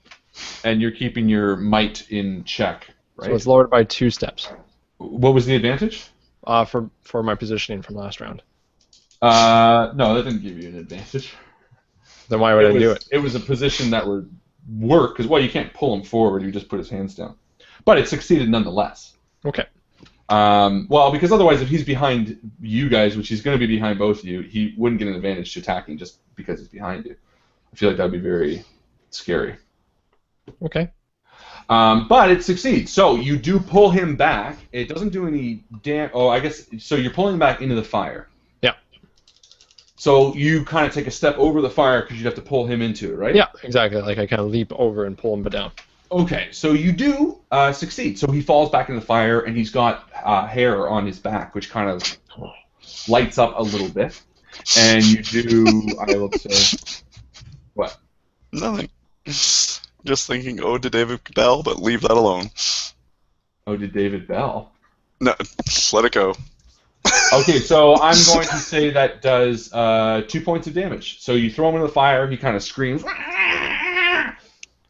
And you're keeping your might in check, right? So it's lowered by 2 steps. What was the advantage? For my positioning from last round. No, that didn't give you an advantage. Then why would I do it? It was a position that would work, because, well, you can't pull him forward, you just put his hands down. But it succeeded nonetheless. Okay. Well, because otherwise, if he's behind you guys, which he's going to be behind both of you, he wouldn't get an advantage to attacking just because he's behind you. I feel like that would be very scary. Okay. But it succeeds. So you do pull him back. It doesn't do any damage. Oh, I guess, so you're pulling him back into the fire. Yeah. So you kind of take a step over the fire because you'd have to pull him into it, right? Yeah, exactly. Like I kind of leap over and pull him down. Okay, so you do succeed. So he falls back in the fire, and he's got hair on his back, which kind of lights up a little bit. And you do, I will say, what? Nothing. Just thinking, oh, to David Bell, but leave that alone. Oh, did David Bell? No, let it go. Okay, so I'm going to say that does 2 points of damage. So you throw him into the fire, he kind of screams,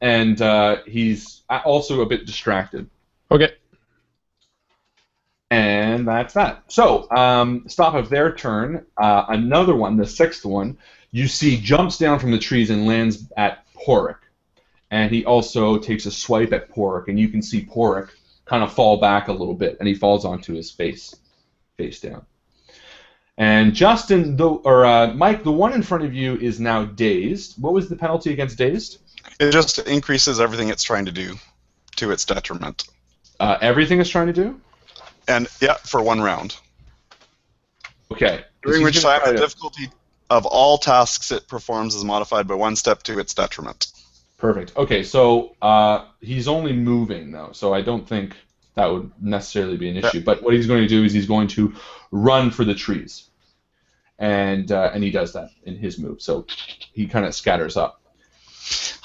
and he's also a bit distracted. Okay. And that's that. So, stop of their turn. Another one, the 6th one, you see jumps down from the trees and lands at Porrick. And he also takes a swipe at Porrick, and you can see Porrick kind of fall back a little bit, and he falls onto his face down. And Justin, Mike, the one in front of you is now dazed. What was the penalty against dazed? It just increases everything it's trying to do to its detriment. Everything it's trying to do? And, yeah, for 1 round. Okay. During which time the difficulty of all tasks it performs is modified by 1 step to its detriment. Perfect. Okay, so he's only moving, though, so I don't think that would necessarily be an issue. But what he's going to do is he's going to run for the trees. And he does that in his move, so he kind of scatters up.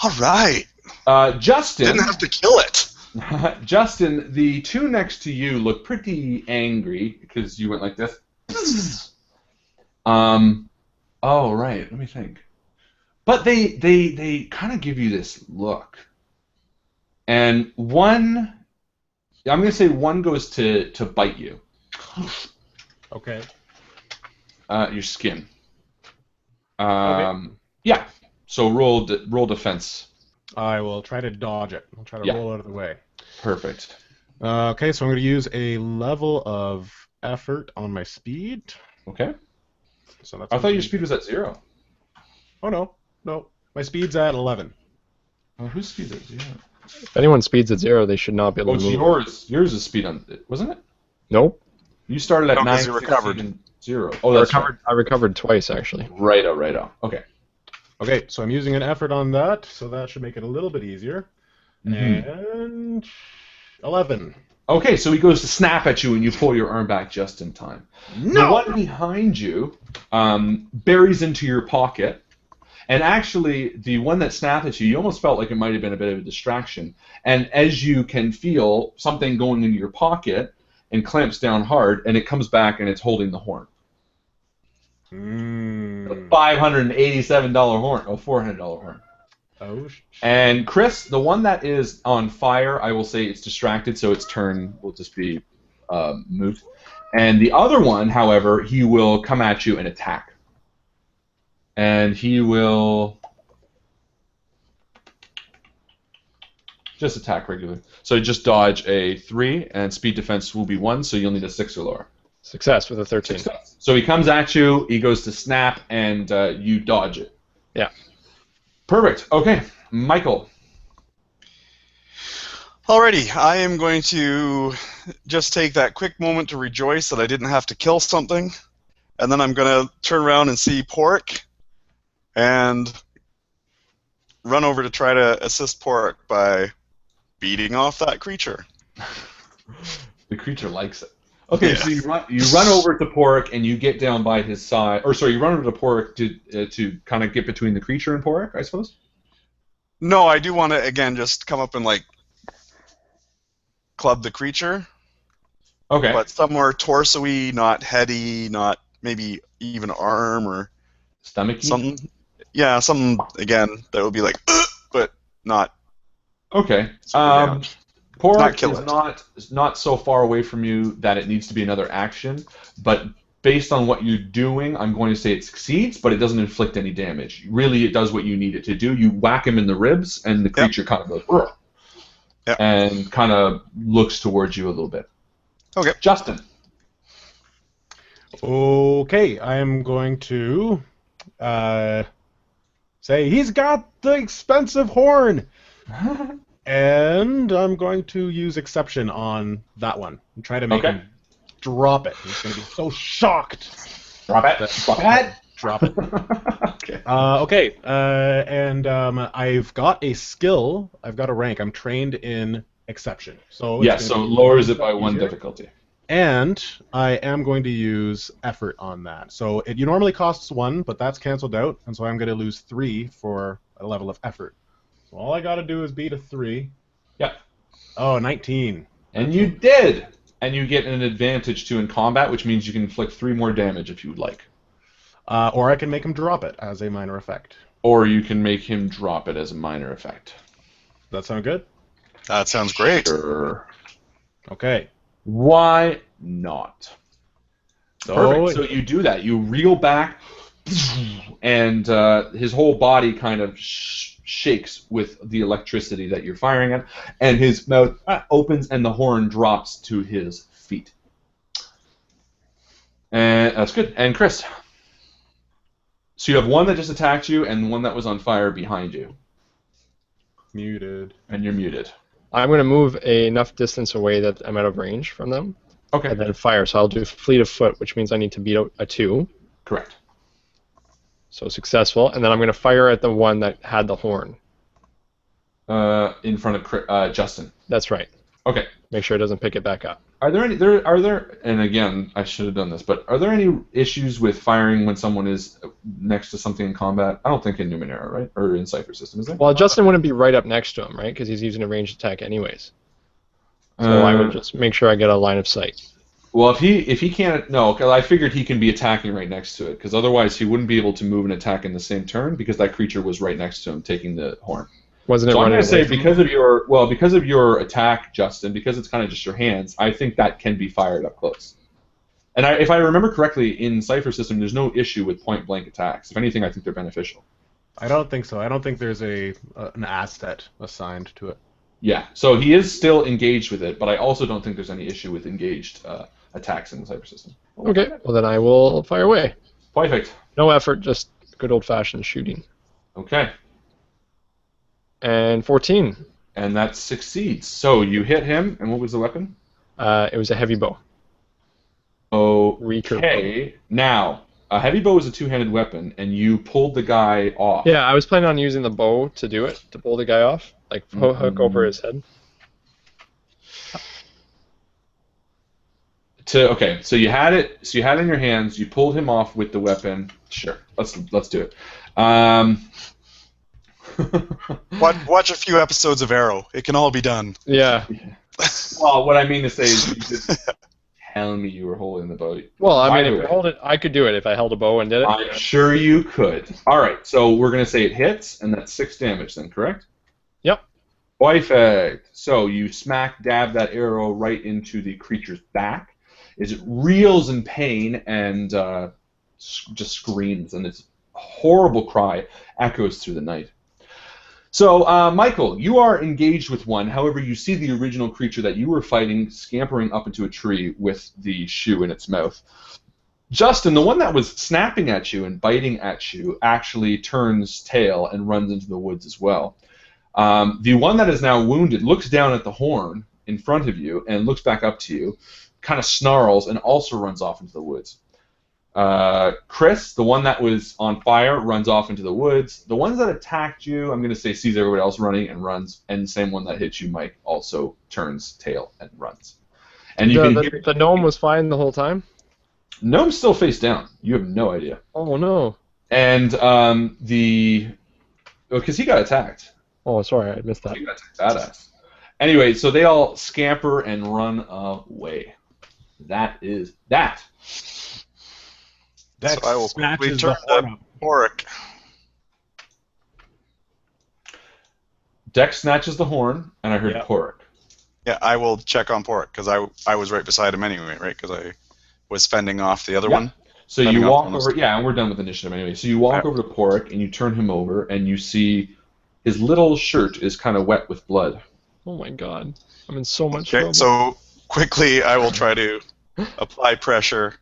All right. Justin... Didn't have to kill it. Justin, the 2 next to you look pretty angry because you went like this. Oh, right. Let me think. But they kind of give you this look. And one, I'm going to say one goes to bite you. Okay. Your skin. Okay. Yeah. So roll defense. I will try to dodge it. I'll try to roll out of the way. Perfect. Okay, so I'm going to use a level of effort on my speed. Okay. So that's I thought your speed was at 0. Oh, no. My speed's at 11. Whose speed is 0? If anyone's speed's at 0, they should not be able to move. Yours is speed on, wasn't it? Nope. You started at No, 'cause 9, you 16, recovered. and 0. Oh, that's I recovered twice, actually. right. Right. Okay. Okay, so I'm using an effort on that, so that should make it a little bit easier. And 11. Okay, so he goes to snap at you, and you pull your arm back just in time. No! The one behind you buries into your pocket, and actually, the one that snapped at you, you almost felt like it might have been a bit of a distraction. And as you can feel something going into your pocket, and clamps down hard, and it comes back, and it's holding the horn. A $587 horn, $400 horn. Oh, And Chris, the one that is on fire, I will say it's distracted, so its turn will just be moot. And the other one, however, he will come at you and attack. And he will just attack regularly. So just dodge a 3, and speed defense will be 1, so you'll need a 6 or lower. Success with a 13. Success. So he comes at you, he goes to snap, and you dodge it. Yeah. Perfect. Okay, Michael. Alrighty, I am going to just take that quick moment to rejoice that I didn't have to kill something, and then I'm going to turn around and see Pork, and run over to try to assist Pork by beating off that creature. The creature likes it. Okay, Yeah. so you run over to Pork and you get down by his side, or sorry, you run over to Pork to kind of get between the creature and Pork, I suppose. No, I do want to again just come up and like club the creature, Okay. but somewhere torso-y, not heady, not maybe even arm or Stomachy. something. Yeah, something again that would be like, but not. Okay. super damage. Pork Not kill is it. not so far away from you that it needs to be another action, but based on what you're doing, I'm going to say it succeeds, but it doesn't inflict any damage. Really, it does what you need it to do. You whack him in the ribs, and the creature kind of goes, "Ugh," and kind of looks towards you a little bit. Okay. Justin. Okay, I am going to say he's got the expensive horn, and I'm going to use exception on that one and try to make him drop it. He's going to be so shocked. Drop it. Drop it. Drop it. Okay. And I've got a skill. I've got a rank. I'm trained in exception. So Yes, so it lowers it by 1 difficulty. And I am going to use effort on that. So it normally costs 1, but that's canceled out, and so I'm going to lose 3 for a level of effort. So all I got to do is beat a 3. Yep. Oh, 19. And you did! And you get an advantage too in combat, which means you can inflict 3 more damage if you would like. Or I can make him drop it as a minor effect. Or you can make him drop it as a minor effect. That sound good? That sounds great. Sure. Okay. Why not? So, Perfect. So you do that. You reel back, and his whole body kind of shakes with the electricity that you're firing at, and his mouth opens, and the horn drops to his feet. And that's good. And Chris. So you have one that just attacked you, and one that was on fire behind you. Muted. And you're muted. I'm going to move enough distance away that I'm out of range from them. Okay. And then fire. So I'll do fleet of foot, which means I need to beat out a 2. Correct. So successful. And then I'm going to fire at the one that had the horn. In front of Justin. That's right. Okay. Make sure it doesn't pick it back up. Are there any? And again, I should have done this, but are there any issues with firing when someone is next to something in combat? I don't think in Numenera, right, or in Cypher System, is there? Well, Justin wouldn't be right up next to him, right? Because he's using a ranged attack anyways. So I would just make sure I get a line of sight. Well, if he can't, no, because I figured he can be attacking right next to it, because otherwise he wouldn't be able to move and attack in the same turn because that creature was right next to him taking the horn. Wasn't it So I'm running going to say away because of your attack, Justin, because it's kind of just your hands, I think that can be fired up close. And if I remember correctly, in Cypher System, there's no issue with point-blank attacks. If anything, I think they're beneficial. I don't think so. I don't think there's an asset assigned to it. Yeah, so he is still engaged with it, but I also don't think there's any issue with engaged attacks in the Cypher System. Okay, well then I will fire away. Perfect. No effort, just good old-fashioned shooting. Okay. And 14. And that succeeds. So you hit him, and what was the weapon? It was a heavy bow. Okay. Now, a heavy bow is a two-handed weapon, and you pulled the guy off. Yeah, I was planning on using the bow to do it, to pull the guy off, like hook over his head. Okay, so you had it. So you had it in your hands. You pulled him off with the weapon. Sure, let's do it. Watch a few episodes of Arrow. It can all be done. Yeah. Well, what I mean to say is, you just tell me you were holding the bow. Well, I mean, if I hold it, I could do it if I held a bow and did it. I'm sure you could. All right, so we're gonna say it hits, and that's 6 damage, then, correct? Yep. Perfect. So you dab that arrow right into the creature's back. As it reels in pain and just screams, and its horrible cry echoes through the night. So, Michael, you are engaged with one. However, you see the original creature that you were fighting scampering up into a tree with the shoe in its mouth. Justin, the one that was snapping at you and biting at you, actually turns tail and runs into the woods as well. The one that is now wounded looks down at the horn in front of you and looks back up to you, kind of snarls, and also runs off into the woods. Chris, the one that was on fire, runs off into the woods. The ones that attacked you, I'm going to say, sees everybody else running and runs, and the same one that hit you, Mike, also turns tail and runs. And you can hear the gnome was fine the whole time? Gnome's still face down. You have no idea. Oh, no. And because he got attacked. Oh, sorry, I missed that. He got attacked, badass. Anyway, so they all scamper and run away. That is that. So I will quickly snatches turn the horn to up. Porrick. Dex snatches the horn, and I heard Yep. Porrick. Yeah, I will check on Porrick, because I was right beside him anyway, right? Because I was fending off the other Yeah. one. So Fending you off walk almost. over, yeah, and we're done with initiative anyway. So you walk over to Porrick, and you turn him over, and you see his little shirt is kind of wet with blood. Oh, my God. I'm in so much Okay, trouble. so quickly I will try to apply pressure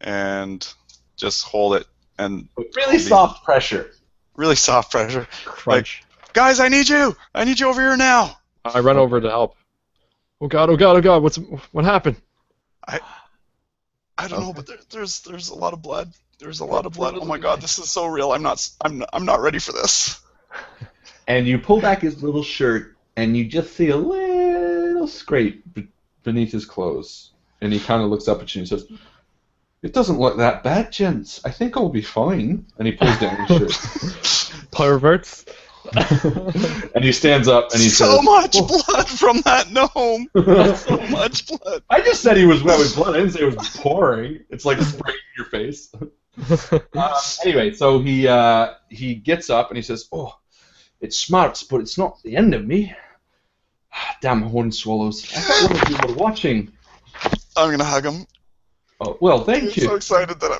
and just hold it, and Really soft pressure. really soft pressure. Crunch. Guys, I need you over here now. I run over to help. Oh, God, oh, God, oh, God. What happened? I don't know, but there's a lot of blood. There's a lot of blood. Oh my God, this is so real. I'm not ready for this. And you pull back his little shirt, and you just see a little scrape beneath his clothes. And he kind of looks up at you and says, "It doesn't look that bad, gents. I think I'll be fine." And he pulls down his shirt. Perverts. And he stands up and he so says, much blood from that gnome. So much blood. I just said he was wet with blood. I didn't say it was pouring. It's like spraying your face. Anyway, so he gets up and he says, "Oh, it smarts, but it's not the end of me. Damn horn swallows. I thought one of you were watching." I'm gonna hug him. Oh, well, thank I'm you. so excited that I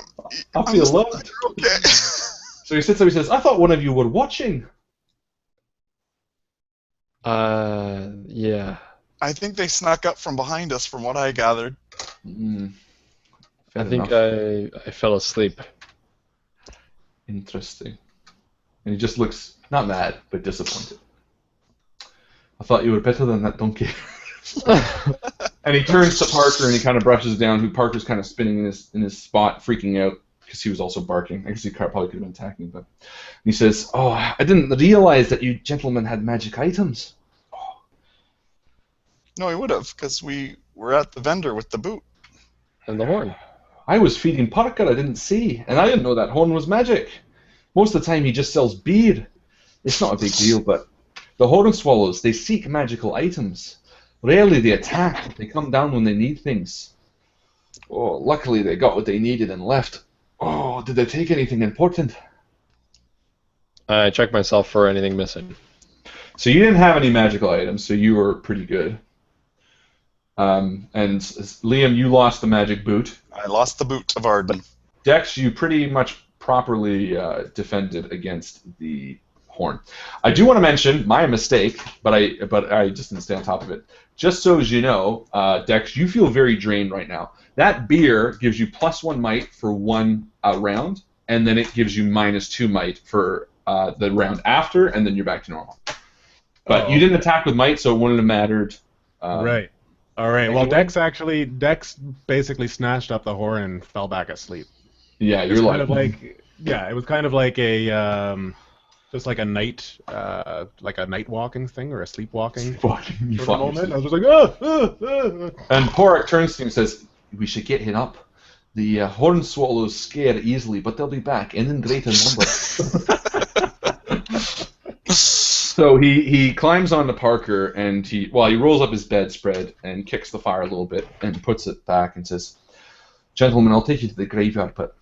I'm feel just glad loved. you're okay. So he sits up and he says, "I thought one of you were watching." Yeah. I think they snuck up from behind us, from what I gathered. Mm, I fair think enough. I fell asleep. Interesting. And he just looks, not mad, but disappointed. "I thought you were better than that donkey." And he turns to Parker and he kind of brushes down, who Parker's kind of spinning in his spot, freaking out, because he was also barking. I guess he probably could have been attacking, but... And he says, "Oh, I didn't realize that you gentlemen had magic items." No, he would have, because we were at the vendor with the boot. And the horn. "I was feeding Parker, I didn't see, and I didn't know that horn was magic. Most of the time he just sells beer. It's not a big deal, but the horn swallows, they seek magical items. Rarely they attack, they come down when they need things. Oh, luckily they got what they needed and left. Oh, did they take anything important?" I checked myself for anything missing. So you didn't have any magical items, so you were pretty good. And Liam, you lost the magic boot. I lost the boot of Arden. Dex, you pretty much properly defended against the horn. I do want to mention my mistake, but I just didn't stay on top of it. Just so as you know, Dex, you feel very drained right now. That beer gives you +1 might for one round, and then it gives you -2 might for the round after, and then you're back to normal. But you didn't attack with might, so it wouldn't have mattered. Right. All right. Well, Anyway. Dex basically snatched up the horn and fell back asleep. Yeah, It's you're kind like, of like, yeah, it was kind of like just like a night walking thing or a sleepwalking fucking, you sort of fucking moment. sleep. I was just like, ah. And Porak turns to him and says, we should get him up. The horn swallows scare easily, but they'll be back in greater number. So he climbs onto Parker and he rolls up his bedspread and kicks the fire a little bit and puts it back and says, "Gentlemen, I'll take you to the graveyard, but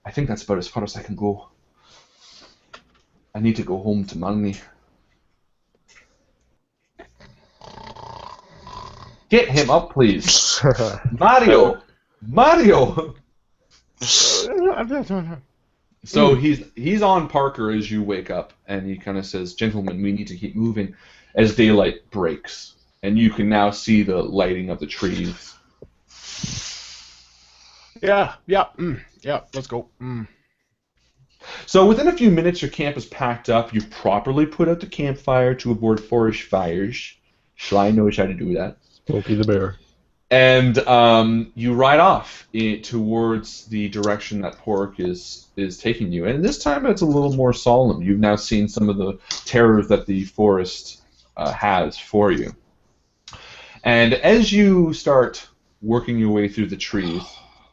I think that's about as far as I can go. I need to go home to Manny." Get him up, please. Mario! So he's on Parker as you wake up, and he kind of says, "Gentlemen, we need to keep moving," as daylight breaks, and you can now see the lighting of the trees. Yeah, let's go. So within a few minutes, your camp is packed up. You've properly put out the campfire to avoid forest fires. Sly knows how to do that. Smokey the Bear. And you ride off towards the direction that Pork is taking you. And this time it's a little more solemn. You've now seen some of the terrors that the forest has for you. And as you start working your way through the trees,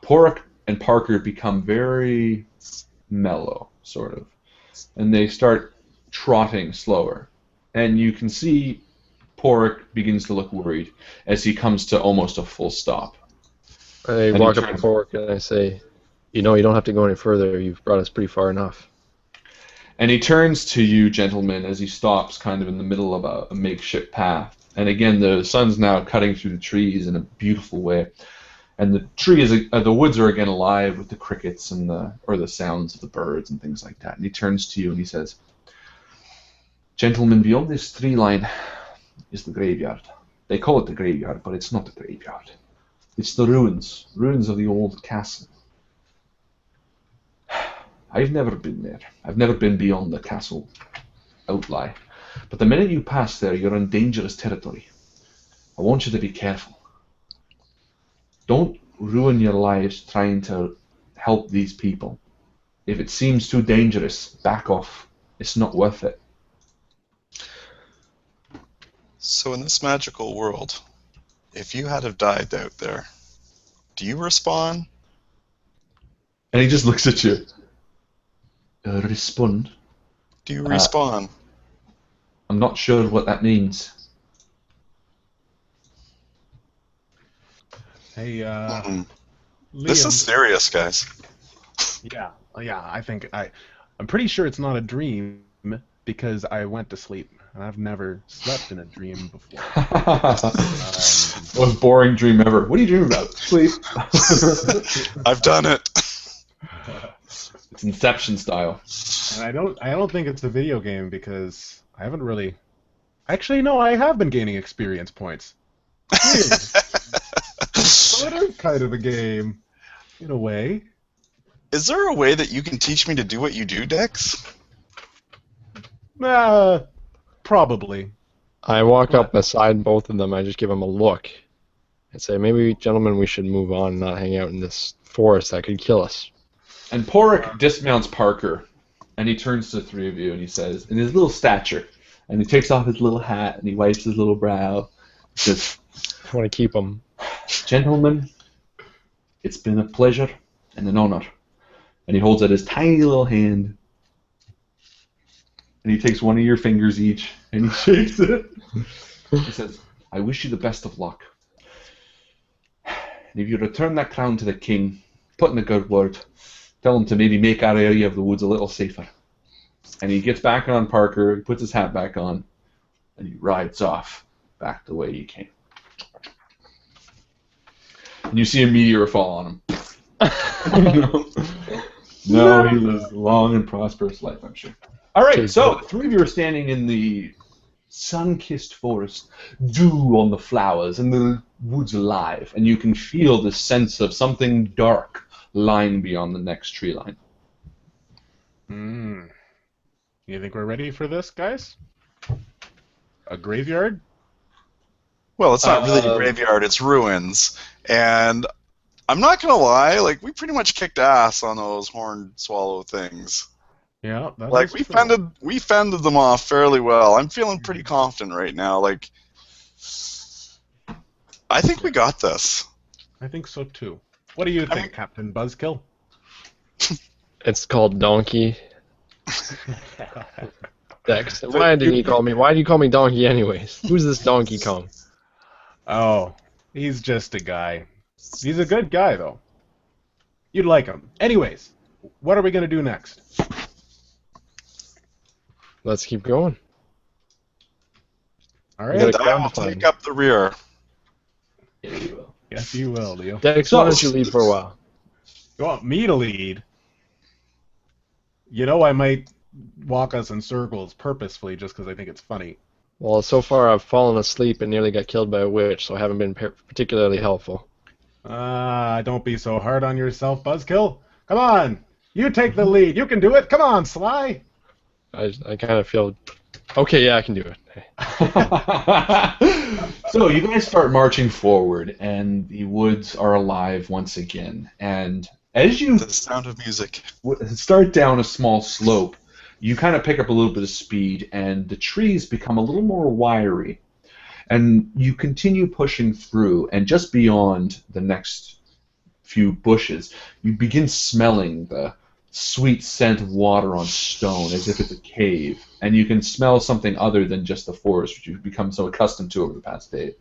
Pork and Parker become very mellow, sort of. And they start trotting slower. And you can see Pork begins to look worried as he comes to almost a full stop. I walk up to Pork and I say, you know, you don't have to go any further. You've brought us pretty far enough. And he turns to you, gentlemen, as he stops kind of in the middle of a makeshift path. And again, the sun's now cutting through the trees in a beautiful way. And the woods are again alive with the crickets and the sounds of the birds and things like that. And he turns to you and he says, "Gentlemen, beyond this tree line is the graveyard. They call it the graveyard, but it's not the graveyard. It's the ruins of the old castle. I've never been there. I've never been beyond the castle outlie. But the minute you pass there, you're in dangerous territory. I want you to be careful. Don't ruin your lives trying to help these people. If it seems too dangerous, back off. It's not worth it." So in this magical world, if you had have died out there, do you respawn? And he just looks at you. Respond? Do you respawn? I'm not sure what that means. Hey, This Liam. is serious, guys. Yeah, I'm pretty sure it's not a dream because I went to sleep and I've never slept in a dream before. Most boring dream ever. What do you dream about? Sleep. I've done it. It's Inception style. And I don't think it's a video game because I haven't really. Actually, no, I have been gaining experience points. Weird. So it is kind of a game, in a way. Is there a way that you can teach me to do what you do, Dex? Probably. I walk up beside both of them. I just give them a look and say, maybe, gentlemen, we should move on and not hang out in this forest that could kill us. And Porrick dismounts Parker, and he turns to the three of you, and he says, in his little stature, and he takes off his little hat, and he wipes his little brow, says, I want to keep them. "Gentlemen, it's been a pleasure and an honor." And he holds out his tiny little hand, and he takes one of your fingers each, and he shakes it. He says, "I wish you the best of luck. And if you return that crown to the king, put in a good word. Tell him to maybe make our area of the woods a little safer." And he gets back on Parker, he puts his hat back on, and he rides off back the way he came. And you see a meteor fall on him. No, he lives a long and prosperous life, I'm sure. All right, so the three of you are standing in the sun-kissed forest, dew on the flowers, and the woods alive, and you can feel the sense of something dark lying beyond the next tree line. You think we're ready for this, guys? A graveyard? Well, it's not really a graveyard, it's ruins. And I'm not going to lie, like, we pretty much kicked ass on those horned swallow things. Yeah, that Like, is we true. fended them off fairly well. I'm feeling pretty confident right now. Like, I think we got this. I think so too. What do you think, mean- Captain Buzzkill? It's called Donkey. Dex. Why do you call me Donkey anyways? Who's this Donkey Kong? Oh, he's just a guy. He's a good guy, though. You'd like him. Anyways, what are we going to do next? Let's keep going. All We right. gotta- And I will take up the rear. Yeah, you will. Yes, you will, Leo. Dex, why don't you lead for a while? You want me to lead? You know I might walk us in circles purposefully just because I think it's funny. Well, so far I've fallen asleep and nearly got killed by a witch, so I haven't been particularly helpful. Don't be so hard on yourself, Buzzkill. Come on, you take the lead. You can do it. Come on, Sly. I kind of feel... Okay, yeah, I can do it. So you guys start marching forward, and the woods are alive once again. And as you The sound of music. start down a small slope, you kind of pick up a little bit of speed, and the trees become a little more wiry. And you continue pushing through, and just beyond the next few bushes, you begin smelling the sweet scent of water on stone as if it's a cave. And you can smell something other than just the forest, which you've become so accustomed to over the past day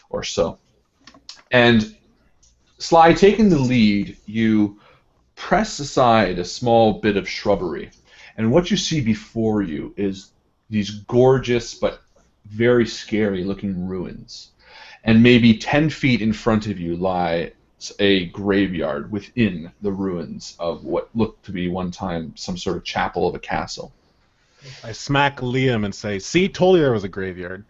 or so. And Sly, taking the lead, you press aside a small bit of shrubbery, and what you see before you is these gorgeous but very scary looking ruins. And maybe 10 feet in front of you lies a graveyard within the ruins of what looked to be one time some sort of chapel of a castle. I smack Liam and say, see, told you there was a graveyard.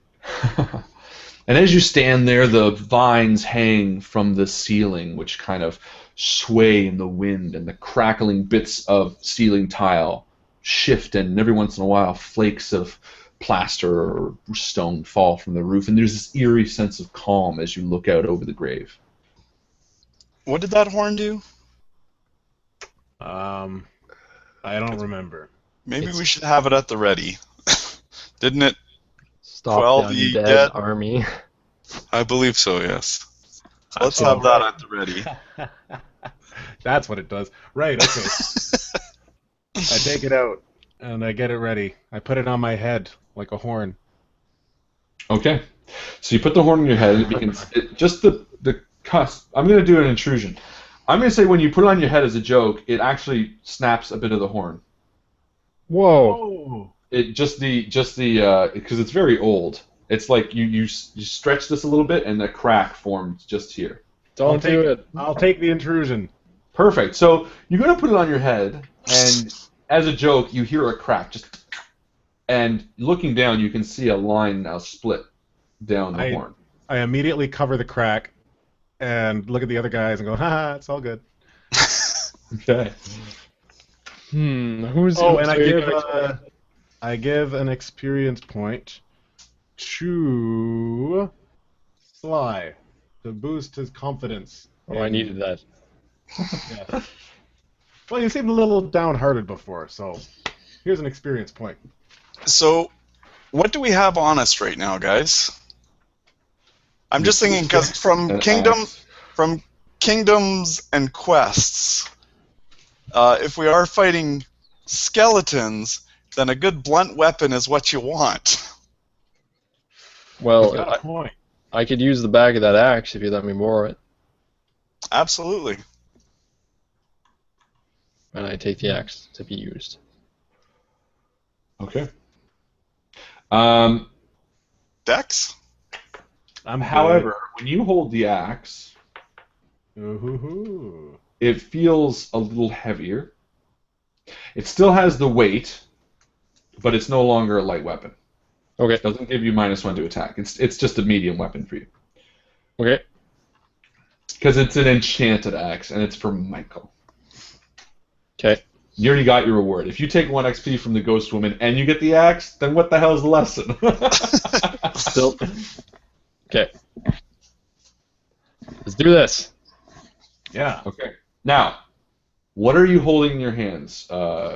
And as you stand there, the vines hang from the ceiling, which kind of sway in the wind, and the crackling bits of ceiling tile shift, and every once in a while flakes of plaster or stone fall from the roof, and there's this eerie sense of calm as you look out over the grave. What did that horn do? I don't remember. Maybe we should have it at the ready. Didn't it? Stop Well, the the undead dead- army. I believe so, yes. Let's have that at the ready. That's what it does. Right, okay. I take it out, and I get it ready. I put it on my head like a horn. Okay. So you put the horn on your head, and it begins, just the cusp. I'm going to do an intrusion. I'm going to say when you put it on your head as a joke, it actually snaps a bit of the horn. Whoa. Oh. It just the because it's very old. It's like you stretch this a little bit, and a crack formed just here. Don't do it. I'll take the intrusion. Perfect. So you're going to put it on your head, and as a joke, you hear a crack. And looking down, you can see a line now split down the horn. I immediately cover the crack and look at the other guys and go, haha, it's all good. Okay. Who's... Oh, and so I give an experience point to Sly to boost his confidence. Oh, I needed that. Yeah. Well, you seemed a little downhearted before, so here's an experience point. So, what do we have on us right now, guys? I'm just thinking because from kingdoms and quests, if we are fighting skeletons, then a good blunt weapon is what you want. Well, Got a point. I could use the back of that axe if you let me borrow it. Absolutely. And I take the axe to be used. Okay. Dex? However, when you hold the axe, Ooh-hoo-hoo. it feels a little heavier. It still has the weight, but it's no longer a light weapon. Okay. It doesn't give you -1 to attack. It's just a medium weapon for you. Okay. Because it's an enchanted axe, and it's from Michael. Okay. You already got your reward. If you take 1 XP from the ghost woman and you get the axe, then what the hell is the lesson? Still. Okay. Let's do this. Yeah. Okay. Now, what are you holding in your hands,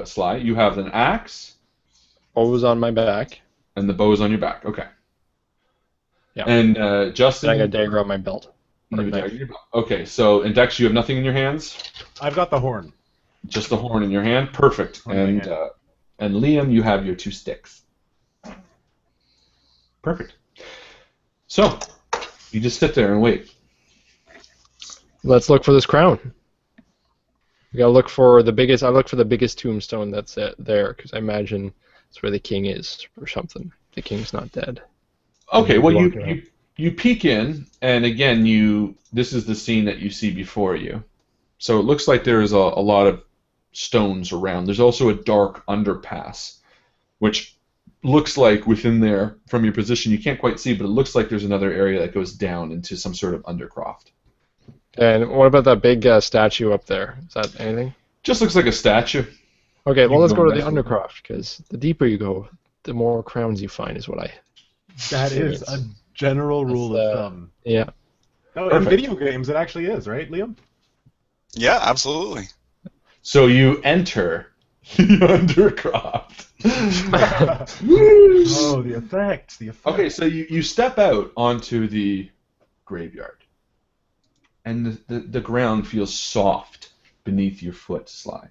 Sly? You have an axe. Bow's on my back. And the bow is on your back. Okay. Yeah. And Justin. And I got a dagger on my belt. You have a dagger in your belt. Okay. So, and Dex, you have nothing in your hands. I've got the horn. Just the horn in your hand. Perfect. Horn in my hand. And Liam, you have your 2 sticks. Perfect. So, you just sit there and wait. Let's look for this crown. We gotta look for the biggest. I look for the biggest tombstone that's there, because I imagine it's where the king is or something. The king's not dead. Okay. Well, you peek in, and again, this is the scene that you see before you. So it looks like there's a lot of stones around. There's also a dark underpass, which looks like within there, from your position, you can't quite see, but it looks like there's another area that goes down into some sort of undercroft. And what about that big statue up there? Is that anything? Just looks like a statue. Okay, well, let's go to the investigate. undercroft, because the deeper you go, the more crowns you find, is what I... That is a general rule of thumb. Yeah. No, in Perfect. video games, it actually is, right, Liam? Yeah, absolutely. So you enter the undercroft. Oh, the effects, the effects. Okay, so you step out onto the graveyard, and the ground feels soft beneath your foot, Sly.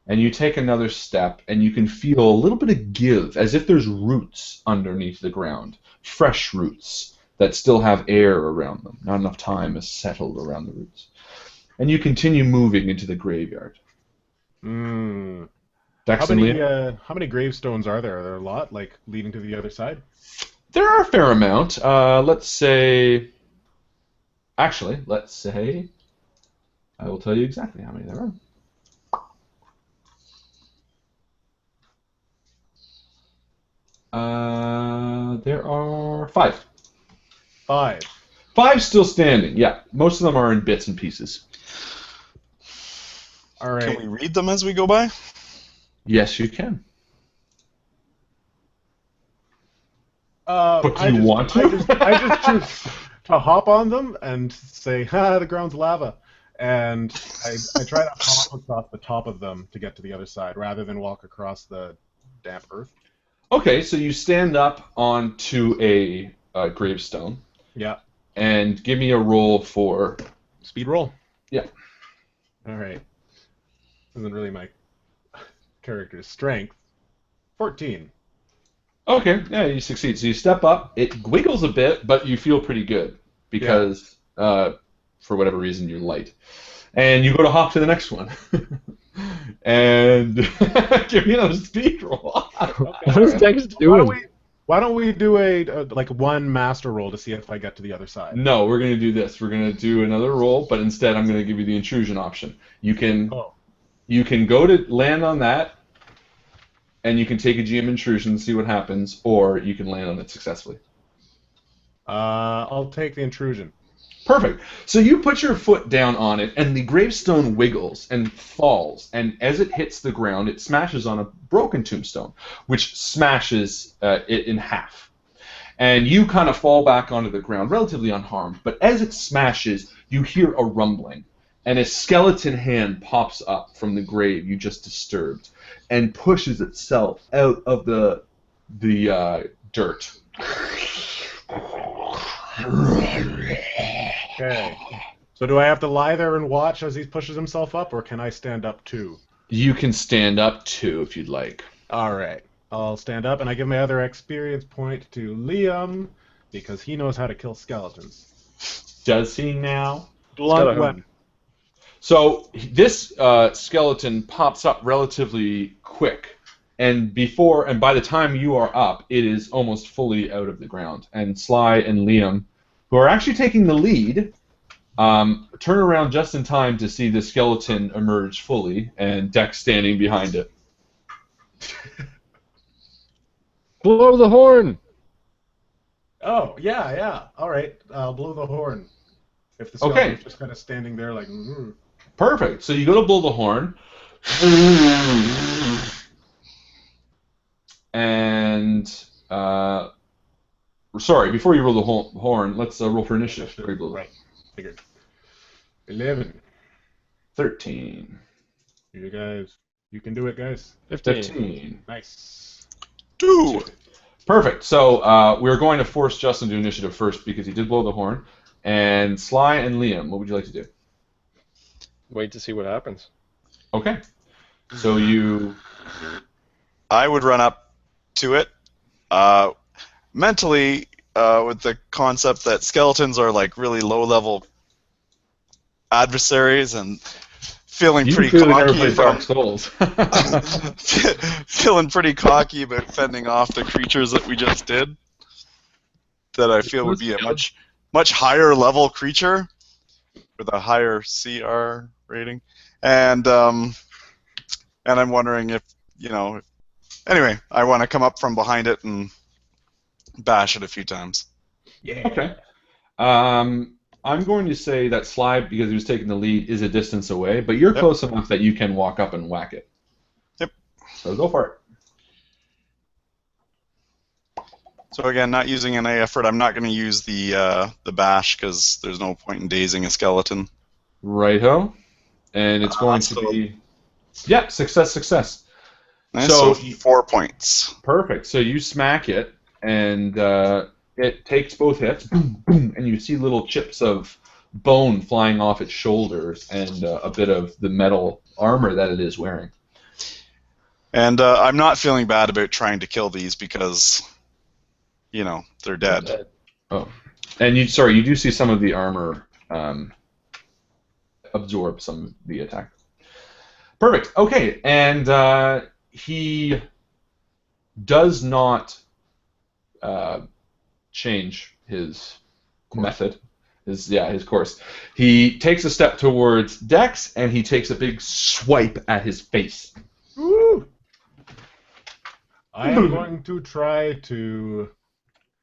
And you take another step, and you can feel a little bit of give, as if there's roots underneath the ground, fresh roots that still have air around them. Not enough time has settled around the roots. And you continue moving into the graveyard. Mm. Dex How and many Liam? how many gravestones are there? Are there a lot, like leading to the other side? There are a fair amount. Let's say... Actually, let's say... I will tell you exactly how many there are. There are 5. 5. 5 still standing, yeah. Most of them are in bits and pieces. All right. Can we read them as we go by? Yes, you can. But do you want to? I just choose to hop on them and say, "Ha, the ground's lava," and I try to hop across the top of them to get to the other side, rather than walk across the damp earth. Okay, so you stand up onto a gravestone, Yeah. and give me a roll for... Speed roll. Yeah. All right. Isn't really my character's strength. 14. Okay, yeah, you succeed. So you step up, it wiggles a bit, but you feel pretty good, because, for whatever reason, you're light. And you go to hop to the next one. And give me another speed roll. What is Dex doing? Why don't we do a like one master roll to see if I get to the other side? No, we're going to do this. We're going to do another roll, but instead I'm going to give you the intrusion option. You can go to land on that, and you can take a GM intrusion and see what happens, or you can land on it successfully. I'll take the intrusion. Perfect. So you put your foot down on it, and the gravestone wiggles and falls, and as it hits the ground, it smashes on a broken tombstone, which smashes it in half. And you kind of fall back onto the ground, relatively unharmed, but as it smashes, you hear a rumbling, and a skeleton hand pops up from the grave you just disturbed, and pushes itself out of the dirt. Okay. So do I have to lie there and watch as he pushes himself up, or can I stand up too? You can stand up too if you'd like. All right. I'll stand up, and I give my other experience point to Liam, because he knows how to kill skeletons. Does he now? Blunt weapon. So this skeleton pops up relatively quick, and by the time you are up, it is almost fully out of the ground. And Sly and Liam, who are actually taking the lead, turn around just in time to see the skeleton emerge fully, and Dex standing behind it. Blow the horn! Oh, Yeah. All right. I'll blow the horn. If the skeleton's just kind of standing there like... Perfect. So you go to blow the horn, and sorry, before you roll the horn, let's roll for initiative. Right. Figured. 11. 13. You guys, you can do it, guys. 15. Nice. 2. Perfect. So we're going to force Justin to initiative first because he did blow the horn. And Sly and Liam, what would you like to do? Wait to see what happens. Okay. So you... I would run up to it, mentally, with the concept that skeletons are like really low-level adversaries, and feeling You pretty clearly never cocky. played Dark Souls. Feeling pretty cocky about fending off the creatures that we just did. That I feel would be a much higher level creature with a higher CR rating, and I'm wondering if Anyway, I want to come up from behind it and bash it a few times. Yeah. Okay. I'm going to say that Sly, because he was taking the lead, is a distance away, but you're close enough that you can walk up and whack it. Yep. So go for it. So again, not using any effort. I'm not going to use the bash because there's no point in dazing a skeleton. Righto. And it's going to be... Yeah, success. Nice, So 4 points. Perfect. So you smack it, and it takes both hits, boom, boom, and you see little chips of bone flying off its shoulders and a bit of the metal armor that it is wearing. And I'm not feeling bad about trying to kill these because, they're dead. Oh, and you do see some of the armor absorb some of the attack. Perfect. Okay, and he does not change his method, his course. He takes a step towards Dex, and he takes a big swipe at his face. Woo! I am going to try to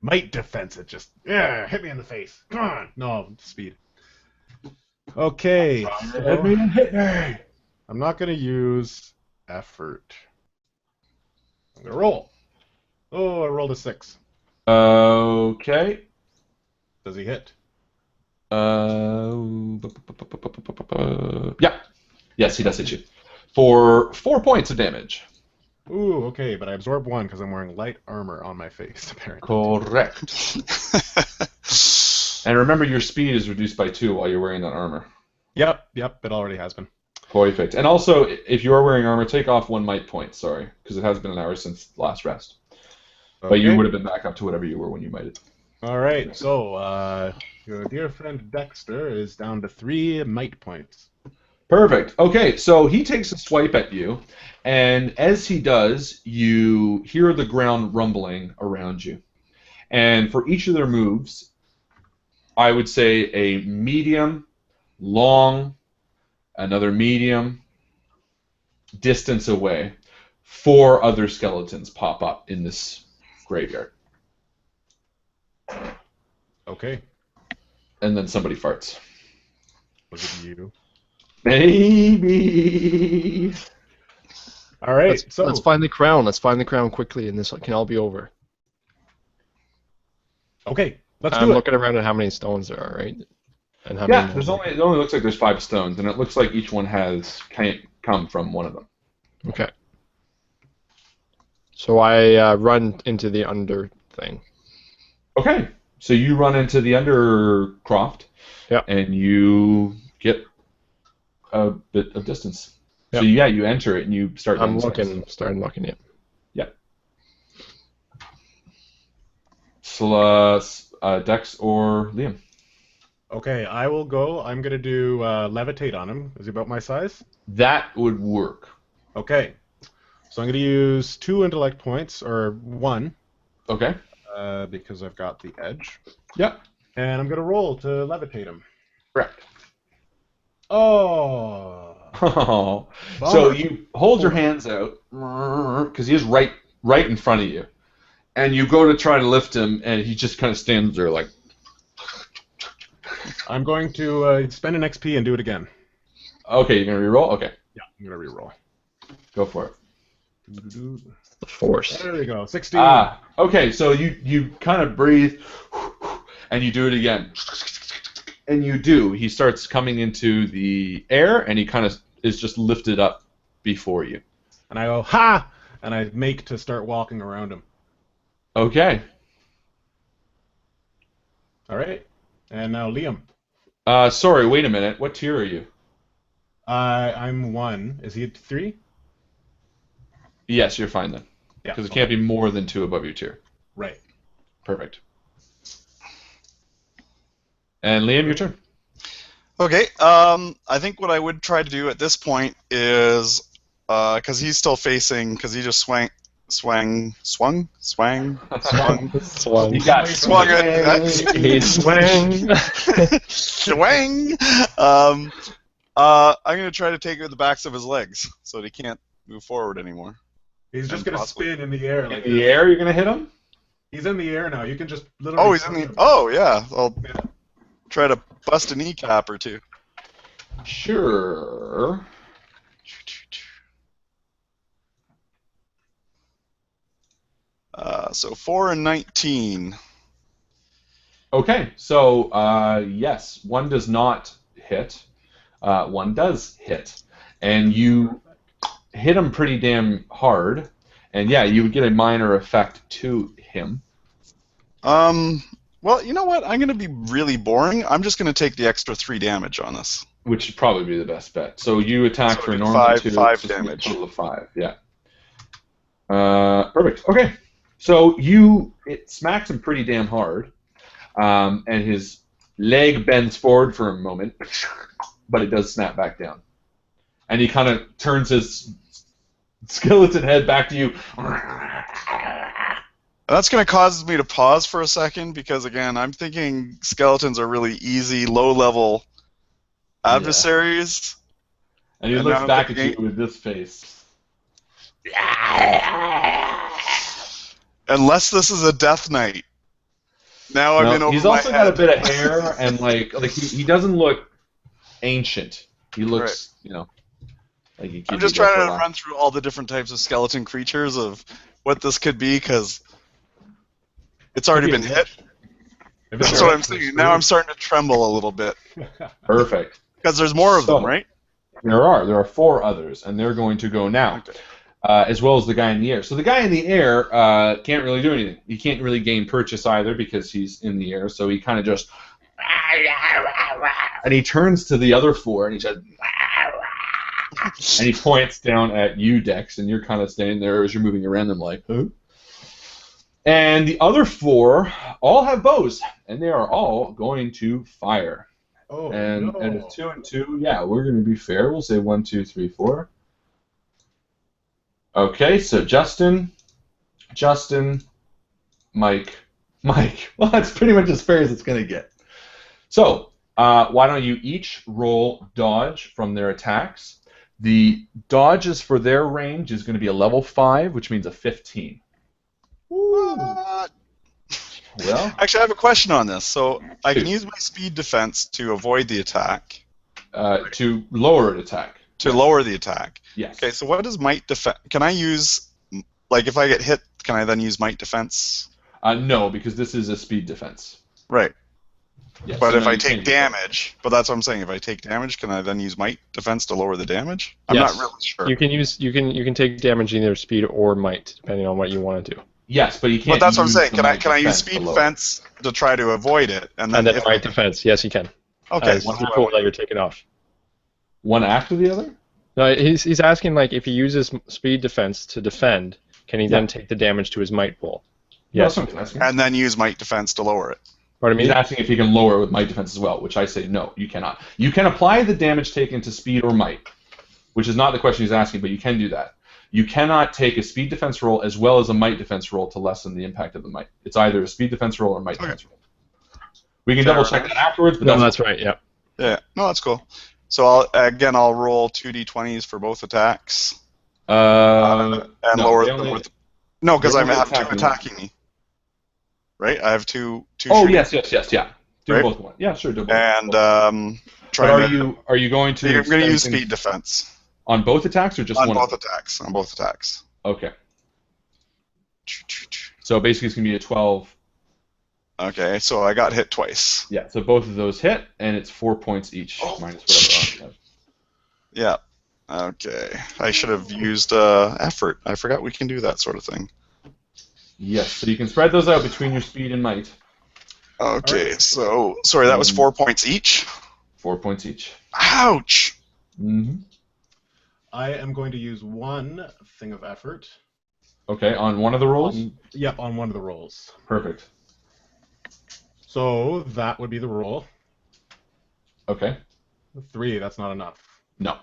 might defense it. Just hit me in the face. Come on. No, speed. Okay. Hit me and hit me. I'm not going to use effort. I'm going to roll. Oh, I rolled a 6. Okay. Does he hit? Yeah. Yes, he does hit you. For 4 points of damage. Ooh, okay, but I absorb 1 because I'm wearing light armor on my face, apparently. Correct. And remember, your speed is reduced by 2 while you're wearing that armor. Yep, it already has been. Perfect. And also, if you are wearing armor, take off 1 might point, sorry, because it has been an hour since last rest. Okay. But you would have been back up to whatever you were when you mighted. All right, so your dear friend Dexter is down to 3 might points. Perfect. Okay, so he takes a swipe at you, and as he does, you hear the ground rumbling around you. And for each of their moves, I would say a medium, long, another medium, distance away, 4 other skeletons pop up in this graveyard. Okay. And then somebody farts. Was it you? Maybe. All right, Let's find the crown. Let's find the crown quickly, and this can all be over. Okay, let's do I'm it. looking around at how many stones there are, right? And how Yeah, many it only looks like there's 5 stones, and it looks like each one has come from one of them. Okay. So I run into the under thing. Okay, so you run into the undercroft, and you get a bit of distance. Yep. So yeah, you enter it and you start. I'm starting looking it. Yeah. Dex or Liam. Okay, I will go. I'm going to do levitate on him. Is he about my size? That would work. Okay. So I'm going to use 2 intellect points, or 1. Okay. Because I've got the edge. Yep. And I'm going to roll to levitate him. Correct. Oh. So you hold your hands out, because he is right in front of you. And you go to try to lift him, and he just kind of stands there like... I'm going to spend an XP and do it again. Okay, you're going to reroll? Okay. Yeah, I'm going to reroll. Go for it. The force. There we go. 16. Okay, so you kind of breathe, and you do it again. And you do. He starts coming into the air, and he kind of is just lifted up before you. And I go, ha! And I make to start walking around him. Okay. All right. And now Liam. Sorry, wait a minute. What tier are you? I'm 1. Is he at 3? Yes, you're fine then. Yeah. Because it can't be more than 2 above your tier. Right. Perfect. And Liam, your turn. Okay. I think what I would try to do at this point is, because he's still facing, because he just swung. Swung. You got Swung it. He swang. Swing. I'm gonna try to take it with the backs of his legs so that he can't move forward anymore. He's just going to spin in the air. Like in the air, you're going to hit him? He's in the air now. You can just literally... Oh, he's in the... Oh, yeah. I'll try to bust a kneecap or two. Sure. So 4 and 19. Okay, so yes, 1 does not hit. 1 does hit. And you hit him pretty damn hard. And yeah, you would get a minor effect to him. Well, you know what? I'm going to be really boring. I'm just going to take the extra 3 damage on this. Which would probably be the best bet. So you attack So for I do normal 5 2, damage. Total of 5, yeah. Perfect. Okay. So it smacks him pretty damn hard, and his leg bends forward for a moment, but it does snap back down. And he kind of turns his skeleton head back to you. That's going to cause me to pause for a second because, again, I'm thinking skeletons are really easy, low-level adversaries. And he And looks now back I'm at you thinking- with this face. Unless this is a death knight. Now I'm in over He's my also got head. a bit of hair, and like he doesn't look ancient. He looks, like he I'm just trying to run through all the different types of skeleton creatures of what this could be because it's already been hit. That's what I'm thinking. Now I'm starting to tremble a little bit Perfect. because there's more of them, right? There are 4 others, and they're going to go now. Okay. As well as the guy in the air. So the guy in the air can't really do anything. He can't really gain purchase either because he's in the air. So he kind of just, and he turns to the other 4 and he says, and he points down at you, Dex, and you're kind of standing there as you're moving around them like, huh? And the other 4 all have bows, and they are all going to fire. Oh, And no. it's 2 and 2. Yeah, we're going to be fair. We'll say 1, 2, 3, 4. Okay, so Justin, Mike. Well, that's pretty much as fair as it's going to get. So, why don't you each roll dodge from their attacks? The dodges for their range is going to be a level 5, which means a 15. What? Well, Actually, I have a question on this. So I can use my speed defense to avoid the attack, to lower an attack. to lower the attack. Yes. Okay, so what does might defense? Can I use, like, if I get hit, can I then use might defense? No, because this is a speed defense. Right. Yes, But so if no, I you take can't use that. damage, but that's what I'm saying. If I take damage, can I then use might defense to lower the damage? I'm Yes. not really sure. You can take damage in either speed or might, depending on what you want to do. Yes, but you can't. But that's what I'm use saying. the Can I might use defense speed to lower. defense to try to avoid it, and then And then if might defense, yes, you can. okay, As the tool that you're taking off. One after the other? No, he's asking like if he uses speed defense to defend, can he then Yeah. take the damage to his might pool? No, Yes. that's not asking. and then use might defense to lower it. Pardon He's me? asking if he can lower it with might defense as well, which I say no, you cannot. You can apply the damage taken to speed or might, which is not the question he's asking, but you can do that. You cannot take a speed defense roll as well as a might defense roll to lessen the impact of the might. It's either a speed defense roll or might defense roll. We can Fair double check enough. that afterwards, but No, that's right. Yeah. Yeah, no, that's cool. So I'll roll 2d20s for both attacks no, and lower they them only- with. No, because they I only have attack two me. attacking me. Right, I have two. Oh shooting. yes, yeah. Do Right? both one. Yeah, sure, do both. And but trying to. are you going to? I'm going to use extend speed defense on both attacks or just on one? both attacks. On both attacks. Okay. So basically, it's gonna be a 12. Okay, so I got hit twice. Yeah. So both of those hit, and it's 4 points each, minus whatever. Yeah. Okay. I should have used effort. I forgot we can do that sort of thing. Yes. So you can spread those out between your speed and might. Okay. So sorry, that was 4 points each. 4 points each. Ouch. Mm-hmm. I am going to use one thing of effort. Okay. On one of the rolls. On one of the rolls. Perfect. So that would be the roll. Okay. 3. That's not enough. No.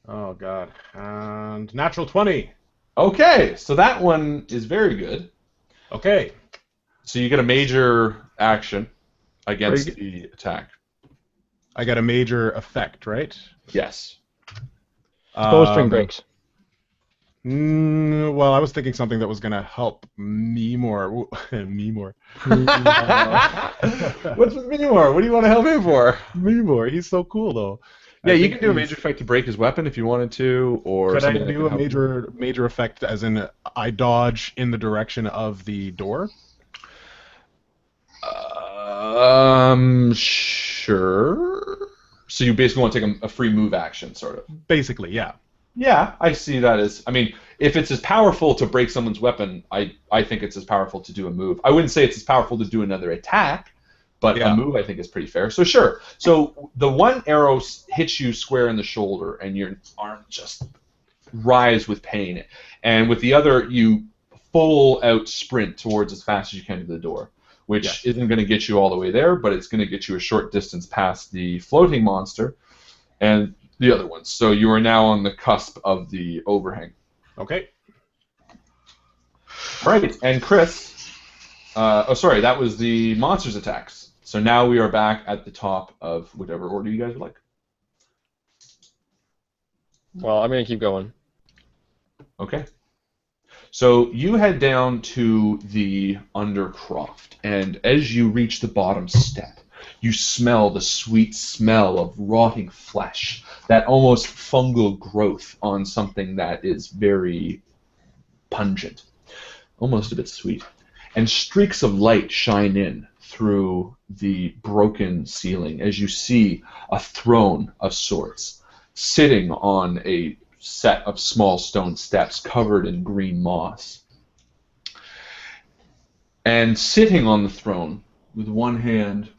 Oh god. And natural 20. Okay. So that one is very good. Okay. So you get a major action against the attack. I got a major effect, right? Yes. Bowstring breaks. Well, I was thinking something that was going to help me more. Me more. What's with me more? What do you want to help him for? Me more. He's so cool, though. Yeah, you can do a major effect to break his weapon if you wanted to, or could I something that do can a help. major effect as in I dodge in the direction of the door? Sure. So you basically want to take a free move action, sort of. Basically, yeah. Yeah, I see that as. I mean, if it's as powerful to break someone's weapon, I think it's as powerful to do a move. I wouldn't say it's as powerful to do another attack, but a move I think is pretty fair. So sure. So the one arrow hits you square in the shoulder, and your arm just writhes with pain. And with the other, you full out sprint towards as fast as you can to the door, which isn't going to get you all the way there, but it's going to get you a short distance past the floating monster and the other ones. So you are now on the cusp of the overhang. Okay. All right, and Chris, sorry, that was the monster's attacks. So now we are back at the top of whatever order you guys would like. Well, I'm going to keep going. Okay. So you head down to the undercroft, and as you reach the bottom step, you smell the sweet smell of rotting flesh, that almost fungal growth on something that is very pungent, almost a bit sweet. And streaks of light shine in through the broken ceiling as you see a throne of sorts sitting on a set of small stone steps covered in green moss. And sitting on the throne with one hand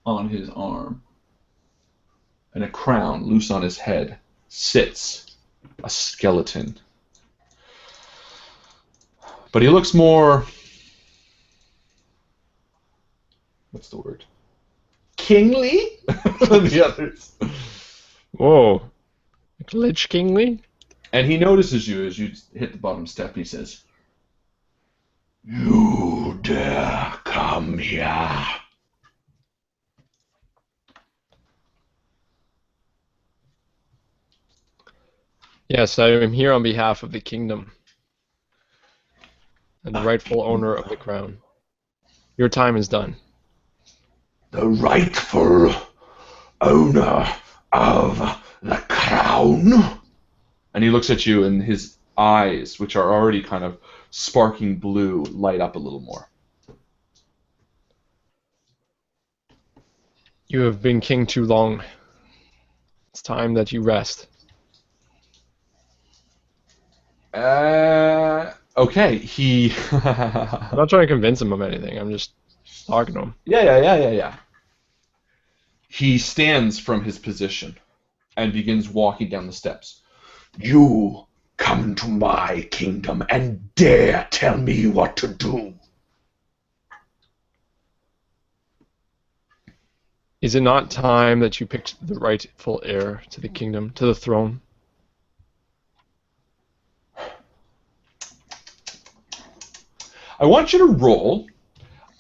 on his arm and a crown loose on his head sits a skeleton. But he looks more, what's the word, kingly than the others. Whoa. Lich Kingly? And he notices you as you hit the bottom step. He says, "You dare come here." Yes, I am here on behalf of the kingdom and the rightful owner of the crown. Your time is done. The rightful owner of the crown? And he looks at you, and his eyes, which are already kind of sparking blue, light up a little more. You have been king too long. It's time that you rest. Okay, he... I'm not trying to convince him of anything. I'm just talking to him. Yeah. He stands from his position and begins walking down the steps. You come into my kingdom and dare tell me what to do. Is it not time that you picked the rightful heir to the kingdom, to the throne? I want you to roll.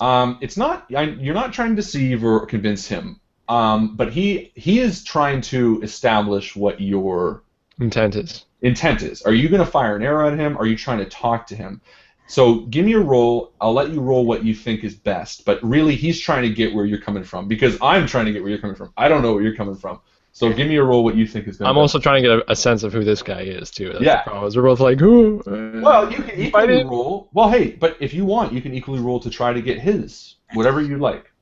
It's not. You're not trying to deceive or convince him. But he is trying to establish what your Intent is. Are you going to fire an arrow at him? Or are you trying to talk to him? So give me a roll. I'll let you roll what you think is best. But really, he's trying to get where you're coming from, because I'm trying to get where you're coming from. I don't know where you're coming from. So give me a roll what you think is going to I'm also trying to get a sense of who this guy is, too. That's Yeah. the problem. We're both like, who? Well, you can equally roll. Well, hey, but if you want, you can equally roll to try to get his. Whatever you like.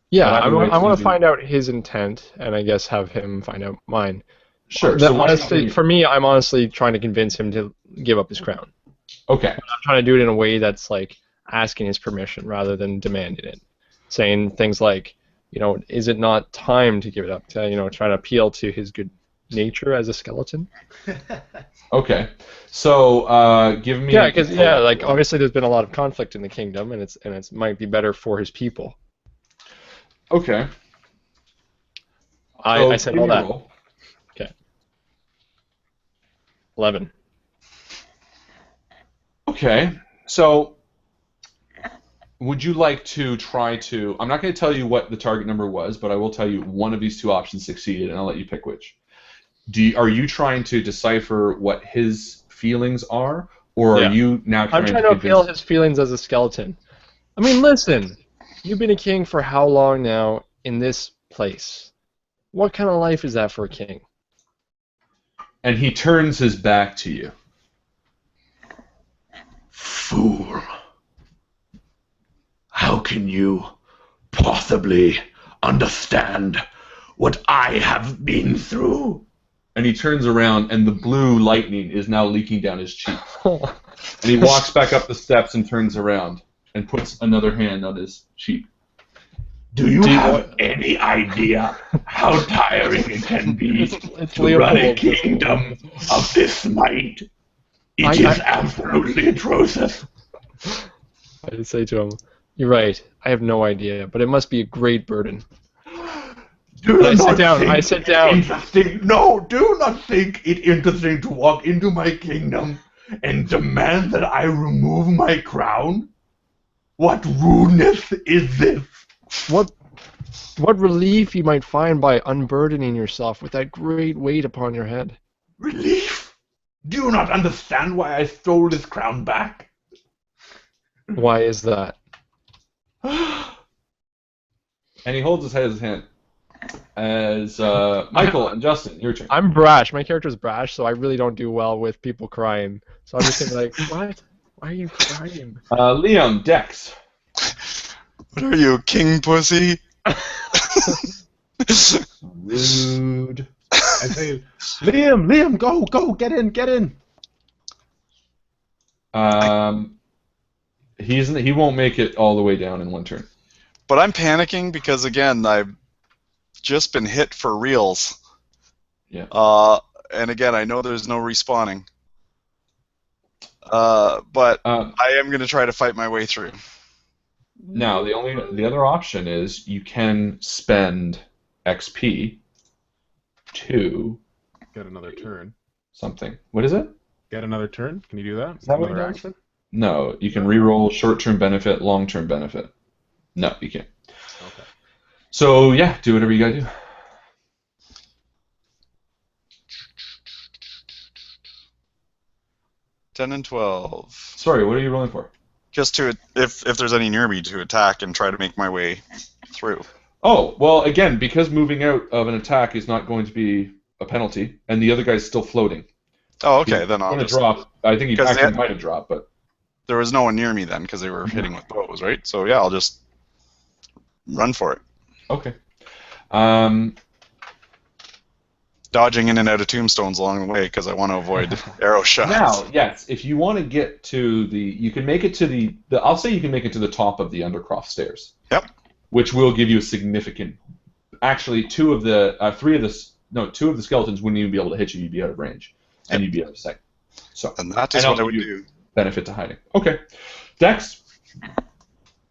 Yeah, But I either way, want it's to find out his intent, and I guess have him find out mine. Sure. So So honestly, for me, I'm honestly trying to convince him to give up his crown. okay. I'm trying to do it in a way that's like asking his permission rather than demanding it. Saying things like, is it not time to give it up? To, trying to appeal to his good nature as a skeleton. Okay. So give me. Yeah, because like obviously there's been a lot of conflict in the kingdom, and it might be better for his people. Okay. I said give all me a that. roll. Okay. 11. Okay. So would you like to try to? I'm not going to tell you what the target number was, but I will tell you one of these two options succeeded, and I'll let you pick which. Are you trying to decipher what his feelings are, or are you now trying I'm trying to to appeal his feelings as a skeleton. I mean, listen, you've been a king for how long now in this place? What kind of life is that for a king? And he turns his back to you. Fool. How can you possibly understand what I have been through? And he turns around, and the blue lightning is now leaking down his cheek. And he walks back up the steps and turns around and puts another hand on his cheek. Do you have any idea how tiring it can be It's to run a Leopold. kingdom of this might? It is absolutely atrocious. I did say to him, "You're right. I have no idea, but it must be a great burden." I sit down. Interesting. No, do not think it interesting to walk into my kingdom and demand that I remove my crown. What rudeness is this? What relief you might find by unburdening yourself with that great weight upon your head. Relief? Do you not understand why I stole this crown back? Why is that? And he holds his head in his hand. As Michael and Justin, your turn. I'm brash. My character's brash, so I really don't do well with people crying. So I'm just gonna be like, what? Why are you crying? Liam, Dex. What are you, king pussy? Rude. I say, Liam, go, get in. He won't make it all the way down in one turn. But I'm panicking because, again, I've just been hit for reals. Yeah. And again, I know there's no respawning. But I am going to try to fight my way through. Now, the other option is you can spend XP to Get another turn. something. What is it? Get another turn? Can you do that? Is that what Another he does? action? No, you can reroll short-term benefit, long-term benefit. No, you can't. Okay. So yeah, do whatever you gotta do. $10 and $12. Sorry, what are you rolling for? Just to, if there's any near me, to attack and try to make my way through. Oh, well, again, because moving out of an attack is not going to be a penalty, and the other guy's still floating. Oh, okay, then I'll Going to just... drop. I think he 'Cause actually they- might have dropped, but There was no one near me then because they were hitting with bows, right? So yeah, I'll just run for it. okay. Dodging in and out of tombstones along the way because I want to avoid arrow shots. Now, yes, if you want to get to you can make it to the. I'll say you can make it to the top of the Undercroft stairs. Yep. Which will give you a significant. Actually, two of the skeletons wouldn't even be able to hit you. You'd be out of range, and you'd be out of sight. So. And that is what I would do. Benefit to hiding. Okay. Dex.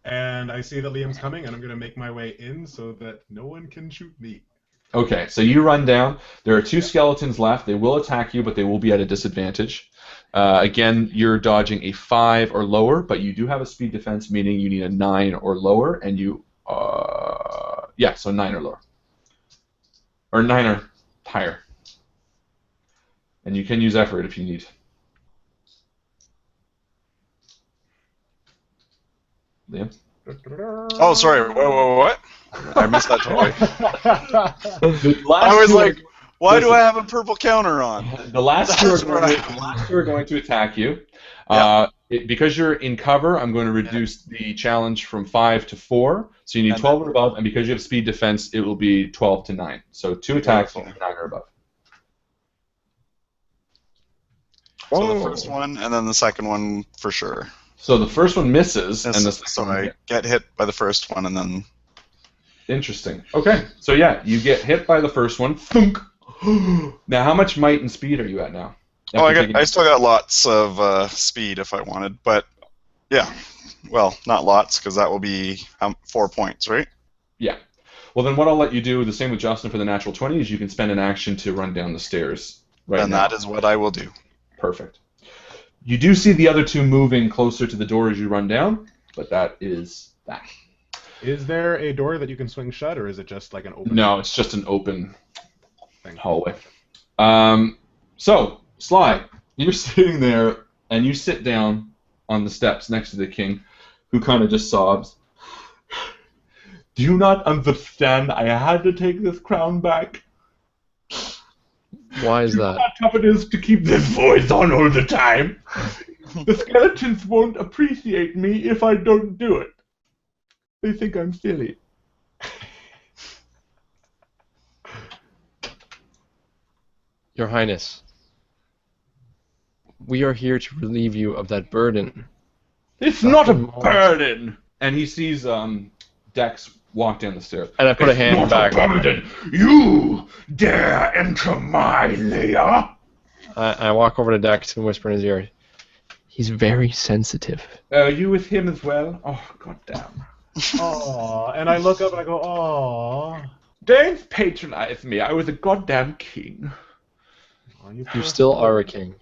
And I see that Liam's coming, and I'm going to make my way in so that no one can shoot me. Okay, so you run down. There are two skeletons left. They will attack you, but they will be at a disadvantage. Again, you're dodging a 5 or lower, but you do have a speed defense, meaning you need a 9 or lower, and you... so 9 or lower. Or 9 or higher. And you can use effort if you need. Liam? Oh, sorry. What? I missed that totally. The last I was two like, Why do I have a purple counter on? The last two That's right. are going to attack you. Yeah. Because you're in cover, I'm going to reduce the challenge from 5 to 4. So you need And 12 or above, and because you have speed defense, it will be 12 to 9. So 2 attacks will be 9 or above. So the first one, and then the second one for sure. So the first one misses, and the So second one I get hit by the first one, and then... Interesting. Okay, so yeah, you get hit by the first one. Thunk. Now, how much might and speed are you at now? Oh, I still got lots of speed if I wanted, but yeah. Well, not lots, because that will be 4 points, right? Yeah. Well, then what I'll let you do, the same with Justin for the natural 20, is you can spend an action to run down the stairs right And now. that is what I will do. Perfect. You do see the other two moving closer to the door as you run down, but that is that. Is there a door that you can swing shut, or is it just like an open? No, it's just an open thing? hallway. So, Sly, you're sitting there, and you sit down on the steps next to the king, who kind of just sobs. Do you not understand? I had to take this crown back. Why is You know that? how tough it is to keep this voice on all the time. The skeletons won't appreciate me if I don't do it. They think I'm silly. Your Highness, we are here to relieve you of that burden. It's not a Nothing more. burden. And he sees Dex walk down the stairs. And I put a hand Not back. a burden. You dare enter my lair? I walk over to Dex and whisper in his ear. He's very sensitive. Are you with him as well? Oh, goddamn. Aww. And I look up and I go, aww. Don't patronize me. I was a goddamn king. Oh, you You still are a king.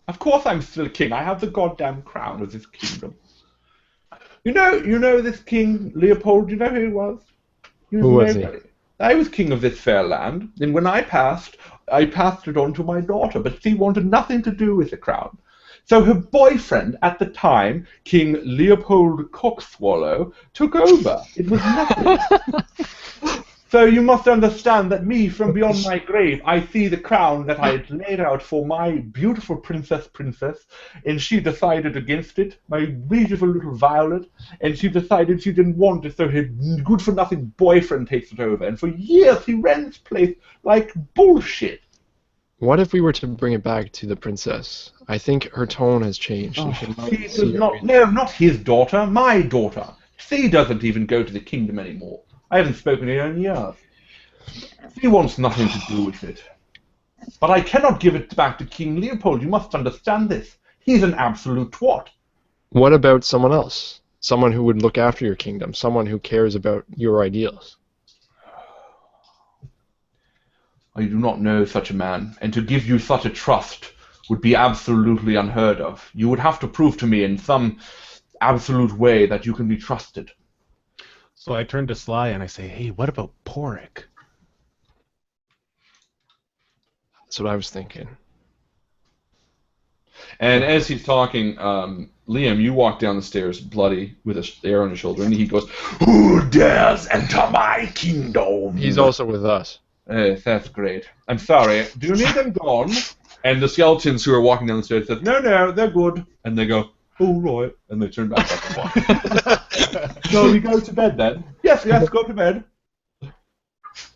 Of course I'm still a king. I have the goddamn crown of this kingdom. You know this king, Leopold, you know who he was? Who was he? nobody. I was king of this fair land, and when I passed it on to my daughter, but she wanted nothing to do with the crown. So her boyfriend at the time, King Leopold Cockswallow, took over. It was nothing. So you must understand that me, from beyond my grave, I see the crown that I had laid out for my beautiful princess, and she decided against it, my beautiful little Violet, and she decided she didn't want it, so her good-for-nothing boyfriend takes it over. And for years he ran this place like bullshit. What if we were to bring it back to the princess? I think her tone has changed. Oh, She might she see does your not, reason. no, not his daughter, my daughter. She doesn't even go to the kingdom anymore. I haven't spoken to her in years. She wants nothing to do with it. But I cannot give it back to King Leopold. You must understand this. He's an absolute twat. What about someone else? Someone who would look after your kingdom. Someone who cares about your ideals. I do not know such a man, and to give you such a trust would be absolutely unheard of. You would have to prove to me in some absolute way that you can be trusted. So I turn to Sly and I say, hey, what about Porrick? That's what I was thinking. And as he's talking, Liam, you walk down the stairs bloody with an arrow on his shoulder, and he goes, Who dares enter my kingdom? He's also with us. that's great. I'm sorry. Do you need them gone? And the skeletons who are walking down the stairs said, no, they're good. And they go, oh, right. And they turn back up and walk. So we go to bed then. Yes, go to bed.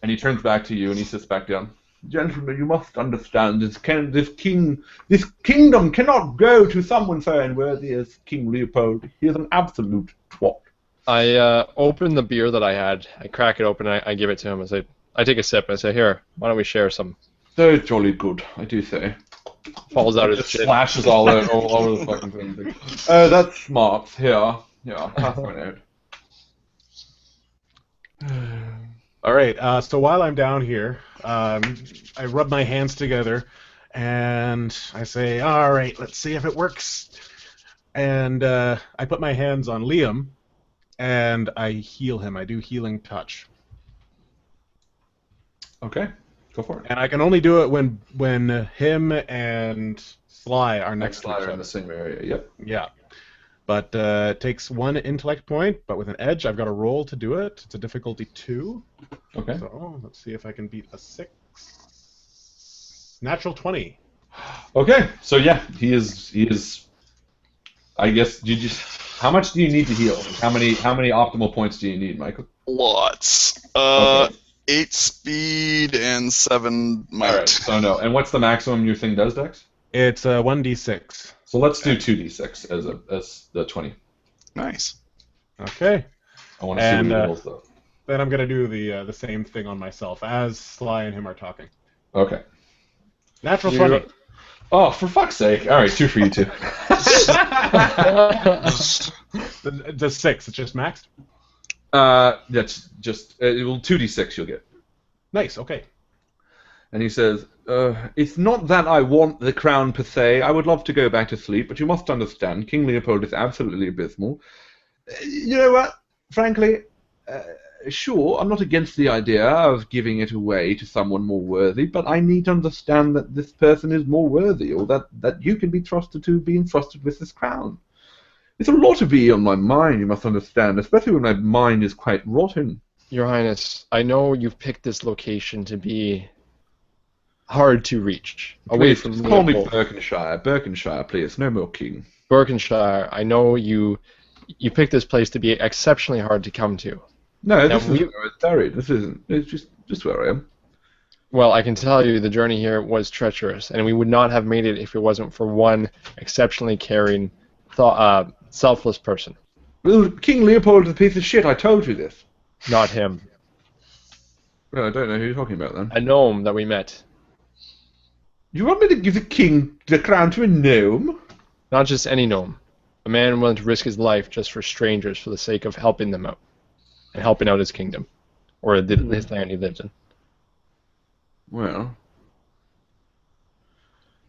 And he turns back to you and he sits back down. Gentlemen, you must understand, this kingdom cannot go to someone so unworthy as King Leopold. He is an absolute twat. I open the beer that I had. I crack it open. I give it to him. I take a sip. And I say, here, why don't we share some? So jolly good, I do say. Falls out his Just chin. splashes all over the fucking thing. Oh, that's smart. Here. Yeah, pass one out. All right, so while I'm down here, I rub my hands together, and I say, all right, let's see if it works. And I put my hands on Liam, and I heal him. I do healing touch. Okay, go for it. And I can only do it when him and Sly are next to each Slider in other. the same area, yep. Yeah. But it takes 1 intellect point, but with an edge, I've got a roll to do it. It's a difficulty 2. Okay. So let's see if I can beat a 6. Natural 20. Okay, so yeah, he is. I guess you just. How much do you need to heal? How many optimal points do you need, Michael? Lots. Okay. 8 speed and 7 might. All right. So no. And what's the maximum your thing does, Dex? It's 1d6. So let's do 2d6 as the 20. Nice. Okay. I want to see what he rolls though. Then I'm going to do the same thing on myself as Sly and him are talking. Okay. Natural 20. Oh, for fuck's sake! All right, 2 for you too. The 6, it's just maxed? That's just it will 2d6 you'll get. Nice, okay. And he says, "It's not that I want the crown per se. I would love to go back to sleep, but you must understand, King Leopold is absolutely abysmal. You know what? Frankly, sure, I'm not against the idea of giving it away to someone more worthy, but I need to understand that this person is more worthy, or that you can be trusted to be entrusted with this crown. It's a lot to be on my mind, you must understand, especially when my mind is quite rotten." Your Highness, I know you've picked this location to be hard to reach, away Please, from just call me Leopold. Berkshire, please, no more king. Berkshire, I know you picked this place to be exceptionally hard to come to. No, Now, this is where it's buried. This isn't. It's just where I am. Well, I can tell you the journey here was treacherous, and we would not have made it if it wasn't for one exceptionally caring, selfless person. Well, King Leopold is a piece of shit. I told you this. Not him. Well, I don't know who you're talking about then. A gnome that we met. You want me to give the crown to a gnome? Not just any gnome. A man willing to risk his life just for strangers for the sake of helping them out. And helping out his kingdom. Or his land he lived in. Well,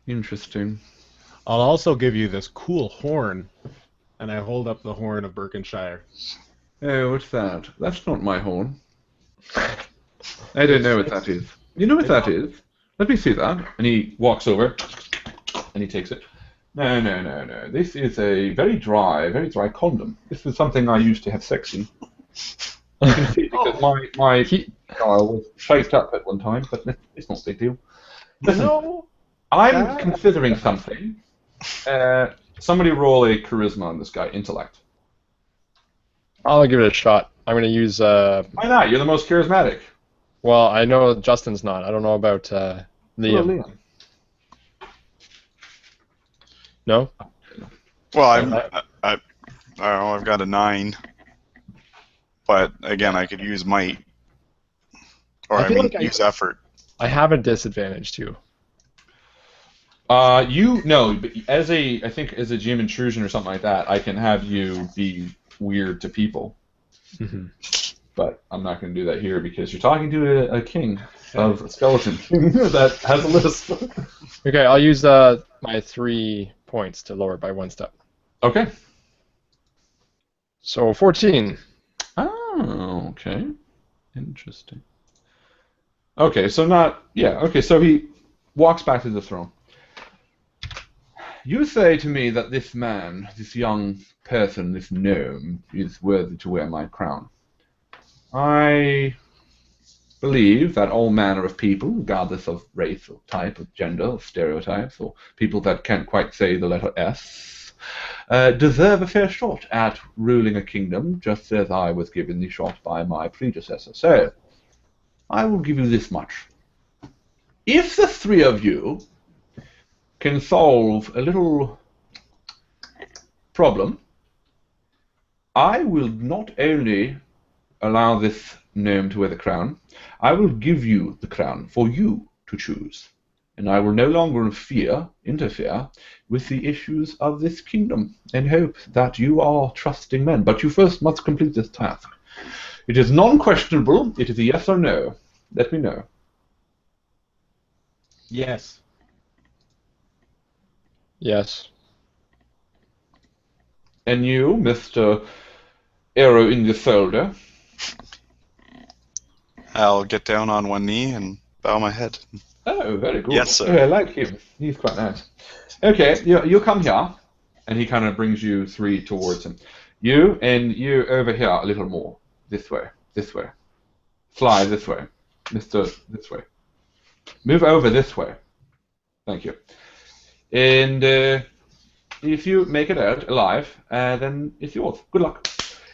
interesting. I'll also give you this cool horn. And I hold up the horn of Berkshire. Oh, what's that? That's not my horn. I don't know what that is. You know what that is? Let me see that. And he walks over, and he takes it. No. This is a very dry condom. This is something I used to have sex in. You can see because my style was shaped up at one time, but it's not a big deal. Listen, I'm considering something. Somebody roll a charisma on this guy, intellect. I'll give it a shot. I'm going to use... Why not? You're the most charismatic. Well, I know Justin's not. I don't know about Liam. Well, Liam. No? Well, I don't know, I've got a 9. But again, I could use might. Or use effort. I have a disadvantage too. But as a GM intrusion or something like that, I can have you be weird to people. Mm-hmm. But I'm not going to do that here because you're talking to a king of a skeleton that has a list. Okay, I'll use my 3 points to lower it by 1 step. Okay. So 14. Oh, okay. Interesting. Okay, so he walks back to the throne. You say to me that this man, this young person, this gnome, is worthy to wear my crown. I believe that all manner of people, regardless of race or type or gender or stereotypes, or people that can't quite say the letter S, deserve a fair shot at ruling a kingdom, just as I was given the shot by my predecessor. So, I will give you this much. If the 3 of you can solve a little problem, I will not only allow this gnome to wear the crown, I will give you the crown for you to choose. And I will no longer interfere with the issues of this kingdom, and hope that you are trusting men. But you first must complete this task. It is non-questionable. It is a yes or no. Let me know. Yes. Yes. And you, Mr. Arrow in the shoulder? I'll get down on one knee and bow my head. Oh, very good. Yes, sir. Oh, I like him. He's quite nice. Okay, you come here, and he kind of brings you 3 towards him. You over here a little more. This way. Fly this way. Mr. This way. Move over this way. Thank you. And if you make it out alive, then it's yours. Good luck.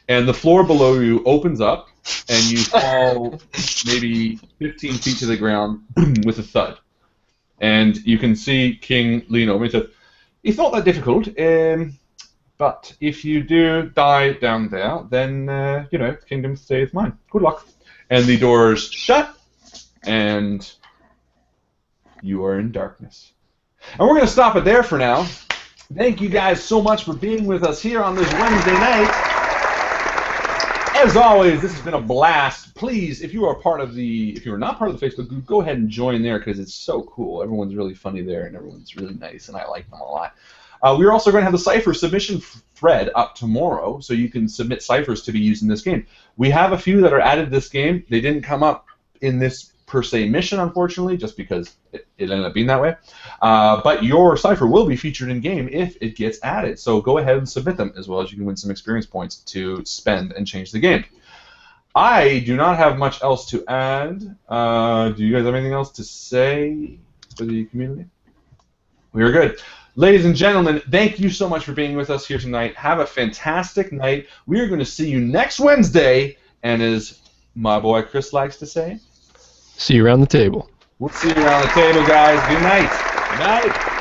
And the floor below you opens up, and you fall maybe 15 feet to the ground with a thud. And you can see King Lino. He says, "It's not that difficult, but if you do die down there, then the kingdom stays mine. Good luck." And the doors shut, and you are in darkness. And we're going to stop it there for now. Thank you guys so much for being with us here on this Wednesday night. As always, this has been a blast. Please, if you are not part of the Facebook group, go ahead and join there because it's so cool. Everyone's really funny there, and everyone's really nice, and I like them a lot. We're also going to have the Cypher submission thread up tomorrow, so you can submit ciphers to be used in this game. We have a few that are added to this game. They didn't come up in this per se mission, unfortunately, just because it ended up being that way. But your cipher will be featured in game if it gets added. So go ahead and submit them, as well as you can win some experience points to spend and change the game. I do not have much else to add. Do you guys have anything else to say for the community? We are good. Ladies and gentlemen, thank you so much for being with us here tonight. Have a fantastic night. We are going to see you next Wednesday, and as my boy Chris likes to say, see you around the table. We'll see you around the table, guys. Good night. Good night.